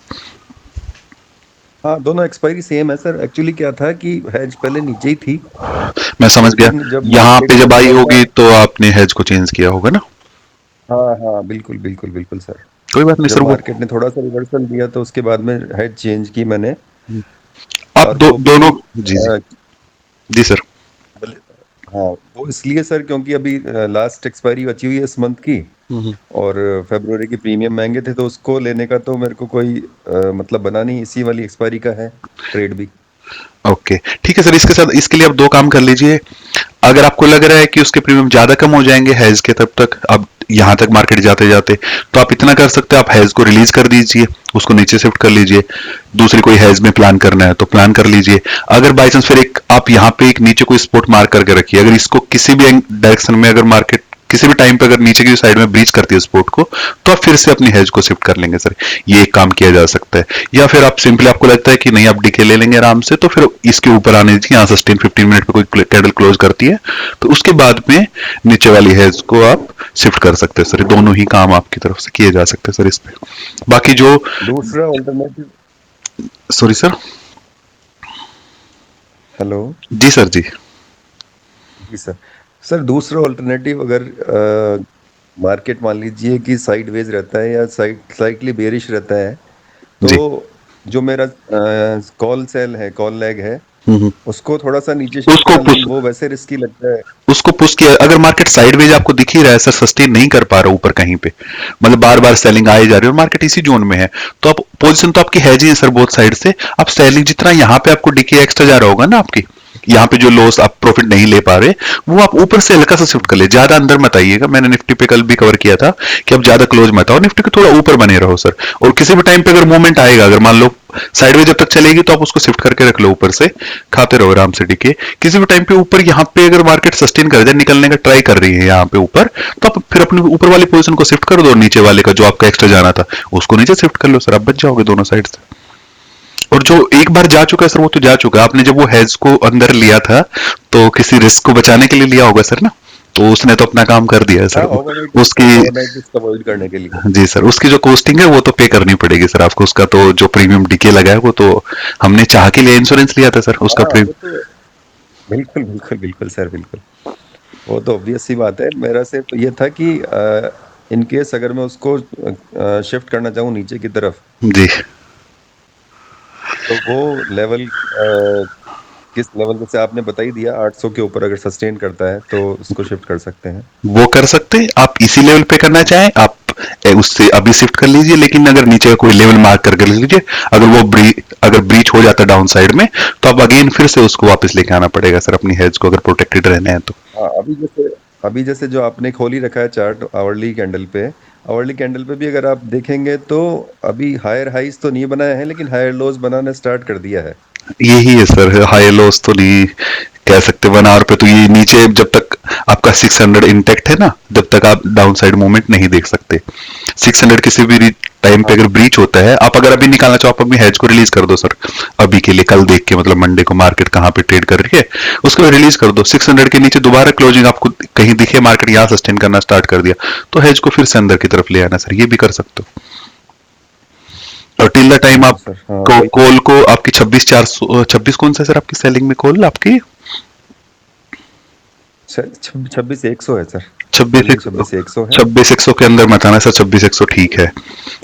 हाँ दोनों एक्सपायरी सेम है सर। एक्चुअली क्या था कि हेज पहले नीचे ही थी, मैं समझ गया, जब यहाँ पे जब आई थोड़ा होगी तो आपने हेज को चेंज किया होगा ना? हाँ हाँ बिल्कुल बिल्कुल बिल्कुल सर। कोई बात नहीं जब सर, वो मार्केट ने थोड़ा सा रिवर्सल दिया तो उसके बाद में हेड चेंज की मैंने। आप और दोनों जी अ, जी सर। हाँ वो इसलिए सर क्योंकि अभी लास्ट एक्सपायरी बची हुई है इस मंथ की, और फरवरी की प्रीमियम महंगे थे तो उसको लेने का तो मेरे को कोई मतलब बना नहीं, इसी वाली एक्सपायरी का है ट्रेड भी। ओके ठीक है सर, इसके साथ इसके लिए आप दो काम कर लीजिए। अगर आपको लग रहा है कि उसके प्रीमियम ज्यादा कम हो जाएंगे हैज के तब तक, अब यहां तक मार्केट जाते जाते, तो आप इतना कर सकते हैं, आप हैज को रिलीज कर दीजिए, उसको नीचे शिफ्ट कर लीजिए। दूसरी कोई हैज में प्लान करना है तो प्लान कर लीजिए। अगर बाई चांस फिर एक आप यहाँ पे एक नीचे कोई स्पॉट मार्क करके रखिए, अगर इसको किसी भी डायरेक्शन में अगर मार्केट किसी भी टाइम पे अगर नीचे की साइड में ब्रीच करती है स्पोर्ट को, तो आप फिर से अपनी हेज को शिफ्ट कर लेंगे सर। ये एक काम किया जा सकता है। या फिर आप सिंपली आपको लगता है कि नहीं आप डीके ले लेंगे आराम से, तो फिर इसके ऊपर आने दीजिए, यहाँ सस्टेन 15 मिनट पे कोई कैंडल क्लोज करती है तो उसके बाद में नीचे वाली हेज को आप शिफ्ट कर सकते हैं सर। दोनों ही काम आपकी तरफ से किए जा सकते हैं सर इस पे। बाकी जो दूसरा अल्टरनेटिव, सॉरी सर। हेलो जी सर जी। जी सर। सर दूसरा अल्टरनेटिव, अगर मार्केट मान लीजिए कि साइडवेज रहता है या स्लाइटली बेरिश रहता है तो जो मेरा कॉल सेल है, कॉल लेग है, उसको थोड़ा सा नीचे शिफ्ट उसको करना, लेकिन वो वैसे रिस्की लगता है। उसको पुश किया, अगर मार्केट साइडवेज आपको दिख ही रहा है सर, सस्टेन नहीं कर पा रहा ऊपर कहीं पे, मतलब बार बार सेलिंग आई जा रही है और मार्केट इसी जोन में है, तो आप पोजीशन तो आपकी है जी है सर बोथ साइड से। आप सेलिंग जितना यहाँ पे आपको डीके एक्स्ट्रा जा रहा होगा ना, आपकी यहाँ पे जो लॉस आप प्रॉफिट नहीं ले पा रहे, वो आप ऊपर से हल्का सा शिफ्ट कर ले, ज्यादा अंदर मत आइएगा। मैंने निफ्टी पे कल भी कवर किया था कि आप ज्यादा क्लोज मत आओ, निफ्टी के थोड़ा ऊपर बने रहो सर। और किसी भी टाइम पे अगर मूवमेंट आएगा, अगर मान लो साइडवेज जब तक चलेगी तो आप उसको शिफ्ट करके रख लो ऊपर से, खाते रहो आराम से डीके। किसी भी टाइम पे ऊपर यहाँ पे अगर मार्केट सस्टेन कर जाए, निकलने का ट्राई कर रही है यहाँ पे ऊपर, तो आप फिर अपने ऊपर वाली पोजीशन को शिफ्ट कर दो, नीचे वाले का जो आपका एक्स्ट्रा जाना था उसको नीचे शिफ्ट कर लो सर, आप बच जाओगे दोनों साइड से। और जो एक बार जा चुका है सर वो तो जा चुका है, आपने जब वो हेज को अंदर लिया था तो किसी रिस्क को बचाने के लिए लिया होगा सर ना, तो उसने तो अपना काम कर दिया है सर। उसकी अवॉइड करने के लिए जी सर, उसकी जो कॉस्टिंग है वो तो पे करनी पड़ेगी सर आपको, उसका तो जो प्रीमियम डीके लगा है वो तो हमने चाह के लिए इंश्योरेंस लिया था सर उसका प्रीमियम। बिल्कुल बिल्कुल बिल्कुल सर, बिल्कुल वो तो ऑब्वियस सी बात है। मेरा सिर्फ ये था कि इन केस अगर मैं उसको शिफ्ट करना चाहूँ नीचे की तरफ जी, तो वो लेवल किस लेवल, जैसे आपने बता ही दिया 800 के ऊपर अगर सस्टेन करता है तो उसको शिफ्ट कर सकते हैं। वो कर सकते हैं आप, इसी लेवल पे करना चाहें आप उससे अभी शिफ्ट कर लीजिए, लेकिन अगर नीचे का कोई लेवल मार्क करके लीजिए, अगर वो अगर ब्रीच हो जाता डाउन साइड में तो अब अगेन फिर से उसको वापस लेके आना पड़ेगा सर अपनी हेज को, अगर प्रोटेक्टेड रहने हैं तो। हाँ अभी जैसे जो आपने खोली रखा है चार्ट आवरली कैंडल पे भी अगर आप देखेंगे तो अभी हायर हाइज तो नहीं बनाया है, लेकिन हायर लोज बनाना स्टार्ट कर दिया है। यही है सर, हाई लॉस तो नहीं कह सकते 1 आवर पे, तो ये नीचे जब तक आपका 600 इंटेक्ट है ना, जब तक आप डाउन साइड मूवमेंट नहीं देख सकते। 600 किसी भी टाइम पे अगर ब्रीच होता है, आप अगर अभी निकालना चाहो आप अपनी हेज को रिलीज कर दो सर अभी के लिए, कल देख के, मतलब मंडे को मार्केट कहाँ पे ट्रेड कर रही है उसको रिलीज कर दो। 600 के नीचे दोबारा क्लोजिंग आपको कहीं दिखे, मार्केट यहाँ सस्टेन करना स्टार्ट कर दिया, तो हेज को फिर से अंदर की तरफ ले आना सर, ये भी कर सकते हो। और टिल द टाइम आप सर हाँ कॉल को आपकी 26,400 26 कौन सा है सर आपकी सेलिंग में कॉल आपकी 26,100 है सर। 26,100 26,100 के अंदर मत आना सर। 26,100 ठीक है।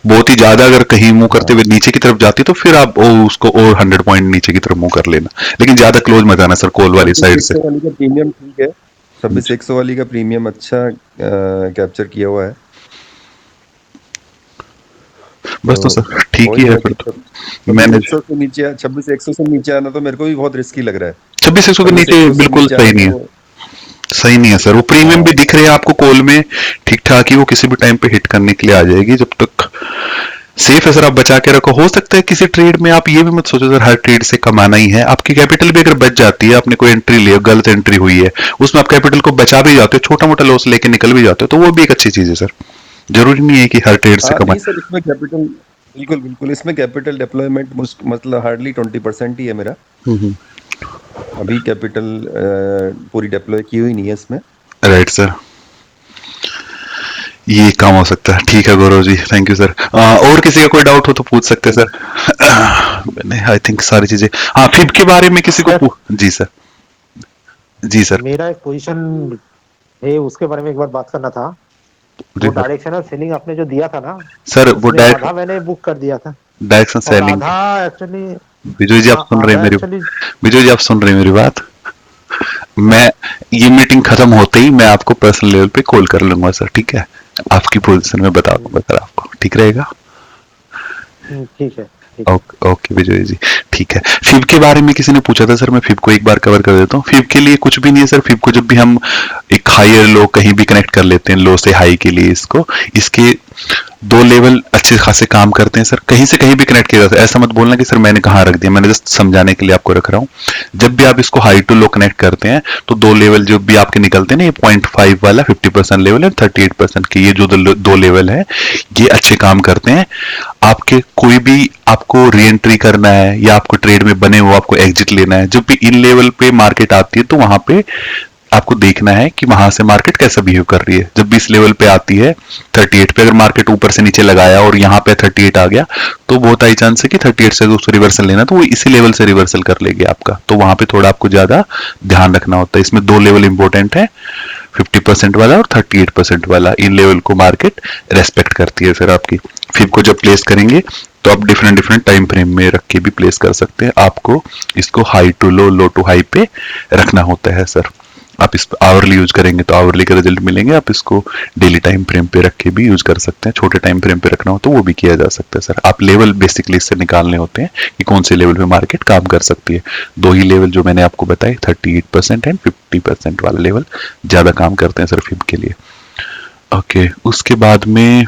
बहुत ही ज्यादा अगर कहीं मूव करते हुए नीचे की तरफ जाती तो फिर आप उसको और 100 पॉइंट नीचे की तरफ मूव कर लेना, लेकिन ज्यादा क्लोज मत आना सर कॉल वाली साइड से। 26,100 वाली का प्रीमियम ठीक है, 26,100 वाली का प्रीमियम अच्छा कैप्चर किया हुआ है। बस तो सर ठीक ही है फिर तो। मैंने 26,100 से नीचे आना तो मेरे को भी बहुत रिस्की लग रहा है। 26,100 के नीचे बिल्कुल सही नहीं है, सही नहीं है सर। वो प्रीमियम भी दिख रहे हैं आपको कॉल में ठीक ठाक ही, वो किसी भी टाइम पे हिट करने के लिए आ जाएगी। जब तक सेफ है सर आप बचा के रखो। हो सकता है किसी ट्रेड में आप ये भी मत सोचो सर हर ट्रेड से कमाना ही है। आपकी कैपिटल भी अगर बच जाती है, आपने कोई एंट्री लिया, गलत एंट्री हुई है, उसमें आप कैपिटल को बचा भी जाते हो, छोटा मोटा लॉस लेके निकल भी जाते हो, तो वो भी एक अच्छी चीज है सर। जरूरी नहीं है कि हर ट्रेड से कमाए। सर इसमें कैपिटल बिल्कुल इसमें कैपिटल डिप्लॉयमेंट मतलब हार्डली 20% ही है मेरा। अभी कैपिटल पूरी डिप्लॉय की हुई नहीं है इसमें। राइट सर, ये काम हो सकता है। ठीक है Gaurav ji, thank you sir. और किसी का कोई डाउट हो तो पूछ सकते हैं सर। मैंने आई थिंक सारी चीजें, हाँ फिब के बारे में किसी को जी सर। जी सर, मेरा एक पोजीशन है उसके बारे में एक बार बात करना था। वो डायरेक्शनल सेलिंग आपने जो दिया था ना सर, वो आधा मैंने बुक कर दिया था डायरेक्शन सेलिंग। आधा एक्चुअली विजय जी आप सुन रहे हैं मेरी, विजय जी आप सुन रहे हैं मेरी बात। मैं ये मीटिंग खत्म होते ही मैं आपको पर्सनल लेवल पे कॉल कर लूंगा सर, ठीक है? आपकी पोजीशन में बता दूंगा सर आपको, ठीक रहेगा? ठीक है। ओके विजय जी, ठीक है। फिब के बारे में किसी ने पूछा था सर, मैं फिब को एक बार कवर कर देता हूँ। फिब के लिए कुछ भी नहीं है सर। फिब को जब भी हम एक हायर लो कहीं भी कनेक्ट कर लेते हैं, लो से हाई के लिए, इसके 2 लेवल अच्छे खासे काम करते हैं सर। कहीं से कहीं भी कनेक्ट किया जाता है। ऐसा मत बोलना कि सर मैंने कहाँ रख दिया, मैंने जस्ट समझाने के लिए आपको रख रहा हूँ। जब भी आप इसको हाई टू लो कनेक्ट करते हैं तो 2 लेवल जो भी आपके निकलते हैं ना, ये 0.5 वाला 50% लेवल है, 38% के ये जो 2 लेवल है ये अच्छे काम करते हैं। आपके कोई भी आपको री एंट्री करना है या आपको ट्रेड में बने हुए आपको एग्जिट लेना है, जब भी इन लेवल पे मार्केट आती है तो वहां पे आपको देखना है कि वहां से मार्केट कैसा बिहेव कर रही है। जब भी इस लेवल पे आती है 38 पे, अगर मार्केट ऊपर से नीचे लगाया और यहाँ पे 38 आ गया तो बहुत हाई चांस है कि 38 से उसको रिवर्सल लेना, तो वो इसी लेवल से रिवर्सल कर लेगी आपका। तो वहां पे थोड़ा आपको ज्यादा ध्यान रखना होता है। इसमें 2 लेवल इंपॉर्टेंट है, 50% वाला और 38% वाला। इन लेवल को मार्केट रेस्पेक्ट करती है। फिर आपकी फिब को जब प्लेस करेंगे तो आप डिफरेंट टाइम फ्रेम में रख के भी प्लेस कर सकते हैं। आपको इसको high to low, low to high पे रखना होता है सर। आप इस आवरली यूज करेंगे तो आवरली का रिजल्ट मिलेंगे। आप इसको डेली टाइम फ्रेम पे रख के भी यूज कर सकते हैं। छोटे टाइम फ्रेम पे रखना हो तो वो भी किया जा सकता है सर। आप लेवल बेसिकली इससे निकालने होते हैं कि कौन से लेवल पे मार्केट काम कर सकती है। 2 ही लेवल जो मैंने आपको बताए, 38% एंड 50% वाला लेवल ज्यादा काम करते हैं सर फिब के लिए। ओके, उसके बाद में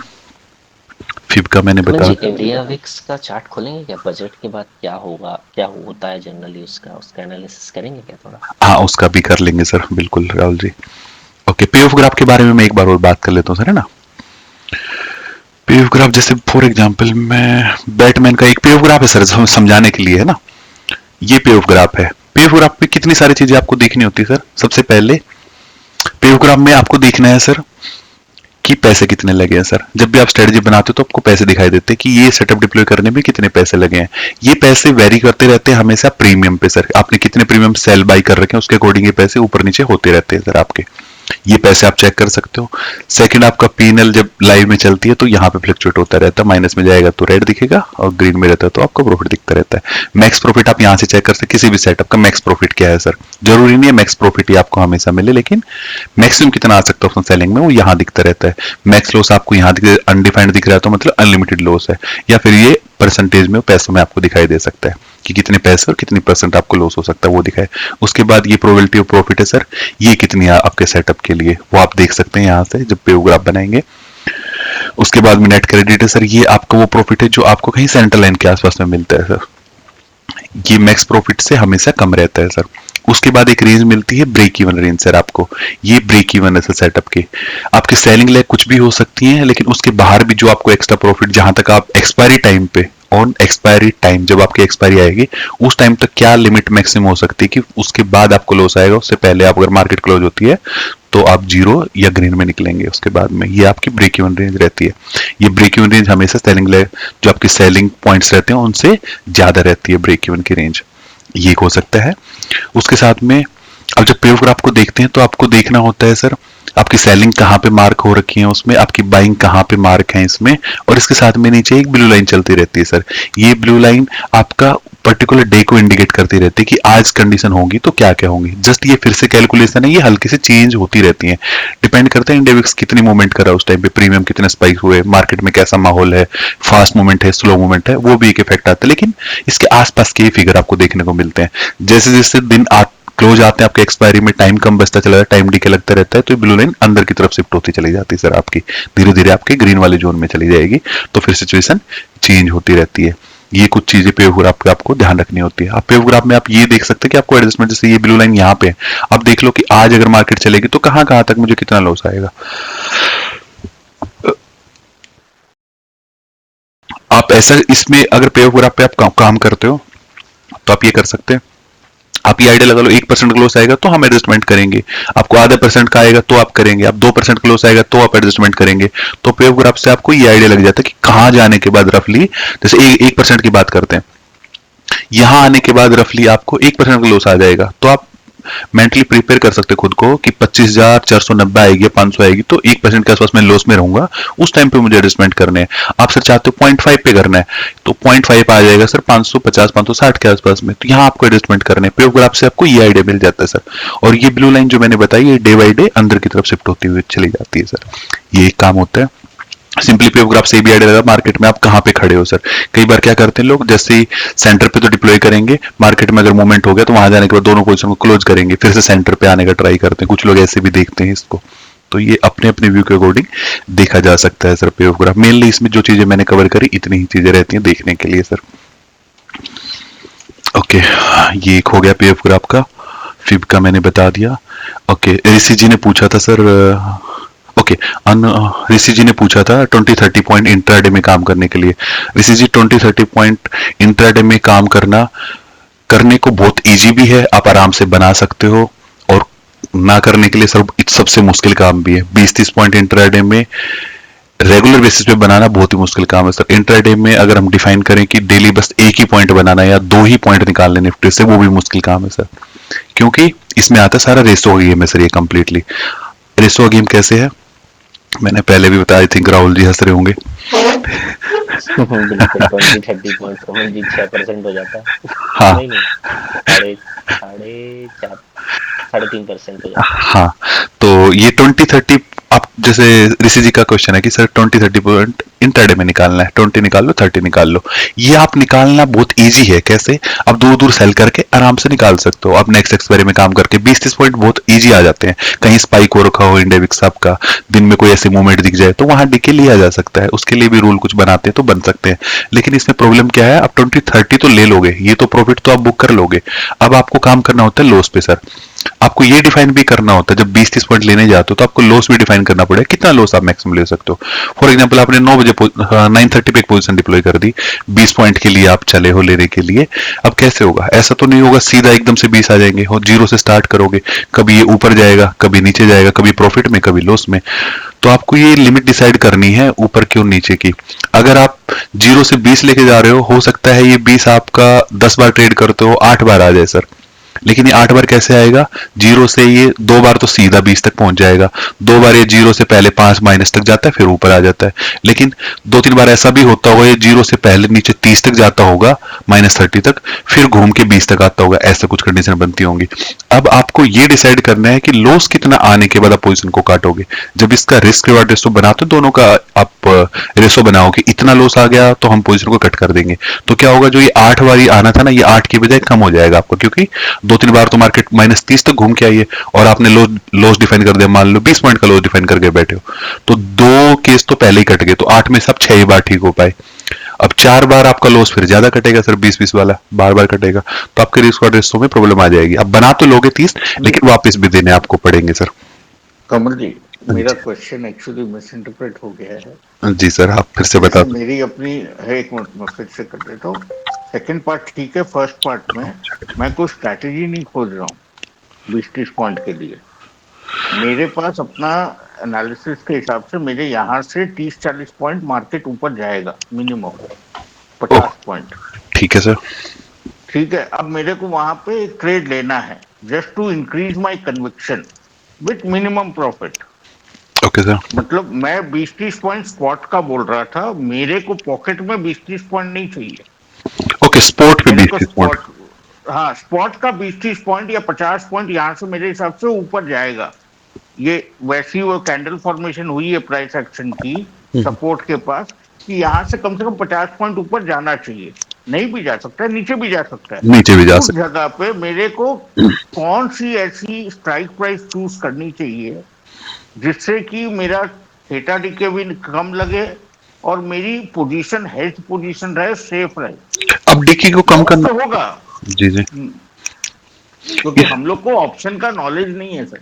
फिब का मैंने बताया। इंडिया विक्स का चार्ट खोलेंगे क्या? बजट के बाद क्या होगा, क्या होता है जनरली, उसका एनालिसिस करेंगे क्या थोड़ा? हाँ, उसका भी कर लेंगे सर, बिल्कुल राहुल जी। ओके, पे ऑफ ग्राफ के बारे में मैं एक बार और बात कर लेता हूँ सर, है ना? पे ऑफ ग्राफ जैसे फॉर एग्जांपल मैं बैटमैन का एक पे ऑफ ग्राफ है सर, समझाने के लिए, है ना? ये पे ऑफ ग्राफ है। पे ऑफ ग्राफ में कितनी सारी चीजें आपको देखनी होती है सर। सबसे पहले पे ऑफ ग्राफ में आपको देखना है सर कि पैसे कितने लगे हैं सर। जब भी आप स्ट्रेटजी बनाते हो तो आपको पैसे दिखाई देते हैं कि ये सेटअप डिप्लॉय करने में कितने पैसे लगे हैं। ये पैसे वेरी करते रहते हैं हमेशा प्रीमियम पे सर। आपने कितने प्रीमियम सेल बाई कर रखे हैं उसके अकॉर्डिंग ये पैसे ऊपर नीचे होते रहते हैं सर आपके। ये पैसे आप चेक कर सकते हो। सेकंड, आपका पीएनएल जब लाइव में चलती है तो यहाँ पे फ्लक्चुएट होता रहता है। माइनस में जाएगा तो रेड दिखेगा और ग्रीन में रहता है तो आपका प्रॉफिट दिखता रहता है। मैक्स प्रॉफिट आप यहाँ से चेक कर सकते, किसी भी सेटअप का मैक्स प्रॉफिट क्या है सर। जरूरी नहीं है मैक्स प्रॉफिट ही आपको हमेशा मिले, लेकिन मैक्सिमम कितना आ सकता है सेलिंग में वो यहाँ दिखता रहता है। मैक्स लॉस आपको यहाँ दिख, अनडिफाइंड दिख रहा है तो मतलब अनलिमिटेड लॉस है, या फिर ये परसेंटेज में पैसों में आपको दिखाई दे सकता है कि कितने पैसे और कितनी परसेंट आपको लॉस हो सकता है वो दिखाए। उसके बाद ये प्रोबेबिलिटी ऑफ प्रॉफिट है सर, ये कितनी है आपके सेटअप के लिए वो आप देख सकते हैं यहाँ से जब पे ग्राफ बनाएंगे। उसके बाद में नेट क्रेडिट है सर, ये आपका वो प्रॉफिट है जो आपको कहीं सेंट्रल लाइन के आसपास में मिलता है सर। ये मैक्स प्रॉफिट से हमेशा कम रहता है सर। उसके बाद एक रेंज मिलती है ब्रेक इवन रेंज सर आपको। ये ब्रेक इवन है सर सेटअप के। आपकी सेलिंग लेग कुछ भी हो सकती है, लेकिन उसके बाहर भी जो आपको एक्स्ट्रा प्रॉफिट, जहां तक आप एक्सपायरी टाइम पे ऑन एक्सपायरी टाइम, जब आपकी एक्सपायरी आएगी उस टाइम तक क्या लिमिट मैक्सिमम हो सकती है कि उसके बाद आपको लॉस आएगा, उससे पहले आप अगर मार्केट क्लोज होती है तो आप जीरो या ग्रीन में निकलेंगे उसके बाद में। ये आपकी ब्रेक इवन रेंज रहती है। ये ब्रेक इवन रेंज हमेशा सेलिंग जो आपके सेलिंग पॉइंट्स रहते हैं उनसे ज्यादा रहती है ब्रेक इवन की रेंज, ये हो सकता है। उसके साथ में अब जब पेव ग्राफ को देखते हैं तो आपको देखना होता है सर आपकी सेलिंग कहाँ पे मार्क हो रखी है, उसमें आपकी बाइंग कहाँ पे मार्क है इसमें, और इसके साथ में नीचे एक ब्लू लाइन चलती रहती है सर। ये ब्लू लाइन आपका पर्टिकुलर डे को इंडिकेट करती रहती है कि आज कंडीशन होगी तो क्या क्या होंगी। जस्ट ये फिर से कैलकुलेशन है, ये हल्के से चेंज होती रहती है, डिपेंड करता है इंडेक्स कितनी मूवमेंट कर रहा है उस टाइम पे, प्रीमियम कितने स्पाइक हुए, मार्केट में कैसा माहौल है, फास्ट मूवमेंट है, स्लो मूवमेंट है, वो भी एक इफेक्ट आता है। लेकिन इसके आसपास के फिगर आपको देखने को मिलते हैं। जैसे जैसे दिन क्लोज आते हैं आपके एक्सपायरी में, टाइम कम बचता चला जाता है, टाइम डीके लगता रहता है, तो ब्लू लाइन अंदर की तरफ शिफ्ट होती चली जाती है सर आपकी, धीरे धीरे आपके ग्रीन वाले जोन में चली जाएगी, तो फिर सिचुएशन चेंज होती रहती है। ये कुछ चीजें पेव ग्राफ पे आपको ध्यान रखनी होती है। आप पेव ग्राफ में आप ये देख सकते हैं कि आपको एडजस्टमेंट, जैसे ये ब्लू लाइन यहाँ पे है, अब देख लो कि आज अगर मार्केट चलेगी तो कहाँ कहाँ तक मुझे कितना लॉस आएगा। आप ऐसा इसमें अगर पेव ग्राफ पे आप काम करते हो तो आप ये कर सकते हैं, आप ये आइडिया लगा लो 1% का लॉस आएगा तो हम एडजस्टमेंट करेंगे, आपको आधा % का आएगा तो आप करेंगे, आप 2% का लॉस आएगा तो आप एडजस्टमेंट करेंगे। तो पेव ग्राफ से आपको ये आइडिया लग जाता है कि कहां जाने के बाद रफली, जैसे 1% की बात करते हैं, यहां आने के बाद रफली आपको 1% का लॉस आ जाएगा, तो आप मेंटली प्रिपेयर कर सकते खुद को कि 25,490 आएगी, 500 आएगी तो 1% के आसपास मैं लॉस में रहूंगा, उस टाइम पे मुझे एडजस्टमेंट करने हैं। आप सर चाहते हो 0.5 पे करना है तो 0.5 आ जाएगा सर 550 560 के आसपास में, तो यहाँ आपको एडजस्टमेंट करने हैं। पेव ग्राफ से आपको ये आइडिया मिल जाता है सर। और ये ब्लू लाइन जो मैंने बताई ये डे बाई डे अंदर की तरफ शिफ्ट होती हुई चली जाती है सर, ये एक काम होता है। सिंपली पेव ग्राफ से भी आइडिया लगा मार्केट में आप कहाँ पे खड़े हो सर। कई बार क्या करते हैं लोग, जैसे ही सेंटर पे तो डिप्लॉय करेंगे, मार्केट में अगर मूवमेंट हो गया तो वहां जाने के बाद दोनों पोजीशन को क्लोज करेंगे, फिर से सेंटर पे आने का ट्राई करते हैं, कुछ लोग ऐसे भी देखते हैं इसको। तो ये अपने अपने व्यू के अकॉर्डिंग देखा जा सकता है सर पेव ग्राफ। मेनली इसमें जो चीजें मैंने कवर करी इतनी ही चीजें रहती हैं देखने के लिए सर। ओके, ये एक हो गया पेव ग्राफ का, फिब का मैंने बता दिया। ओके, ऋषि जी ने पूछा था सर, ओके ऋषि जी ने पूछा था 20-30 पॉइंट इंट्राडे में काम करने के लिए। ऋषि जी 20-30 पॉइंट इंट्राडे में काम करने को बहुत इजी भी है, आप आराम से बना सकते हो, और ना करने के लिए सर सबसे मुश्किल काम भी है। 20-30 पॉइंट इंट्राडे में रेगुलर बेसिस पे बनाना बहुत ही मुश्किल काम है सर। इंट्राडे में अगर हम डिफाइन करें कि डेली बस एक ही पॉइंट बनाना है या 2 ही पॉइंट निकालने निफ्टी से, वो भी मुश्किल काम है सर, क्योंकि इसमें आता है सारा रेसो गेम है सर। ये कंप्लीटली रेसो गेम कैसे है मैंने पहले भी बताया, आई थिंक राहुल जी हंस रहे होंगे। बिल्कुल 20-30 पॉइंट कमल जी 6% हो जाता है। हाँ नहीं 3.5% हो जाता है। हाँ, तो ये 20-30 आप जैसे ऋषि जी का क्वेश्चन है कि सर 20-30 पॉइंट इंट्राडे में निकालना है, 20 निकाल लो 30 निकाल लो, ये आप निकालना बहुत इजी है। कैसे? आप दूर दूर सेल करके आराम से निकाल सकते हो। आप नेक्स्ट एक्सपायरी में काम करके 20-30 पॉइंट बहुत इजी आ जाते हैं। कहीं स्पाइक हो रखा हो इंडेक्स आपका, दिन में कोई ऐसे मूवमेंट दिख जाए तो वहां डीके लिया जा सकता है, उसके लिए भी रूल कुछ बनाते हैं तो बन सकते हैं। लेकिन इसमें प्रॉब्लम क्या है, आप 20-30 तो ले लोगे, ये तो प्रॉफिट तो आप बुक कर लोगे, अब आपको काम करना होता है लॉस पे सर। आपको ये डिफाइन भी करना होता है, जब 20-30 पॉइंट लेने जाते हो तो आपको लॉस भी डिफाइन करना पड़ेगा, कितना लॉस आप मैक्सिमम ले सकते हो। फॉर एग्जांपल आपने 9:30 पे एक पोजीशन डिप्लॉय कर दी, 20 पॉइंट के लिए आप चले हो लेने के लिए। अब कैसे होगा? ऐसा तो नहीं होगा सीधा एकदम से 20 आ जाएंगे, और जीरो से स्टार्ट करोगे, कभी ये ऊपर जाएगा, कभी नीचे जाएगा, कभी प्रॉफिट में कभी लॉस में। तो आपको ये लिमिट डिसाइड करनी है ऊपर की और नीचे की। अगर आप 0 से 20 लेके जा रहे हो सकता है ये 20 आपका 10 बार ट्रेड करते हो 8 बार आ जाए सर, लेकिन ये 8 बार कैसे आएगा? 0 से ये 2 बार तो सीधा 20 तक पहुंच जाएगा, 2 बार ये 0 से पहले 5 माइनस तक जाता है फिर ऊपर आ जाता है। लेकिन 2-3 बार ऐसा भी होता होगा ये 0 से पहले नीचे 30 तक जाता होगा, -30 तक, फिर घूम के 20 तक आता होगा, ऐसा कुछ कंडीशन बनती होंगी। अब आपको ये डिसाइड करना है कि लॉस कितना आने के बाद आप पोजीशन को काटोगे। जब इसका रिस्क रिवार्ड रेशो बनाते हो, दोनों का आप रेशो बनाओ कि इतना लॉस आ गया तो हम पोजीशन को कट कर देंगे, तो क्या होगा, जो ये 8 बार आना था ना, ये 8 की बजाय कम हो जाएगा आपको, क्योंकि 2-3 बार तो मार्केट -30 तक घूम के आई है और आपने लॉस डिफाइन कर दिया, मान लो 20 पॉइंट का लॉस डिफाइन करके बैठे हो, तो 2 केस तो पहले ही कट गए, तो 8 में सब 6 बार ठीक हो पाए। अब 4 बार आपका लॉस फिर ज्यादा कटेगा सर, 20-20 वाला बार बार कटेगा, तो आपके रिस्क और रेशो में प्रॉब्लम आ जाएगी। अब बना तो लोगे 30, लेकिन वापस भी देने आपको पड़ेंगे सर। कमल जी, मेरा क्वेश्चन एक्चुअली मिस इंटरप्रेट हो गया है। जी सर, आप फिर से बता जैसे दो। मेरी अपनी है, एक मिनट मैं फिर से कर देता हूँ। सेकंड पार्ट ठीक है, फर्स्ट पार्ट में मैं कोई स्ट्रैटेजी नहीं खोज रहा हूँ 20-30 पॉइंट के लिए। मेरे पास अपना एनालिसिस के हिसाब से मेरे यहाँ से 30-40 पॉइंट मार्केट ऊपर जाएगा मिनिमम, 50 पॉइंट। ठीक है सर। ठीक है, अब मेरे को वहां पे एक ट्रेड लेना है just to increase my conviction with minimum profit. Okay sir. मतलब मैं 20-30 पॉइंट स्पॉट का बोल रहा था, मेरे को पॉकेट में 20-30 पॉइंट नहीं चाहिए। ओके, स्पोर्ट पे मेरे को 20 पॉइंट। स्पॉट, हाँ स्पॉट का 20-30 पॉइंट या 50 पॉइंट यहाँ से मेरे हिसाब से ऊपर जाएगा। ये वैसी वो कैंडल फॉर्मेशन हुई है प्राइस एक्शन की सपोर्ट के पास, कि यहाँ से कम 50 पॉइंट ऊपर जाना चाहिए। नहीं भी जा सकता है, नीचे भी जा सकता है। नीचे भी जा उस सकता जगह पे मेरे को कौन सी ऐसी स्ट्राइक प्राइस चूज करनी चाहिए जिससे कि मेरा थीटा डीके भी कम लगे और मेरी पोजीशन हेज पोजीशन रहे, सेफ रहे। अब डिकी को कम लॉस करना। तो होगा जी जी क्योंकि हम लोग को ऑप्शन का नॉलेज नहीं है सर।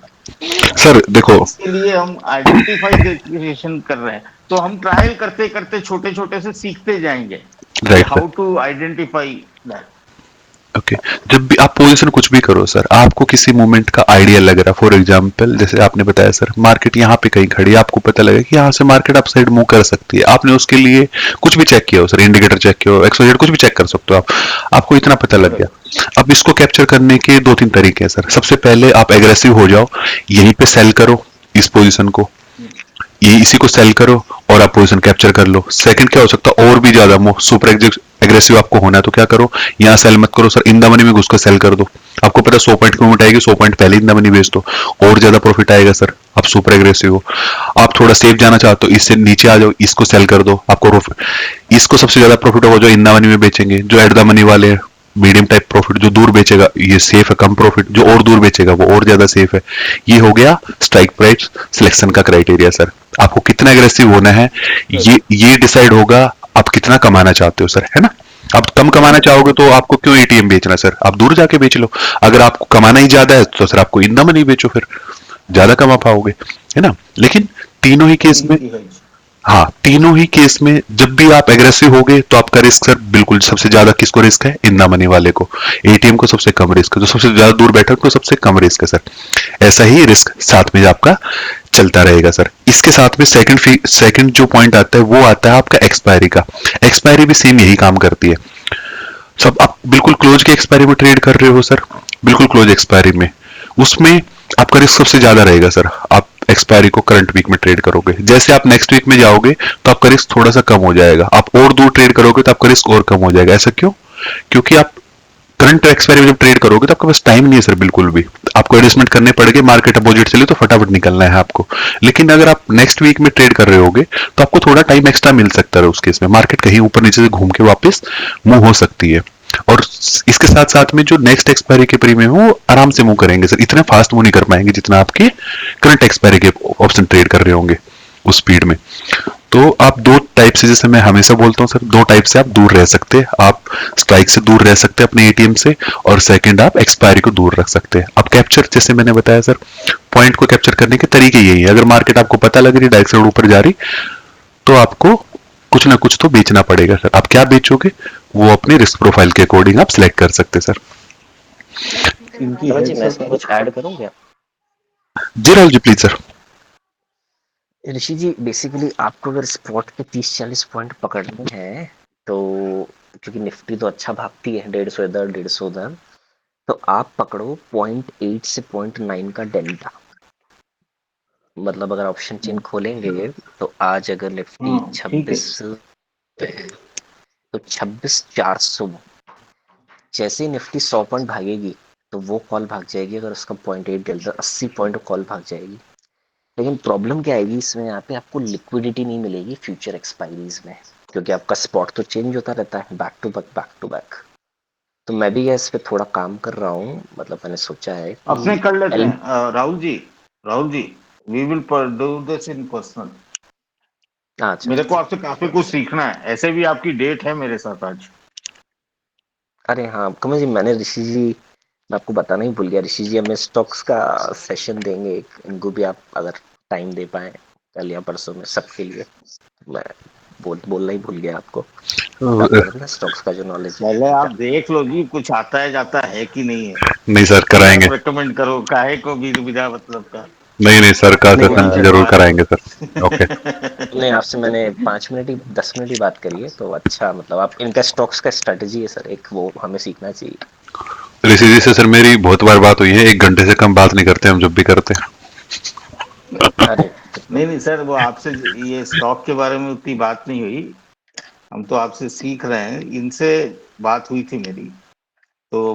सर देखो, इसके लिए हम आइडेंटिफिकेशन कर रहे हैं, तो हम ट्रायल करते करते छोटे छोटे से सीखते जाएंगे कि right sir. How to identify that. Okay, जब भी आप पोजीशन कुछ भी करो सर, आपको किसी मूवमेंट का आइडिया लग रहा है, फॉर एग्जांपल जैसे आपने बताया सर, मार्केट यहाँ पे कहीं खड़ी है, आपको पता लगा कि यहाँ से मार्केट अपसाइड मूव कर सकती है, आपने उसके लिए कुछ भी चेक किया हो सर, इंडिकेटर चेक किया हो, एक्सवाइजेड कुछ भी चेक कर सकते हो आप, आपको इतना पता लग गया। अब इसको कैप्चर करने के 2-3 तरीके हैं सर। सबसे पहले आप एग्रेसिव हो जाओ, यहीं पे सेल करो इस पोजीशन को, ये इसी को सेल करो और आप पोजीशन कैप्चर कर लो। सेकंड क्या हो सकता है, और भी ज्यादा सुपर एग्रेसिव आपको होना है तो क्या करो, यहाँ सेल मत करो सर, इन द मनी में घुस कर सेल कर दो। आपको पता है 100 पॉइंट की मूवमेंट आएगी, 100 पॉइंट पहले इन द मनी बेच दो, और ज्यादा प्रॉफिट आएगा सर। आप सुपर एग्रेसिव हो, आप थोड़ा सेफ जाना चाहते हो, इससे नीचे आ जाओ, इसको सेल कर दो, आपको इसको सबसे ज्यादा प्रॉफिट होगा जो इन द मनी में बेचेंगे, जो एट द मनी वाले मीडियम टाइप प्रॉफिट, जो दूर बेचेगा ये सेफ है, कम प्रॉफिट जो और दूर बेचेगा वो और ज्यादा सेफ है। ये हो गया स्ट्राइक प्राइस सिलेक्शन का क्राइटेरिया सर। आपको कितना एग्रेसिव होना है ये डिसाइड होगा आप कितना कमाना चाहते हो सर, है ना। आप कम कमाना चाहोगे तो आपको क्यों एटीएम बेचना सर, आप दूर जाके बेच लो। अगर आपको कमाना ही ज्यादा है तो सर आपको इन द मनी बेचो, फिर ज्यादा कमा पाओगे, है ना। लेकिन तीनों ही केस में, हाँ तीनों ही केस में जब भी आप एग्रेसिव होगे तो आपका रिस्क सर बिल्कुल सबसे ज्यादा किसको रिस्क है, इन द मनी वाले को। एटीएम को सबसे कम रिस्क है, जो सबसे ज्यादा दूर बैठा है उनको सबसे कम रिस्क है सर। ऐसा ही रिस्क साथ में आपका चलता रहेगा सर। इसके साथ में सेकंड जो पॉइंट आता है वो आता है आपका एक्सपायरी का। एक्सपायरी भी सेम यही काम करती है। सब आप बिल्कुल क्लोज के एक्सपायरी में ट्रेड कर रहे हो सर, बिल्कुल क्लोज एक्सपायरी में, उसमें आपका रिस्क सबसे ज्यादा रहेगा सर। आप एक्सपायरी को करंट वीक में ट्रेड करोगे, जैसे आप नेक्स्ट वीक में जाओगे तो आपका रिस्क थोड़ा सा कम हो जाएगा, आप और दूर ट्रेड करोगे तो आपका रिस्क और कम हो जाएगा। ऐसा क्यों? क्योंकि आप करंट एक्सपायरी में जब ट्रेड करोगे तो आपके पास टाइम नहीं है सर बिल्कुल भी, आपको एडजस्टमेंट करने पड़ेंगे, मार्केट अपोजिट चली तो फटाफट निकलना है आपको। लेकिन अगर आप नेक्स्ट वीक में ट्रेड कर रहे होगे तो आपको थोड़ा टाइम एक्स्ट्रा मिल सकता है, उस केस में मार्केट कहीं ऊपर नीचे से घूम के वापस मूव हो सकती है। और इसके साथ साथ में जो नेक्स्ट एक्सपायरी के प्रीमियम है वो आराम से मूव करेंगे सर, इतना फास्ट मूव नहीं कर पाएंगे जितना आपके करंट एक्सपायरी के ऑप्शन ट्रेड कर रहे होंगे उस स्पीड में। तो आप दो टाइप से, जैसे मैं हमेशा बोलता हूँ सर, दो टाइप से आप दूर रह सकते हैं। आप स्ट्राइक से दूर रह सकते हैं अपने एटीएम से, और सेकंड आप एक्सपायरी को दूर रख सकते हैं। अब कैप्चर, जैसे मैंने बताया सर, पॉइंट को कैप्चर करने के तरीके यही है। अगर मार्केट आपको पता लग रही है डायरेक्शन ऊपर जा रही, तो आपको कुछ ना कुछ तो बेचना पड़ेगा सर। आप क्या बेचोगे वो अपने रिस्क प्रोफाइल के अकॉर्डिंग आप सिलेक्ट कर सकते हैं सर। जी मैं इसमें कुछ ऐड करूं क्या? जी Rahul ji please sir. Rishi ji basically आपको अगर स्पॉट के 30-40 पॉइंट पकड़ने हैं तो, क्योंकि निफ्टी तो अच्छा भागती है 150 इधर 150 उधर, तो आप पकड़ो 0.8 से 0.9 का डेल्टा। मतलब अगर ऑप्शन चेन खोलेंगे तो आज अगर निफ्टी 26 तो 26,400, जैसे ही निफ्टी 100 पॉइंट भागेगी तो वो कॉल भाग जाएगी, अगर उसका 0.8 डेल्टा 80 पॉइंट कॉल भाग जाएगी। लेकिन प्रॉब्लम क्या आएगी इसमें, यहाँ पे आपको लिक्विडिटी नहीं मिलेगी फ्यूचर एक्सपायरीज में, क्योंकि आपका स्पॉट तो चेंज होता रहता है बैक टू बैक। तो मैं भी इस पे थोड़ा काम कर रहा हूँ, मतलब मैंने सोचा है अपने कर लेते हैं Rahul ji we will do this in personal. मेरे को आपसे काफी कुछ सीखना है, ऐसे भी आपकी डेट है मेरे साथ आज। अरे हाँ कमल जी, मैंने ऋषि जी, मैं आपको बताना ही भूल गया, ऋषि जी हमें स्टॉक्स का सेशन देंगे, इनको भी आप अगर टाइम दे पाए कल या परसों में सबके लिए। मैं बोलना ही भूल गया आपको, आपका था ना स्टॉक्स का जो नॉलेज। पहले आप देख लो जी कुछ आता है जाता है कि नहीं है, नहीं सर, फिर कराएंगे। आप रिकमेंड करो, काहे को भी बिना मतलब का। नहीं सर, का नहीं वही सेशन जरूर चलवा रहे कराएंगे सर। हो। ओके। नहीं, आपसे मैंने 5 मिनट ही 10 मिनट ही बात करी है, तो अच्छा मतलब आप इनका स्टॉक्स का स्ट्रेटजी है सर एक, वो हमें सीखना चाहिए। ऋषि जी से सर मेरी बहुत बार बात हुई है, 1 घंटे से कम बात नहीं करते हम जब भी करते हैं। अरे नहीं सर, वो आपसे ये स्टॉक के बारे में उतनी बात नहीं हुई, हम तो आपसे सीख रहे हैं। इनसे बात हुई थी मेरी, तो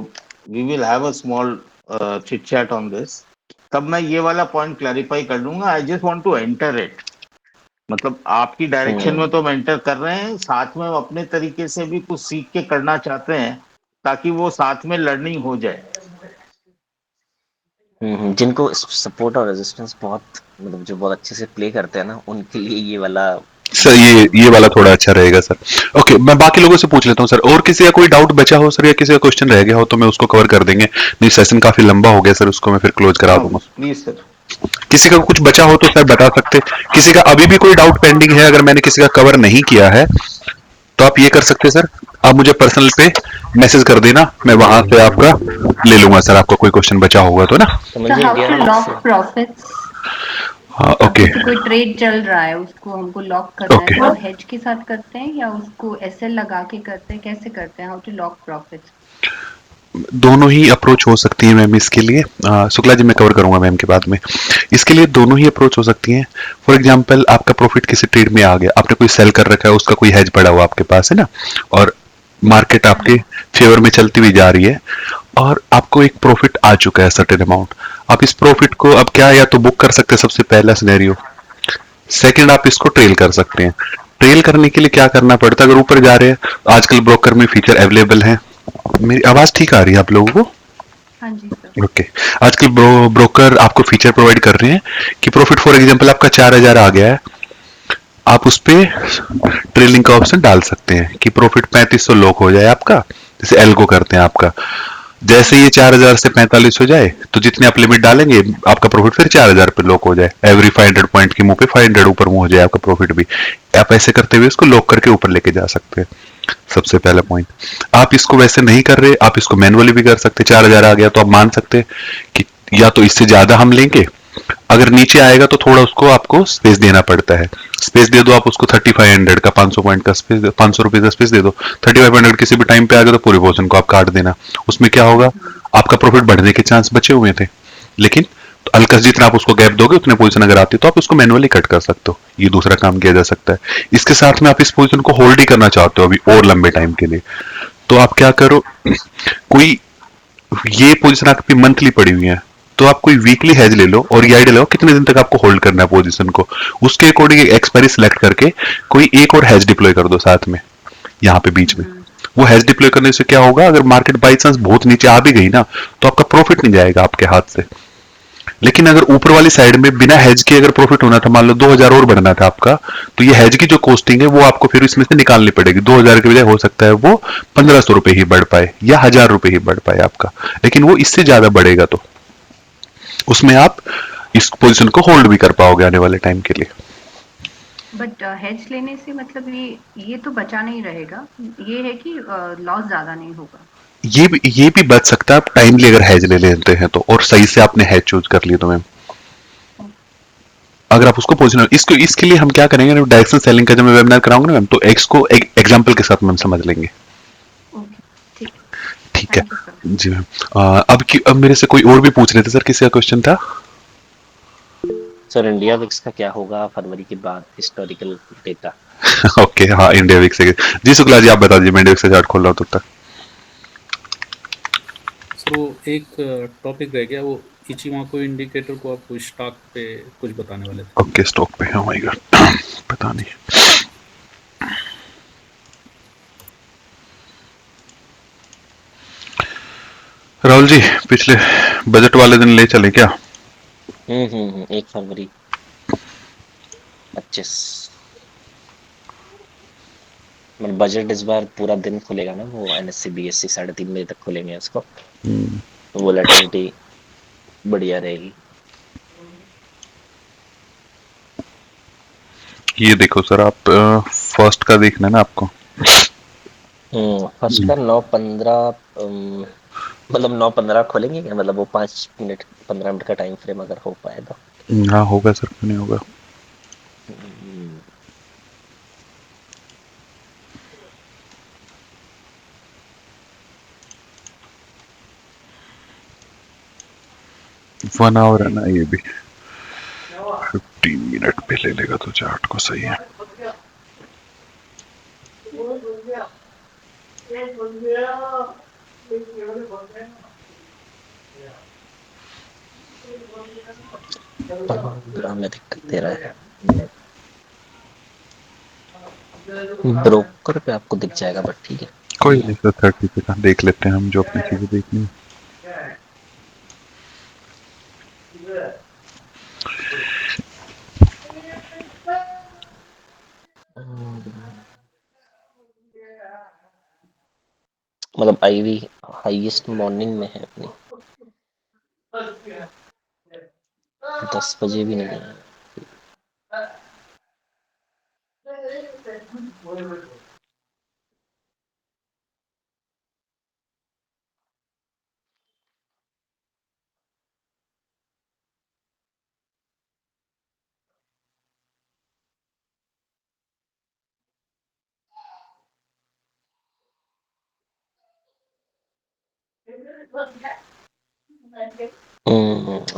we will have a small chit chat on this. तब मैं ये वाला पॉइंट क्लैरिफाई कर दूंगा। I just want to enter it, मतलब आपकी डायरेक्शन में तो हम एंटर कर रहे हैं, साथ में हम अपने तरीके से भी कुछ सीख के करना चाहते हैं ताकि वो साथ में लर्निंग हो जाए। जिनको सपोर्ट और रेजिस्टेंस बहुत मतलब जो बहुत अच्छे से प्ले करते हैं ना, उनके लिए ये वाला सर ये वाला थोड़ा अच्छा रहेगा सर। ओके, मैं बाकी लोगों से पूछ लेता हूँ सर, और किसी का कोई डाउट बचा हो सर, या किसी का क्वेश्चन रह गया हो तो मैं उसको कवर कर देंगे। नहीं, सेशन काफी लंबा हो गया सर, उसको मैं फिर क्लोज करा दूंगा। Please sir. किसी का कुछ बचा हो तो सर बता सकते। किसी का अभी भी कोई डाउट पेंडिंग है, अगर मैंने किसी का कवर नहीं किया है तो आप ये कर सकते सर, आप मुझे पर्सनल पे मैसेज कर देना, मैं वहां से आपका ले लूंगा सर, आपका कोई क्वेश्चन बचा होगा तो ना। So how to lock profits? हाँ ओके जैसे कोई ट्रेड चल रहा है उसको हमको लॉक करना है, ओके। तो हेज के साथ करते हैं या उसको एसएल लगा के करते हैं, कैसे करते हैं? How to lock profits? दोनों ही अप्रोच हो सकती है मैम इसके लिए। शुक्ला जी मैं कवर करूंगा मैम के बाद में। इसके लिए दोनों ही अप्रोच हो सकती हैं। फॉर एग्जांपल आपका प्रॉफिट किसी ट्रेड में आ गया, आपने कोई सेल कर रखा है, उसका कोई हेज पड़ा हुआ आपके पास है ना, और मार्केट आपके फेवर में चलती हुई जा रही है और आपको एक प्रॉफिट आ चुका है सर्टेन अमाउंट। आप इस प्रॉफिट को अब क्या या तो बुक कर सकते हैं, सबसे पहला सिनेरियो। सेकंड, आप इसको ट्रेल कर सकते हैं। ट्रेल करने के लिए क्या करना पड़ता है, अगर ऊपर जा रहे हैं, आजकल ब्रोकर में फीचर अवेलेबल है। मेरी आवाज ठीक आ रही है आप लोगों को? हाँ जी सर। ओके। आजकल ब्रोकर आपको फीचर प्रोवाइड कर रहे हैं कि प्रॉफिट फॉर एग्जांपल आपका 4000 आ गया है, आप उस पे ट्रेलिंग का ऑप्शन डाल सकते हैं कि प्रॉफिट 3500 लॉक हो जाए आपका, जैसे एल्गो करते हैं आपका। जैसे ये 4000 से 45 हो जाए तो जितने आप लिमिट डालेंगे आपका प्रॉफिट फिर 4000 पे लॉक हो जाए। एवरी 500 पॉइंट के मुंह पे 500 ऊपर मुंह हो जाए आपका प्रॉफिट भी। आप ऐसे करते हुए इसको लॉक करके ऊपर लेके जा सकते हैं। सबसे पहला पॉइंट। आप इसको वैसे नहीं कर रहे, आप इसको मैनुअली भी कर सकते। 4000 आ गया तो आप मान सकते कि या तो इससे ज्यादा हम लेंगे, अगर नीचे आएगा तो थोड़ा उसको आपको स्पेस देना पड़ता है। स्पेस दे दो आप उसको 3500 का, 500 पॉइंट का स्पेस, 500 रुपए का स्पेस दे दो। 3500 किसी भी टाइम पे आ गया तो पूरी पोजीशन को आप काट देना। उसमें क्या होगा, आपका प्रॉफिट बढ़ने के चांस बचे हुए थे, लेकिन हल्का जितना आप उसको गैप दोगे उतने पोजीशन अगर आती है तो आप उसको मैनुअली कट कर सकते हो। ये दूसरा काम किया जा सकता है। इसके साथ में आप इस पोजीशन को होल्ड ही करना चाहते हो अभी और लंबे टाइम के लिए, तो आप क्या करो, कोई ये पोजीशन आपकी मंथली पड़ी हुई है तो आप कोई वीकली हेज ले लो और ये आइडिया लो कितने दिन तक आपको होल्ड करना है पोजीशन को। उसके अकॉर्डिंग एक्सपायरी सिलेक्ट करके कोई एक और हेज डिप्लॉय कर दो साथ में यहाँ पे बीच में। वो हेज डिप्लॉय करने से क्या होगा, अगर मार्केट बाई चांस बहुत नीचे आ भी गई ना तो आपका प्रॉफिट नहीं जाएगा आपके हाथ से। लेकिन अगर ऊपर वाली साइड में बिना हेज के अगर प्रॉफिट होना था, मान लो 2000 और बढ़ना था आपका, तो ये हेज की जो कॉस्टिंग है वो आपको फिर इसमें से निकालनी पड़ेगी। 2000 के बजाय हो सकता है वो 1500 रुपए ही बढ़ पाए या 1000 रुपए ही बढ़ पाए आपका, लेकिन वो इससे ज्यादा बढ़ेगा तो उसमें आप इस पोजीशन को होल्ड भी कर पाओगे आने वाले टाइम के लिए। बट हेज लेने से मतलब ये तो बचा नहीं रहेगा, ये है कि लॉस ज्यादा नहीं होगा। ये भी बच सकता है आप टाइमली अगर हैज ले लेते हैं तो, और सही से आपने हैज चूज कर लिया तो मैम, अगर आप उसको पोजीशन इसको इसके लिए हम क्या करेंगे, डायरेक्शन सेलिंग का जब मैं वेबिनार कराऊंगा ना मैम, तो एक्स को एक एग्जांपल के साथ मैम समझ लेंगे। ठीक है जी मैम। अब मेरे से कोई और भी पूछ रहे थे सर, किसी का क्वेश्चन था? सर इंडिया विक्स का क्या होगा फरवरी के बाद, हिस्टोरिकल डेटा? ओके हाँ, इंडिया विक्स जी। शुक्ला जी आप बता दीजिए, मैं इंडिया विक्स का चार्ट खोल रहा हूँ तब तक। सो एक टॉपिक रह गया, वो इचिमाको इंडिकेटर को आपको स्टॉक पे कुछ बताने वाले थे। ओके स्टॉक पे, ओह माय गॉड पता नहीं। राहुल जी पिछले बजट वाले दिन ले चले क्या? 1 फरवरी 25 मतलब बजट इस बार पूरा दिन खुलेगा ना, वो एनएससी बीएससी 3:30 बजे तक खुलेंगे उसको, तो वोलेटिलिटी बढ़िया रहेगी। ये देखो सर, आप फर्स्ट का देखना है ना आपको। फर्स्ट का 9:15 मतलब 9:15 खोलेंगे क्या? मतलब वो 5 मिनट 15 मिनट का टाइम फ्रेम अगर हो पाए तो। हाँ होगा सर, क्यों नहीं होगा। हम्म, 1 आवर है ना ये भी, 15 मिनट पे ले लेगा तो चार्ट को, सही है। ग्राम में दिक्कत दे रहा है। ब्रोकर पे आपको दिख जाएगा बट ठीक है। कोई नहीं सर, 30 पे का देख लेते हैं हम जो अपनी चीजें देखनी है। मतलब आईवी हाईएस्ट मॉर्निंग में है अपनी, 10 बजे भी नहीं है।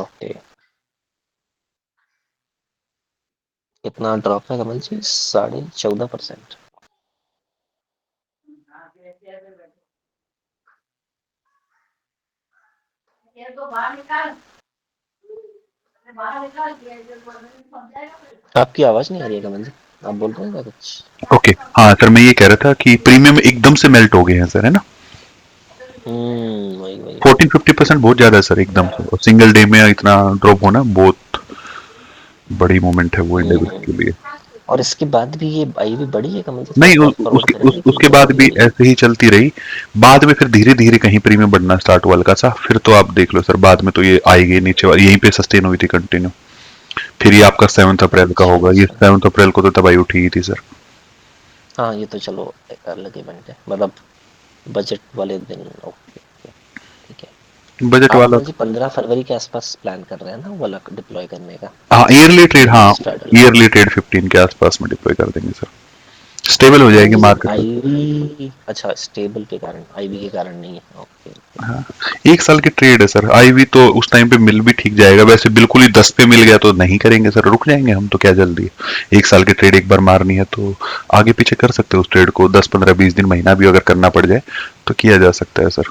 ओके, कितना ड्रॉप है कमल जी? 14.5%। आपकी आवाज नहीं आ रही है कमल जी, आप बोल रहे हैं क्या कुछ? ओके, हाँ सर, मैं ये कह रहा था कि प्रीमियम एकदम से मेल्ट हो गए हैं सर, है ना। वही 14-50% बहुत ज्यादा है सर एकदम से, और सिंगल डे में इतना ड्रॉप होना बहुत बड़ी मोमेंट है वो इंडेक्स के लिए। और इसके बाद भी ये आईवी बढ़ी है कमल जी? नहीं, फॉरवर्ड फॉरवर्ड करेंगे कि उसके मतलब बाद अभी भी यही है? ऐसे ही चलती रही। बाद में फिर धीरे धीरे कहीं प्रीमियम बढ़ना स्टार्ट हुआ हल्का सा, फिर तो आप देख लो सर, बाद में तो ये आएगी नीचे, यहीं पे सस्टेन हुई थी कंटिन्यू। फिर ये आपका 7 अप्रैल का होगा, ये 7 अप्रैल को तो तबाही उठी थी सर। हाँ ये तो चलो एक अलग इवेंट है, मतलब बजट वाले दिन। ओके ठीक है। बजट आप वाला, कमल जी 15 फरवरी के आसपास प्लान कर रहे हैं ना वो अलग डिप्लॉय करने का? हाँ ईयरली ट्रेड, हाँ स्ट्रैडल ईयरली ट्रेड 15 के आसपास में डिप्लॉय कर देंगे सर, स्टेबल हो कमल जाएगी जी ये मार्केट। आईवी अच्छा स्टेबल के कारण, आईवी के कारण नहीं है। ओके हाँ, 1 साल की ट्रेड है सर, आईवी तो उस टाइम पे मिल भी ठीक जाएगा, वैसे बिल्कुल ही 10 पे मिल गया तो नहीं करेंगे सर, रुक जाएंगे हम तो, क्या जल्दी है। 1 साल की ट्रेड एक बार मारनी है तो आगे पीछे कर सकते हो उस ट्रेड को, 10-15-20 दिन, महीना भी अगर करना पड़ जाए तो किया जा सकता है सर।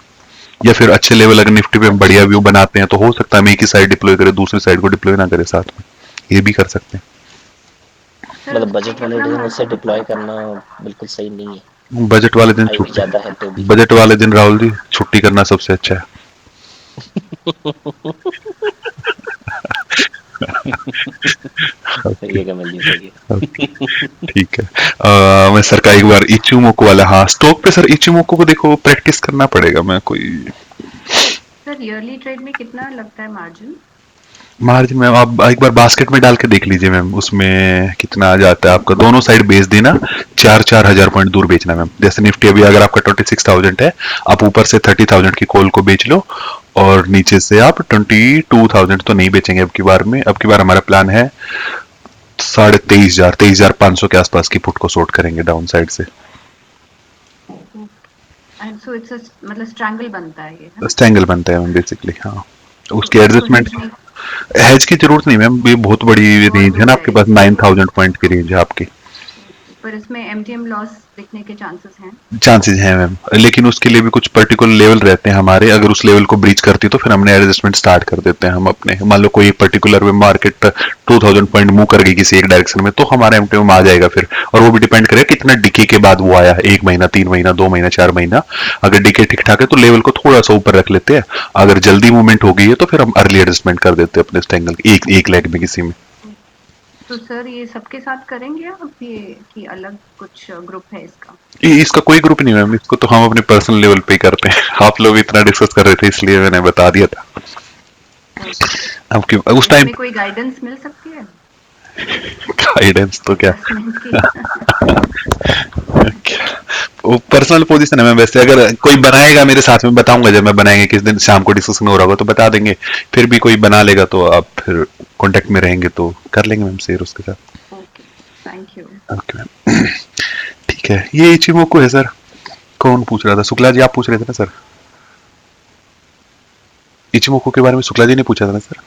या फिर अच्छे लेवल अगर निफ्टी पे हम बढ़िया व्यू बनाते हैं तो हो सकता है हम एक ही साइड डिप्लॉय करें, दूसरी साइड को डिप्लॉय ना करें साथ में, ये भी कर सकते हैं। मतलब बजट वाले दिन उसे डिप्लॉय करना बिल्कुल सही नहीं बजट वाले दिन है, आईवी छुट्टी, ज्यादा है तो भी। बजट वाले दिन राहुल जी छुट्टी करना सबसे अच्छा है। सही है कमल जी, सही है। ठीक है। मैं सर का एक बार इचुमोको वाला, हाँ स्टॉक पे सर इचुमोको को देखो प्रैक्टिस करना पड़ेगा, मैं कोई सर ईयरली ट्रेड में कितना लगता है मार्जिन? मार्जिन मैम आप एक बार बास्केट में डाल के देख लीजिए मैम, उसमें कितना आ जाता है आपका, दोनों साइड बेच देना, 4-4 हजार पॉइंट दूर बेचना मैम। जैसे निफ्टी अभी अगर आपका 26,000 है, आप ऊपर से 30,000 की कॉल को बेच लो, और नीचे से आप 22,000 तो नहीं बेचेंगे अब की बार में, अब की बार हमारा प्लान है 23,500 के आसपास की पुट को शॉर्ट करेंगे डाउन साइड से। एंड सो इट्स मतलब स्ट्रैंगल बनता है ये, है ना? स्टैंगल बनता है मैम बेसिकली, हाँ उसकी तो उसको एडजस्टमेंट, हेज नहीं, हेज की जरूरत नहीं मैम, ये बहुत बड़ी बहुत रेंज है हो ना आपके पास, जाएगी 9,000 पॉइंट की रेंज है आपकी। पर इसमें एमटीएम लॉस दिखने के चांसेस हैं। चांसेस हैं मैम, लेकिन उसके लिए भी कुछ पर्टिकुलर लेवल रहते हैं हमारे, अगर उस लेवल को ब्रीच करती है तो फिर हमने एडजस्टमेंट स्टार्ट कर देते हैं हम अपने, मान लो कोई एक पर्टिकुलर में मार्केट 2,000 पॉइंट मूव कर गई किसी एक डायरेक्शन में, तो हमारा एमटीएम आ जाएगा फिर, और वो भी डिपेंड करेगा कितना डिके के बाद वो आया, 1 महीना, 3 महीना, 2 महीना, 4 महीना। अगर डिके ठीक ठाक है तो लेवल को थोड़ा सा ऊपर रख लेते हैं, अगर जल्दी मूवमेंट हो गई है तो फिर हम अर्ली एडजस्टमेंट कर देते हैं अपने स्टैंगल एक लेग में किसी में। तो सर ये सबके साथ करेंगे आप ये कि अलग कुछ ग्रुप है इसका? इसका कोई ग्रुप नहीं मैम, इसको तो हम अपने पर्सनल लेवल पे ही करते हैं। आप लोग इतना डिस्कस कर रहे थे इसलिए मैंने बता दिया था आपकी उस टाइम। इसमें कोई गाइडेंस मिल सकती है? गाइडेंस तो क्या वो पर्सनल पोजीशन है मैम। वैसे अगर कोई बनाएगा मेरे साथ में बताऊंगा, जब मैं बनाएंगे किस दिन शाम को डिस्कशन हो रहा होगा तो बता देंगे। फिर भी कोई बना लेगा तो आप फिर कांटेक्ट में रहेंगे तो कर लेंगे मैम शेयर उसके साथ। Thank you. ओके मैम, ठीक है। ये इचिमोको है सर। कौन पूछ रहा था? शुक्ला जी आप पूछ रहे थे ना सर, इचिमोको के बारे में शुक्ला जी ने पूछा था ना सर।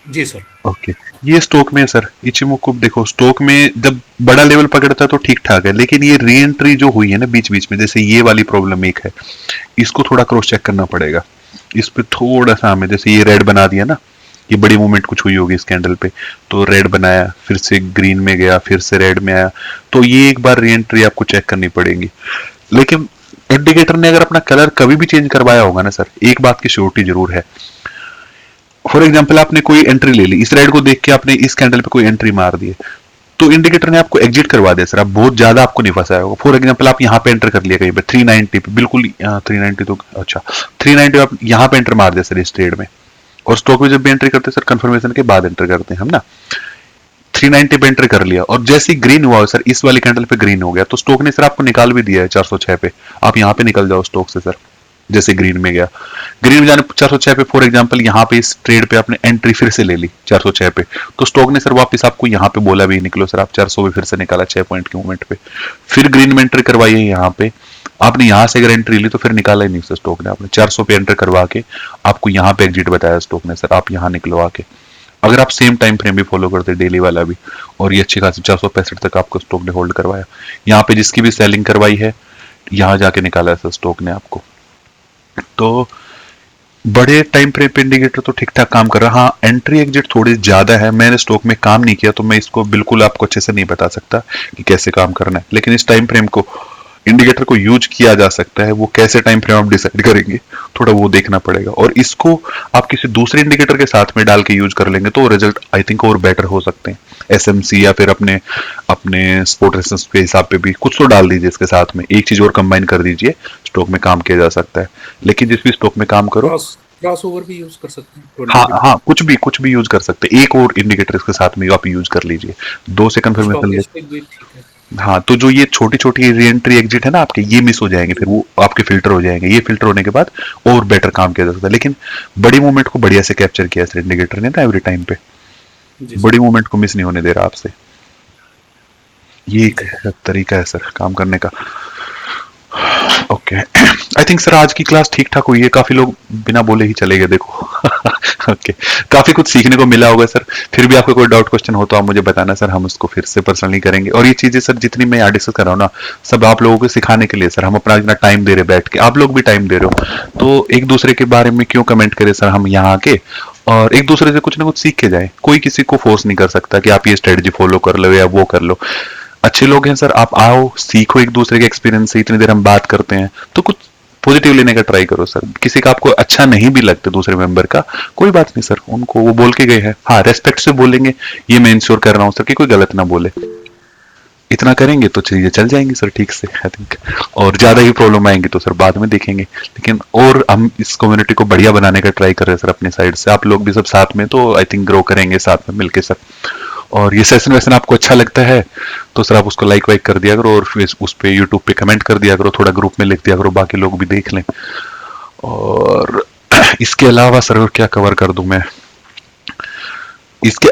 जी सर। ओके, ये स्टॉक में है सर। इचिमोको देखो, स्टॉक में जब बड़ा लेवल पकड़ता है तो ठीक ठाक है, लेकिन ये री एंट्री जो हुई है ना बीच बीच में, जैसे ये वाली प्रॉब्लम एक है, इसको थोड़ा क्रॉस चेक करना पड़ेगा। इस पे थोड़ा सा हमें, जैसे ये रेड बना दिया ना, ये बड़ी मूवमेंट कुछ हुई होगी इस कैंडल पे, तो रेड बनाया, फिर से ग्रीन में गया, फिर से रेड में आया, तो ये एक बार री एंट्री आपको चेक करनी पड़ेगी। लेकिन इंडिकेटर ने अगर अपना कलर कभी भी चेंज करवाया होगा ना सर, एक बात की श्योरिटी जरूर है। फॉर एग्जाम्पल आपने कोई एंट्री ले ली, इस रेड को देख के आपने इस कैंडल पे कोई एंट्री मार दी है, तो इंडिकेटर ने आपको एग्जिट करवा दिया सर। आप बहुत ज्यादा आपको नहीं फंसाया होगा। फॉर एग्जाम्पल आप यहाँ पे एंटर कर लिया कहीं पे 390 पे, बिल्कुल 390 तो अच्छा 390 आप यहाँ पे एंटर मार दिया सर इस ट्रेड में। और स्टॉक में जब भी एंट्री करते हैं सर, कंफर्मेशन के बाद एंटर करते हैं हम ना। 390 पे एंटर कर लिया और जैसे ही ग्रीन हुआ सर, इस वाली कैंडल पे ग्रीन हो गया, तो स्टॉक ने सर आपको निकाल भी दिया है 406 पे। आप यहाँ पे निकल जाओ स्टॉक से सर, जैसे ग्रीन में गया। ग्रीन में जाने 406 पे फॉर एग्जांपल यहाँ पे इस ट्रेड पे आपने एंट्री फिर से ले ली 406 पे, तो स्टॉक ने सर वापस आपको यहाँ पे बोला भी निकलो सर, आप 400 पे फिर से निकाला 6 पॉइंट के मूवमेंट पे, फिर ग्रीन में एंट्री करवाई है यहाँ पे। आपने यहाँ से अगर एंट्री ली तो फिर निकाला ही नहीं सर स्टॉक ने, आपने 400 पे एंटर करवा के आपको यहाँ पे एग्जिट बताया स्टॉक ने सर, आप यहाँ निकलो आके। अगर आप सेम टाइम फ्रेम भी फॉलो करते डेली वाला भी, और ये अच्छी खासी 465 तक आपको स्टॉक ने होल्ड करवाया, यहाँ पे जिसकी भी सेलिंग करवाई है यहाँ जाके निकाला है सर स्टॉक ने आपको। तो बड़े टाइम फ्रेम पे इंडिकेटर तो ठीक ठाक काम कर रहा है। हाँ, एंट्री एग्जिट थोड़ी ज्यादा है, मैंने स्टॉक में काम नहीं किया तो मैं इसको बिल्कुल आपको अच्छे से नहीं बता सकता कि कैसे काम करना है, लेकिन इस टाइम फ्रेम को इंडिकेटर को यूज किया जा सकता है। वो कैसे टाइम फ्रेम आप डिसाइड करेंगे थोड़ा वो देखना पड़ेगा, और इसको आप किसी दूसरे इंडिकेटर के साथ में डाल के यूज कर लेंगे तो रिजल्ट आई थिंक और बेटर हो सकते हैं। एसएमसी या फिर अपने अपने स्पोर्ट रेजिस्टेंस के हिसाब पे भी कुछ तो डाल दीजिए इसके साथ में, एक चीज और कंबाइन कर दीजिए, स्टॉक में काम किया जा सकता है। लेकिन जिस भी स्टॉक में काम करो, क्रॉस ओवर भी यूज कर सकते हैं। हाँ हाँ, कुछ भी यूज कर सकते हैं। एक और इंडिकेटर इसके साथ में आप यूज कर लीजिए, 2 से कंफर्मेशन ले। हाँ, तो जो ये छोटी छोटी री एंट्री एग्जिट है ना आपके, ये मिस हो जाएंगे, फिर वो आपके फिल्टर हो जाएंगे। ये फिल्टर होने के बाद और बेटर काम किया जा सकता है। लेकिन बड़ी मूवमेंट को बढ़िया से कैप्चर किया सर इंडिकेटर ने ना एवरी टाइम पे, बड़ी मूवमेंट को मिस नहीं होने दे रहा आपसे। ये एक तरीका है सर काम करने का। ओके, आई थिंक सर आज की क्लास ठीक ठाक हुई है, काफी लोग बिना बोले ही चले गए देखो। ओके, काफी कुछ सीखने को मिला होगा सर। फिर भी आपको कोई डाउट क्वेश्चन हो तो आप मुझे बताना सर, हम उसको फिर से पर्सनली करेंगे। और ये चीजें सर जितनी मैं यहाँ डिस्कस कर रहा हूँ ना, सब आप लोगों को सिखाने के लिए सर। हम अपना इतना टाइम दे रहे बैठ के, आप लोग भी टाइम दे रहे हो, तो एक दूसरे के बारे में क्यों कमेंट करें सर हम यहाँ आके, और एक दूसरे से कुछ ना कुछ सीख के जाए। कोई किसी को फोर्स नहीं कर सकता कि आप ये स्ट्रेटजी फॉलो कर लो या वो कर लो। अच्छे लोग हैं सर, आप आओ सीखो एक दूसरे के एक्सपीरियंस से। इतनी देर हम बात करते हैं तो कुछ पॉजिटिव लेने का ट्राई करो सर। किसी का आपको अच्छा नहीं भी लगता दूसरे मेंबर का, कोई बात नहीं सर, उनको वो बोल के गए हैं, हाँ रेस्पेक्ट से बोलेंगे, ये मैं इंश्योर कर रहा हूँ सर कि कोई गलत ना बोले। इतना करेंगे तो चीजें चल जाएंगी सर ठीक से आई थिंक। और ज्यादा ही प्रॉब्लम आएंगी तो सर बाद में देखेंगे, लेकिन और हम इस कम्युनिटी को बढ़िया बनाने का ट्राई कर रहे हैं सर अपनी साइड से। आप लोग भी सब साथ में, तो आई थिंक ग्रो करेंगे साथ में मिलके सर। और ये सेशन वैसन आपको अच्छा लगता है तो सर आप उसको लाइक वाइक कर दिया करो, और फिर उस पे यूट्यूब पे कमेंट कर दिया करो, थोड़ा ग्रुप में लिख दिया करो, बाकी लोग भी देख लें। और इसके अलावा सर क्या कवर कर दूं मैं, इसके